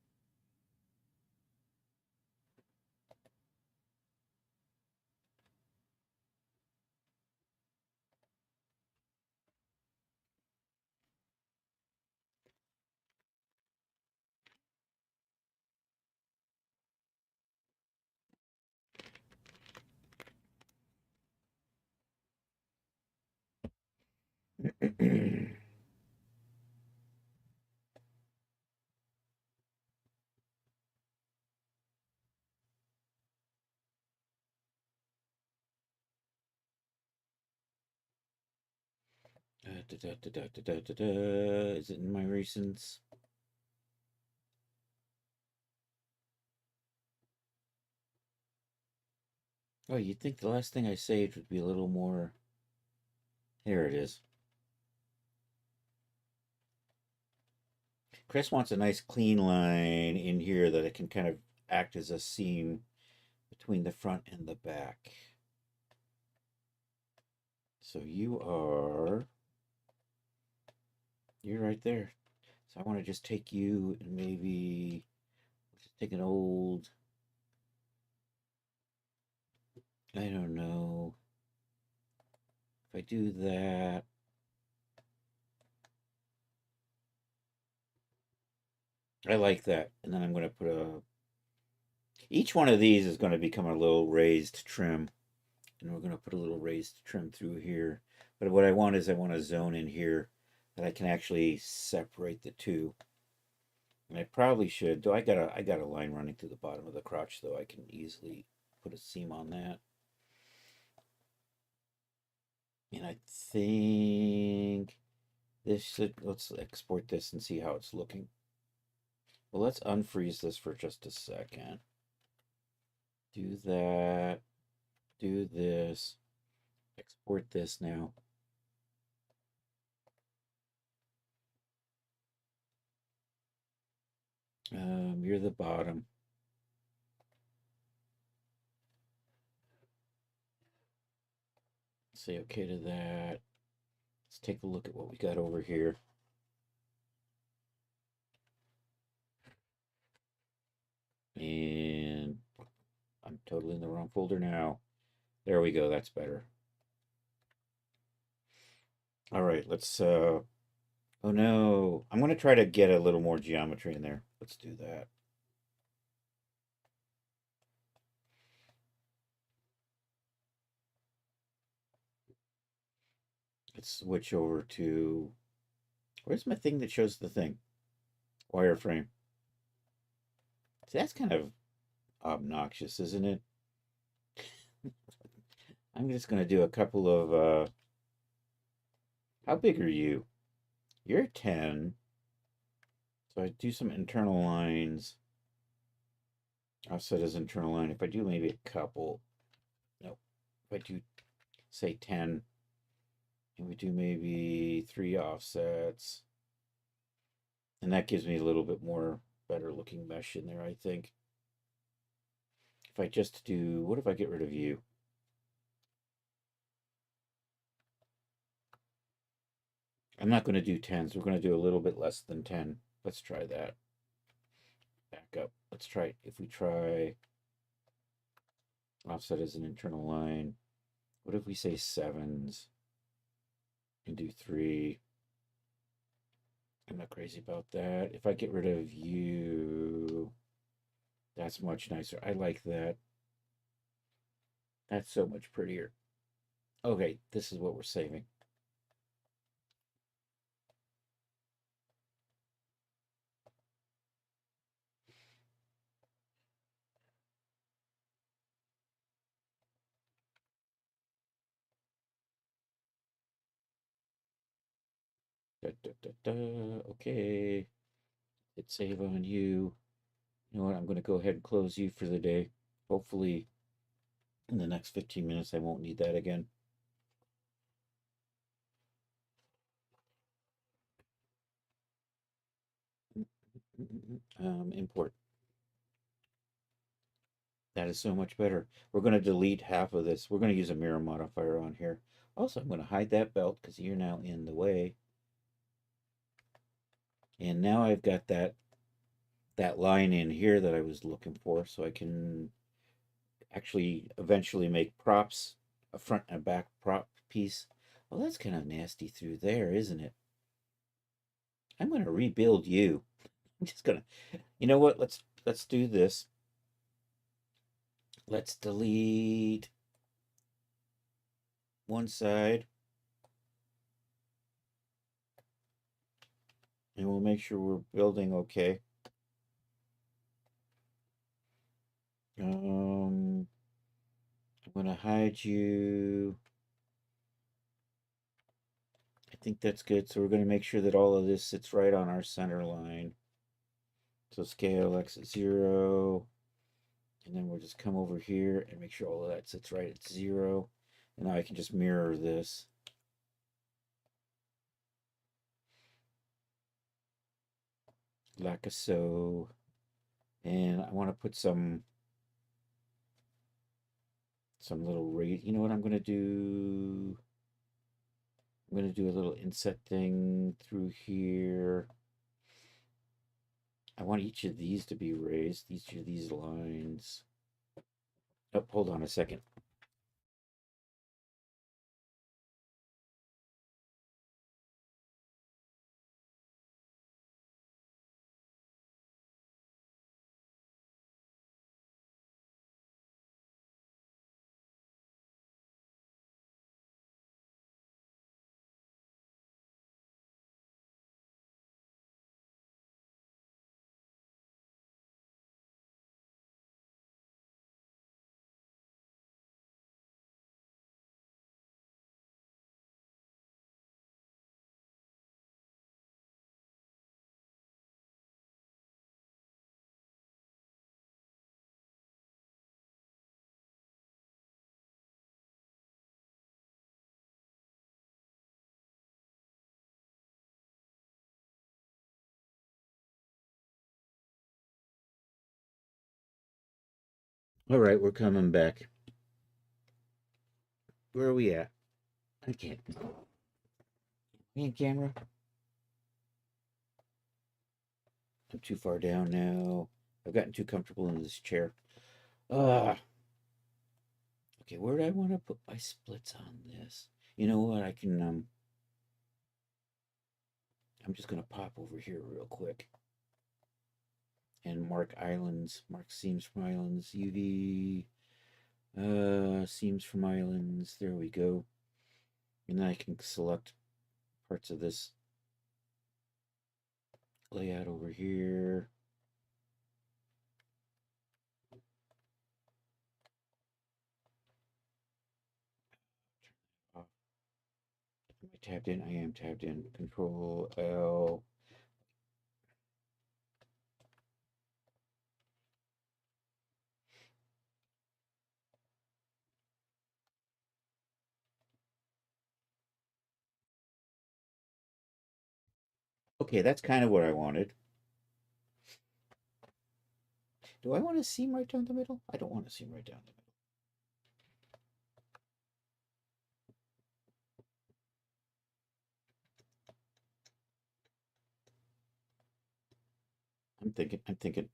Is it in my recents? Oh, you'd think the last thing I saved would be a little more. Here it is. Chris wants a nice clean line in here that it can kind of act as a seam between the front and the back. So you're right there. So I want to just take you and maybe just take an old, I don't know, if I do that, I like that. And then I'm going to put each one of these is going to become a little raised trim. And we're going to put a little raised trim through here. But what I want is I want a zone in here that I can actually separate the two. And I probably should, though I got a line running through the bottom of the crotch, though I can easily put a seam on that. And I think this should, let's export this and see how it's looking. Well, let's unfreeze this for just a second. Do that, do this, export this now. You're the bottom. Say okay to that. Let's take a look at what we got over here. And I'm totally in the wrong folder now. There we go, that's better. All right, let's, oh no. I'm gonna try to get a little more geometry in there. Let's do that. Let's switch over to, where's my thing that shows the thing? Wireframe. See, that's kind of obnoxious, isn't it? I'm just gonna do a couple of, how big are you? You're 10. So I do some internal lines. Offset as internal line. If I do maybe a couple, no. If I do say 10, and we do maybe 3 offsets, and that gives me a little bit more better looking mesh in there, I think. If I just do, what if I get rid of you? I'm not going to do 10s. We're going to do a little bit less than 10. Let's try that. Back up. Let's try, if we try offset as an internal line, what if we say 7s and do 3? I'm not crazy about that. If I get rid of you, that's much nicer. I like that. That's so much prettier. Okay, this is what we're saving. Da, da, da, da. Okay, hit save on you. You know what? I'm going to go ahead and close you for the day. Hopefully, in the next 15 minutes, I won't need that again. Import. That is so much better. We're going to delete half of this. We're going to use a mirror modifier on here. Also, I'm going to hide that belt because you're now in the way. And now I've got that line in here that I was looking for, so I can actually eventually make props, a front and back prop piece. Well, that's kind of nasty through there, isn't it? I'm going to rebuild you. I'm just going to, you know what? Let's do this. Let's delete one side, and we'll make sure we're building okay. I'm going to hide you. I think that's good. So we're going to make sure that all of this sits right on our center line. So scale X at 0. And then we'll just come over here and make sure all of that sits right at 0. And now I can just mirror this. like a so. And I want to put some little rate. You know what I'm gonna do? I'm gonna do a little inset thing through here. I want each of these to be raised, each of these lines. Oh, hold on a second. All right, we're coming back. Where are we at? I can't. Me and camera. I'm too far down now. I've gotten too comfortable in this chair. Ah. Okay, where do I want to put my splits on this? You know what? I'm just gonna pop over here real quick and mark islands, mark seams from islands, UV, seams from islands. There we go. And then I can select parts of this layout over here. Off. Am I tabbed in? I am tabbed in. Control L. Okay, that's kind of what I wanted. Do I want to seam right down the middle? I don't want to seam right down the middle. I'm thinking.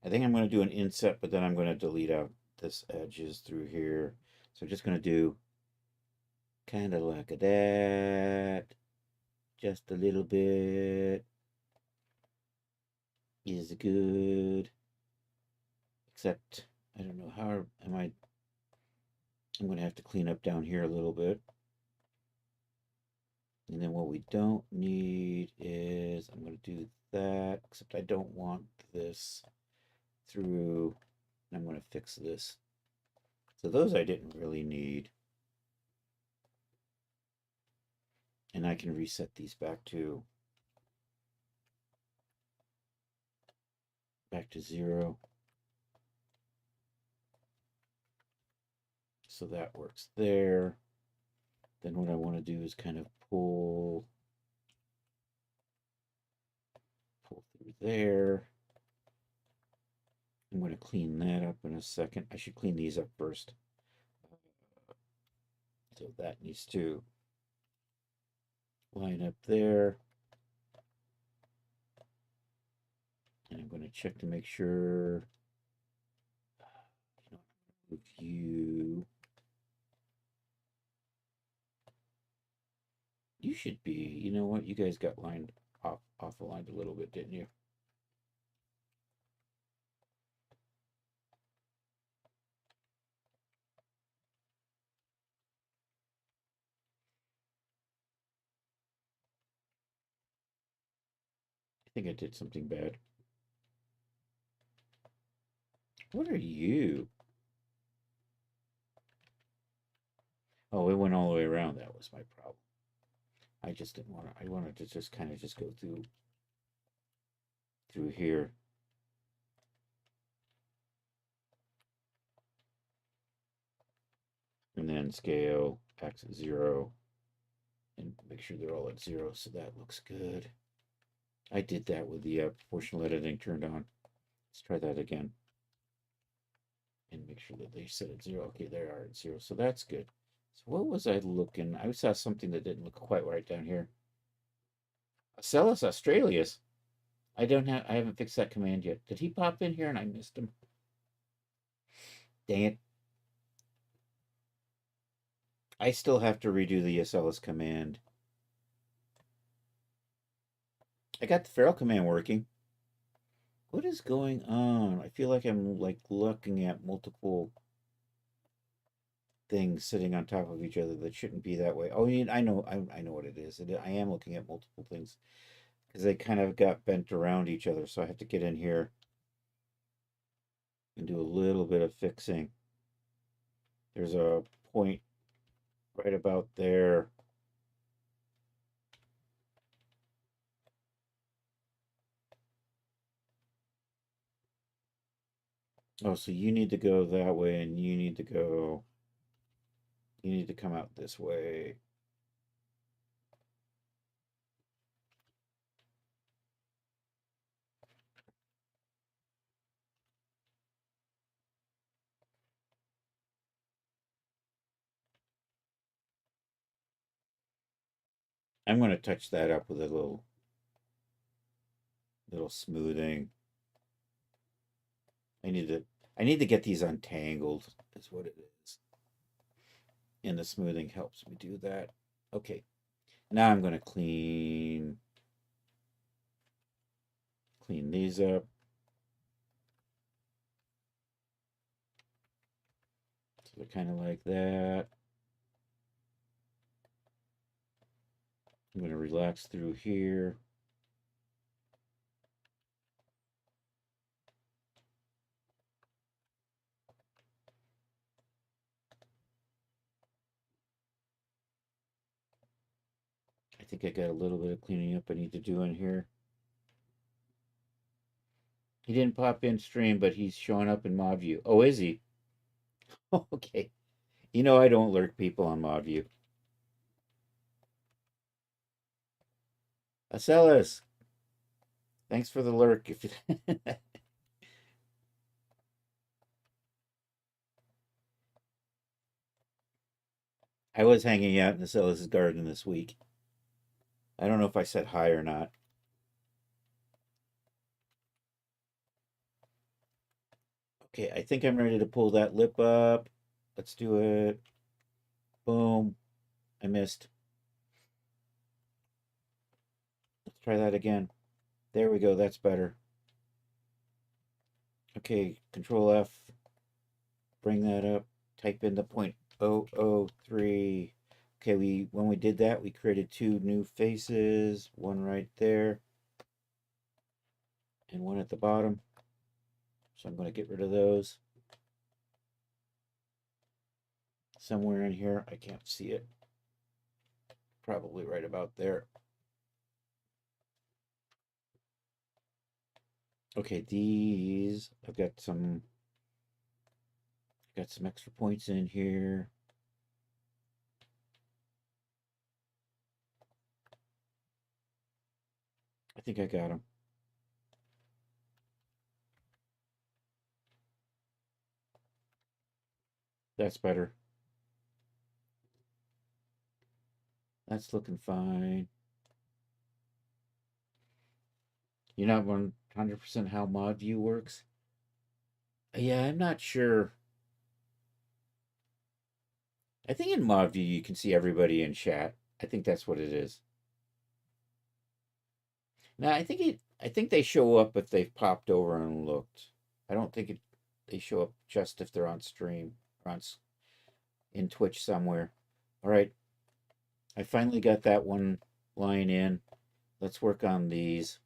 I think I'm going to do an inset, but then I'm going to delete out this edges through here. So I'm just going to do kind of like that. Just a little bit is good. Except, I don't know how am I. I'm going to have to clean up down here a little bit. And then what we don't need is, I'm going to do that, except I don't want this through. I'm going to fix this. So those I didn't really need. And I can reset these back to 0. So that works there. Then what I want to do is kind of pull through there. I'm going to clean that up in a second. I should clean these up first. So that needs to line up there. And I'm going to check to make sure. Move you. You should be. You know what? You guys got lined off the line a little bit, didn't you? I think I did something bad. What are you? Oh, it went all the way around. That was my problem. I just didn't want to. I wanted to just kind of just go through here. And then scale X at 0 and make sure they're all at 0. So that looks good. I did that with the proportional editing turned on. Let's try that again and make sure that they set it 0. Okay, they are at 0, so that's good. So what was I looking? I saw something that didn't look quite right down here. Acellus Australis. I haven't fixed that command yet. Did he pop in here and I missed him? Dang it. I still have to redo the Acellus command. I got the feral command working. What is going on? I feel like I'm like looking at multiple things sitting on top of each other that shouldn't be that way. Oh, I know, I know what it is. I am looking at multiple things because they kind of got bent around each other. So I have to get in here and do a little bit of fixing. There's a point right about there. Oh, so you need to go that way and you need to come out this way. I'm going to touch that up with a little smoothing. I need to I need to get these untangled. Is what it is. And the smoothing helps me do that. Okay. Now I'm going to clean these up. So they're kind of like that. I'm going to relax through here. I think I got a little bit of cleaning up I need to do in here. He didn't pop in stream, but he's showing up in mod view. Oh, is he? Okay. You know I don't lurk people on mod view. Acellus, thanks for the lurk. If I was hanging out in Acellus' garden this week. I don't know if I said hi or not. Okay, I think I'm ready to pull that lip up. Let's do it. Boom. I missed. Let's try that again. There we go. That's better. Okay, Control F. Bring that up. Type in the 0.003. Okay, when we did that, we created two new faces. One right there and one at the bottom. So I'm going to get rid of those. Somewhere in here, I can't see it. Probably right about there. Okay, these got some extra points in here. I think I got them. That's better. That's looking fine. You're not 100% how mod view works? Yeah, I'm not sure. I think in mod view you can see everybody in chat. I think that's what it is. Now I think they show up if they've popped over and looked. I don't think they show up just if they're on stream or in Twitch somewhere. All right, I finally got that one line in. Let's work on these.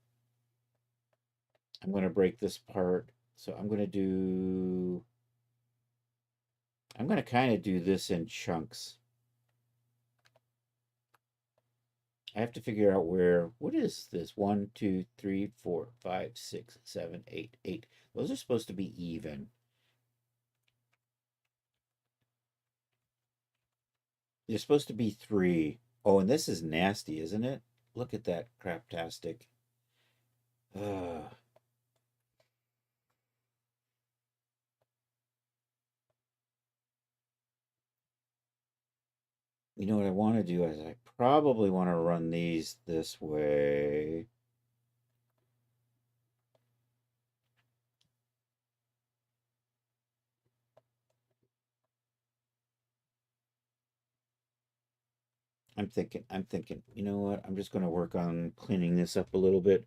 I'm going to break this part. So I'm going to kind of do this in chunks. I have to figure out what is this? 1, 2, 3, 4, 5, 6, 7, 8, 8. Those are supposed to be even. They're supposed to be 3. Oh, and this is nasty, isn't it? Look at that craptastic. Uh, you know what I want to do is I probably want to run these this way. I'm thinking, you know what? I'm just going to work on cleaning this up a little bit.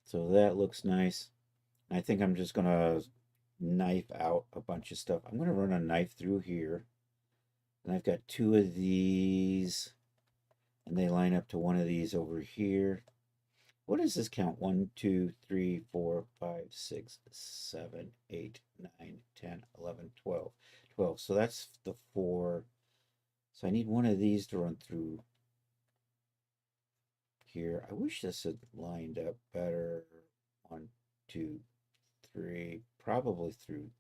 So that looks nice. I think I'm just going to knife out a bunch of stuff. I'm going to run a knife through here. And I've got two of these. And they line up to one of these over here. What does this count? 1, 2, 3, 4, 5, 6, 7, 8, 9, 10, 11, 12. 12. So that's the 4. So I need one of these to run through here. I wish this had lined up better. 1, 2, 3. Probably through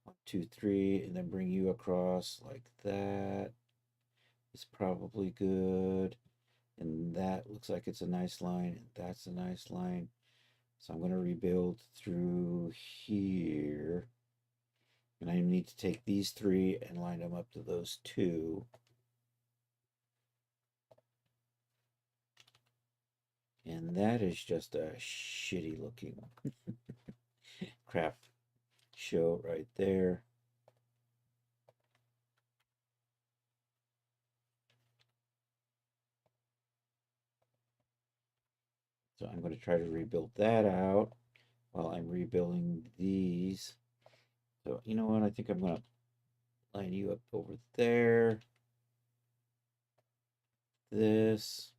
1, 2, 3, and then bring you across like that. Is probably good. And that looks like it's a nice line. And that's a nice line. So I'm going to rebuild through here. And I need to take these 3 and line them up to those 2. And that is just a shitty looking craft show right there. So I'm going to try to rebuild that out while I'm rebuilding these. So you know what? I think I'm going to line you up over there. This.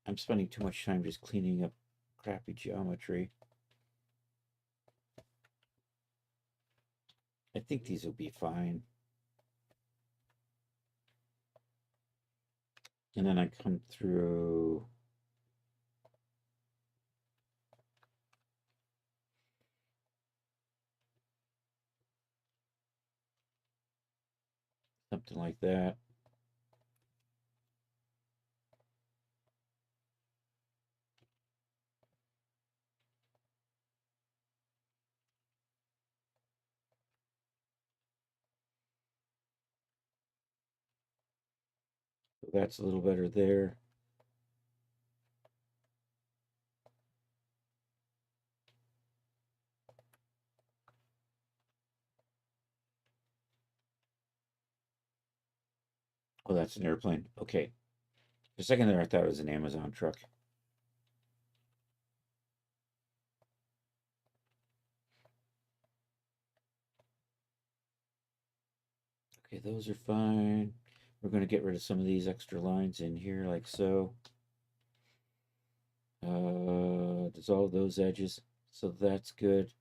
I'm spending too much time just cleaning up crappy geometry. I think these will be fine. And then I come through something like that. So that's a little better there. Oh, that's an airplane. Okay. For a second there, I thought it was an Amazon truck. Okay, those are fine. We're going to get rid of some of these extra lines in here, like so. Dissolve those edges. So that's good.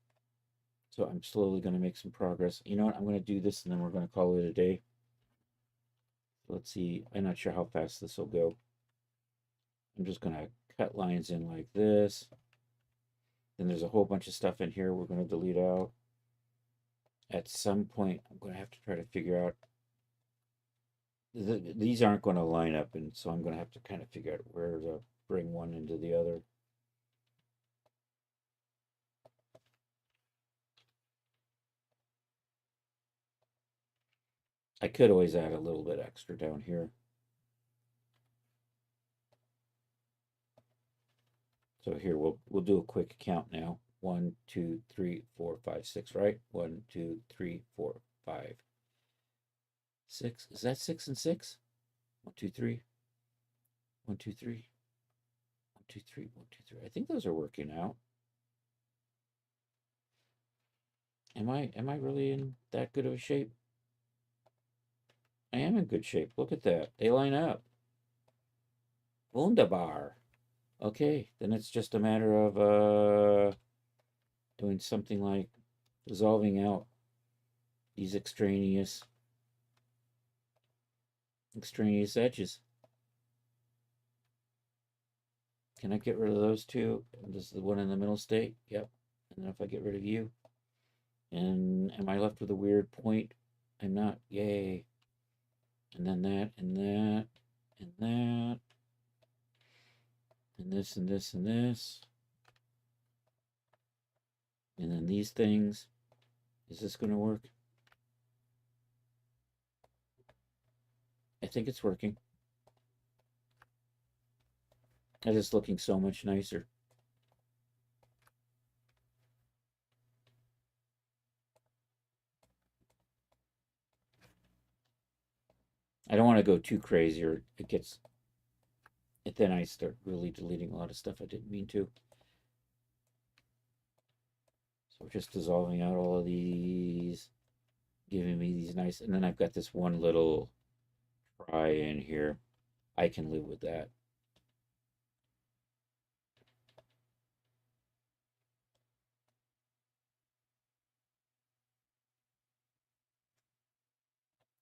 So I'm slowly going to make some progress. You know what? I'm going to do this and then we're going to call it a day. Let's see. I'm not sure how fast this will go. I'm just going to cut lines in like this. Then there's a whole bunch of stuff in here we're going to delete out. At some point, I'm going to have to try to figure out. These aren't going to line up, and so I'm going to have to kind of figure out where to bring one into the other. I could always add a little bit extra down here. So here we'll do a quick count now. 1, 2, 3, 4, 5, 6, right? 1, 2, 3, 4, 5, 6. Is that 6 and 6? 1, 2, 3. 1, 2, 3. 1, 2, 3. 1, 2, 3. I think those are working out. Am I really in that good of a shape? I am in good shape. Look at that. They line up. Wunderbar. Okay, then it's just a matter of doing something like dissolving out these extraneous edges. Can I get rid of those two? Does the one in the middle stay? Yep. And then if I get rid of you, and am I left with a weird point? I'm not. Yay. And then that, and that, and that, and this, and this, and this. And then these things. Is this going to work? I think it's working. That is looking so much nicer. I don't want to go too crazy or it gets, then I start really deleting a lot of stuff I didn't mean to. So we're just dissolving out all of these, giving me these nice, and then I've got this one little fry in here. I can live with that.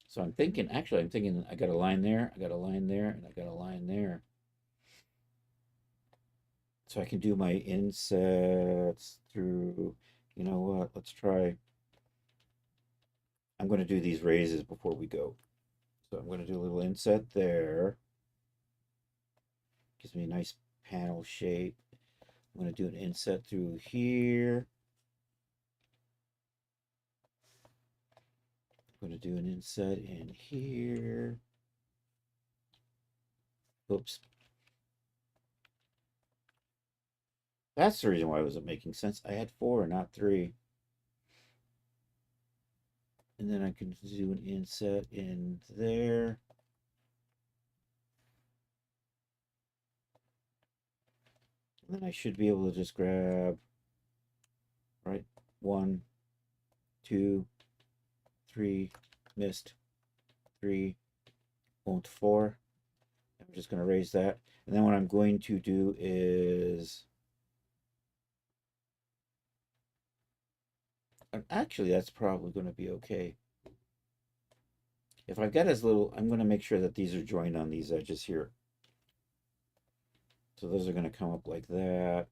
So I'm thinking, actually, I'm thinking I got a line there, I got a line there, and I got a line there. So I can do my insets through, you know what, let's try. I'm going to do these raises before we go. So I'm going to do a little inset there. Gives me a nice panel shape. I'm going to do an inset through here. I'm going to do an inset in here. Oops. That's the reason why it wasn't making sense. I had 4, not 3. And then I can do an inset in there. And then I should be able to just grab, right, 1, 2, 3, missed, 3, won't 4. I'm just going to raise that. And then what I'm going to do is, actually, that's probably going to be okay. If I've got as little, I'm going to make sure that these are joined on these edges here. So those are going to come up like that.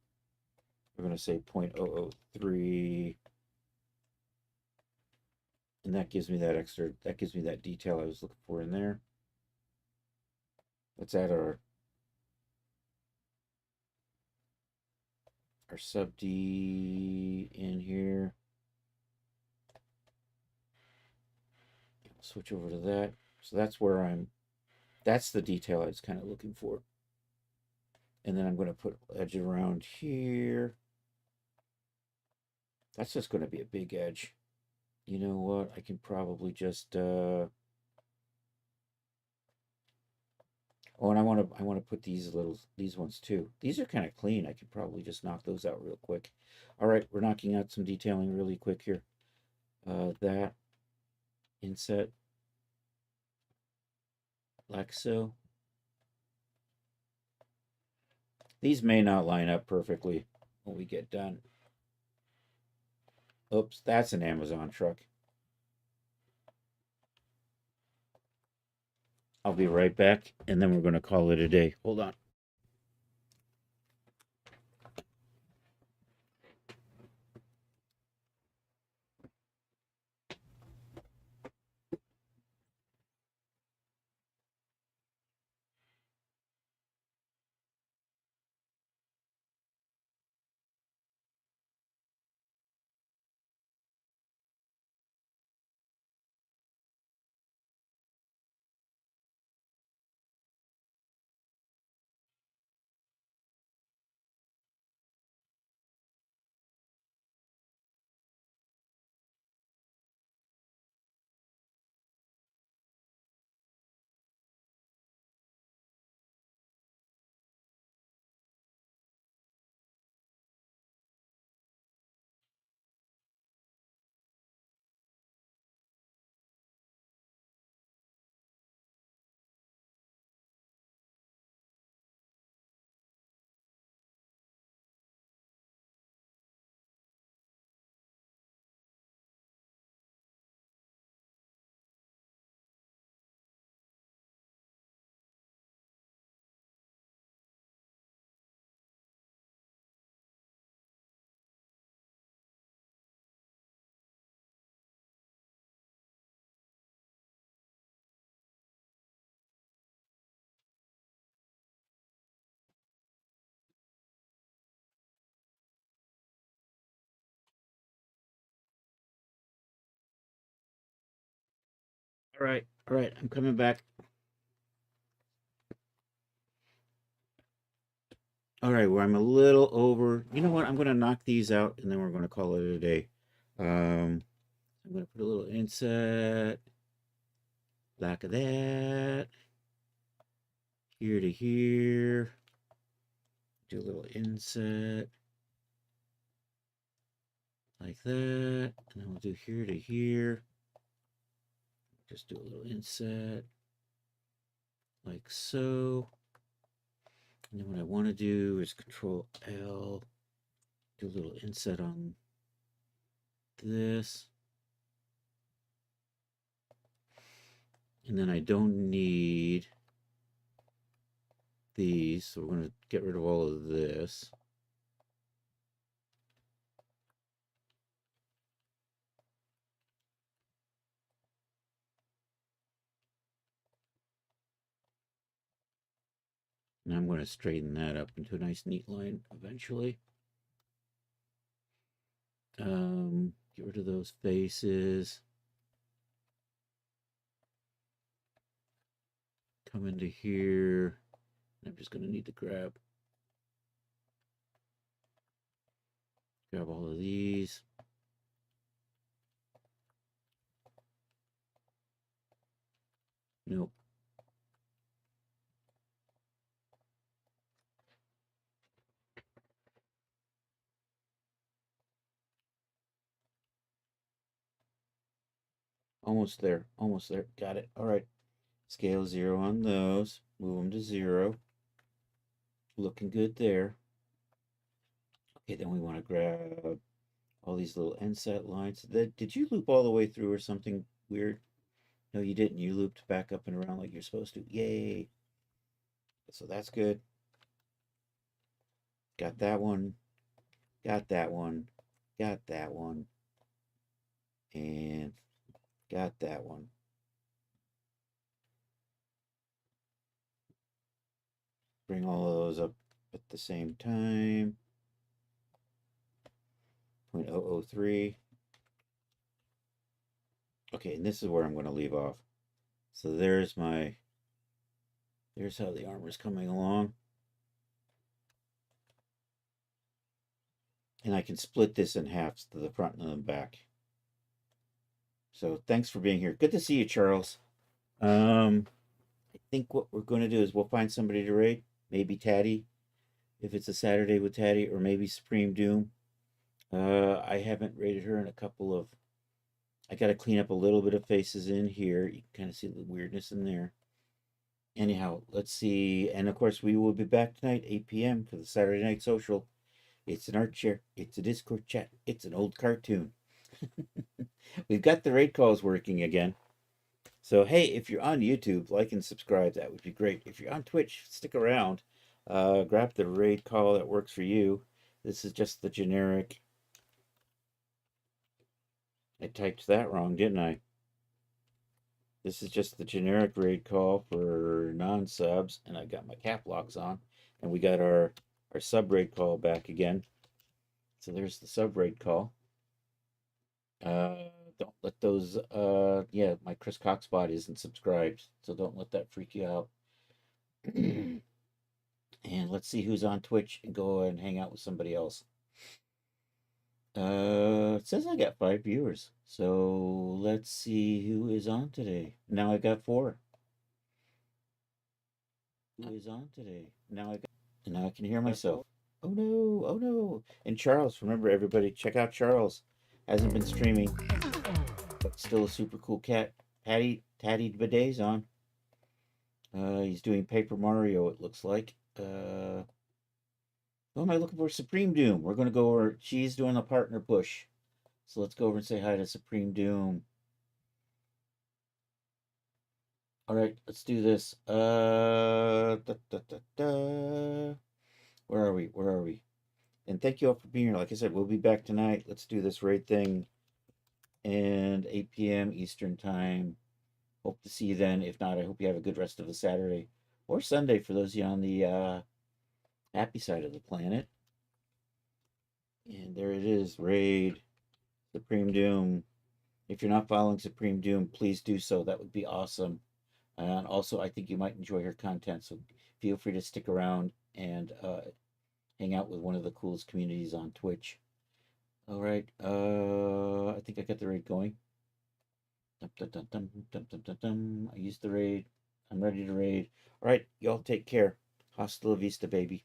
We're going to say 0.003. And that gives me that extra, that gives me that detail I was looking for in there. Let's add our sub D in here. Switch over to that. So that's where that's the detail I was kind of looking for. And then I'm going to put edge around here. That's just going to be a big edge. You know what? I can probably just oh, and I want to put these ones too. These are kind of clean. I could probably just knock those out real quick. All right, we're knocking out some detailing really quick here. That inset like so. These may not line up perfectly when we get done. Oops, that's an Amazon truck. I'll be right back, and then we're going to call it a day. Hold on. all right, I'm coming back. All right, where I'm a little over. You know what? I'm going to knock these out and then we're going to call it a day. I'm going to put a little inset like that, here to here. Do a little inset like that. And then we'll do here to here. Just do a little inset like so. And then what I want to do is Control L, do a little inset on this. And then I don't need these, so we're going to get rid of all of this. And I'm going to straighten that up into a nice neat line eventually. Get rid of those faces. Come into here. I'm just going to need to grab all of these. Nope. Almost there. Almost there. Got it. All right. Scale 0 on those. Move them to 0. Looking good there. Okay, then we want to grab all these little inset lines. Did you loop all the way through or something weird? No, you didn't. You looped back up and around like you're supposed to. Yay. So that's good. Got that one. Got that one. Got that one. And got that one. Bring all of those up at the same time. 0.003. Okay, and this is where I'm going to leave off. So there's how the armor's coming along. And I can split this in halves to the front and the back. So thanks for being here. Good to see you, Charles. I think what we're going to do is we'll find somebody to raid. Maybe Taddy, if it's a Saturday with Taddy, or maybe Supreme Doom. I haven't raided her in a couple of. I got to clean up a little bit of faces in here. You can kind of see the weirdness in there. Anyhow, let's see. And of course, we will be back tonight, 8 p.m. for the Saturday Night Social. It's an art share. It's a Discord chat. It's an old cartoon. We've got the raid calls working again. So, hey, if you're on YouTube, like and subscribe. That would be great. If you're on Twitch, stick around. Grab the raid call that works for you. This is just the generic. I typed that wrong, didn't I? This is just the generic raid call for non-subs, and I got my cap locks on. And we got our sub raid call back again. So there's the sub raid call. Don't let those yeah, my Chris Cox bot isn't subscribed, so don't let that freak you out. And let's see who's on Twitch and go and hang out with somebody else. It says I got 5 viewers, so let's see who is on today. Now I got 4. Who is on today? And now I can hear myself. Oh no, oh no. And Charles, remember everybody, check out Charles. Hasn't been streaming, but still a super cool cat. Taddy Bidet's on. He's doing Paper Mario, it looks like. Who am I looking for? Supreme Doom. We're gonna go over. She's doing a partner push. So let's go over and say hi to Supreme Doom. All right, let's do this. Da, da, da, da. Where are we? Where are we? And thank you all for being here. Like I said, we'll be back tonight. Let's do this raid thing. And 8 p.m. Eastern time. Hope to see you then. If not, I hope you have a good rest of the Saturday or Sunday for those of you on the happy side of the planet. And there it is, raid, Supreme Doom. If you're not following Supreme Doom, please do so. That would be awesome. And also, I think you might enjoy her content. So feel free to stick around and hang out with one of the coolest communities on Twitch. All right. I think I got the raid going. Dum, dum, dum, dum, dum, dum, dum, dum. I used the raid. I'm ready to raid. All right, y'all take care. Hasta la vista, baby.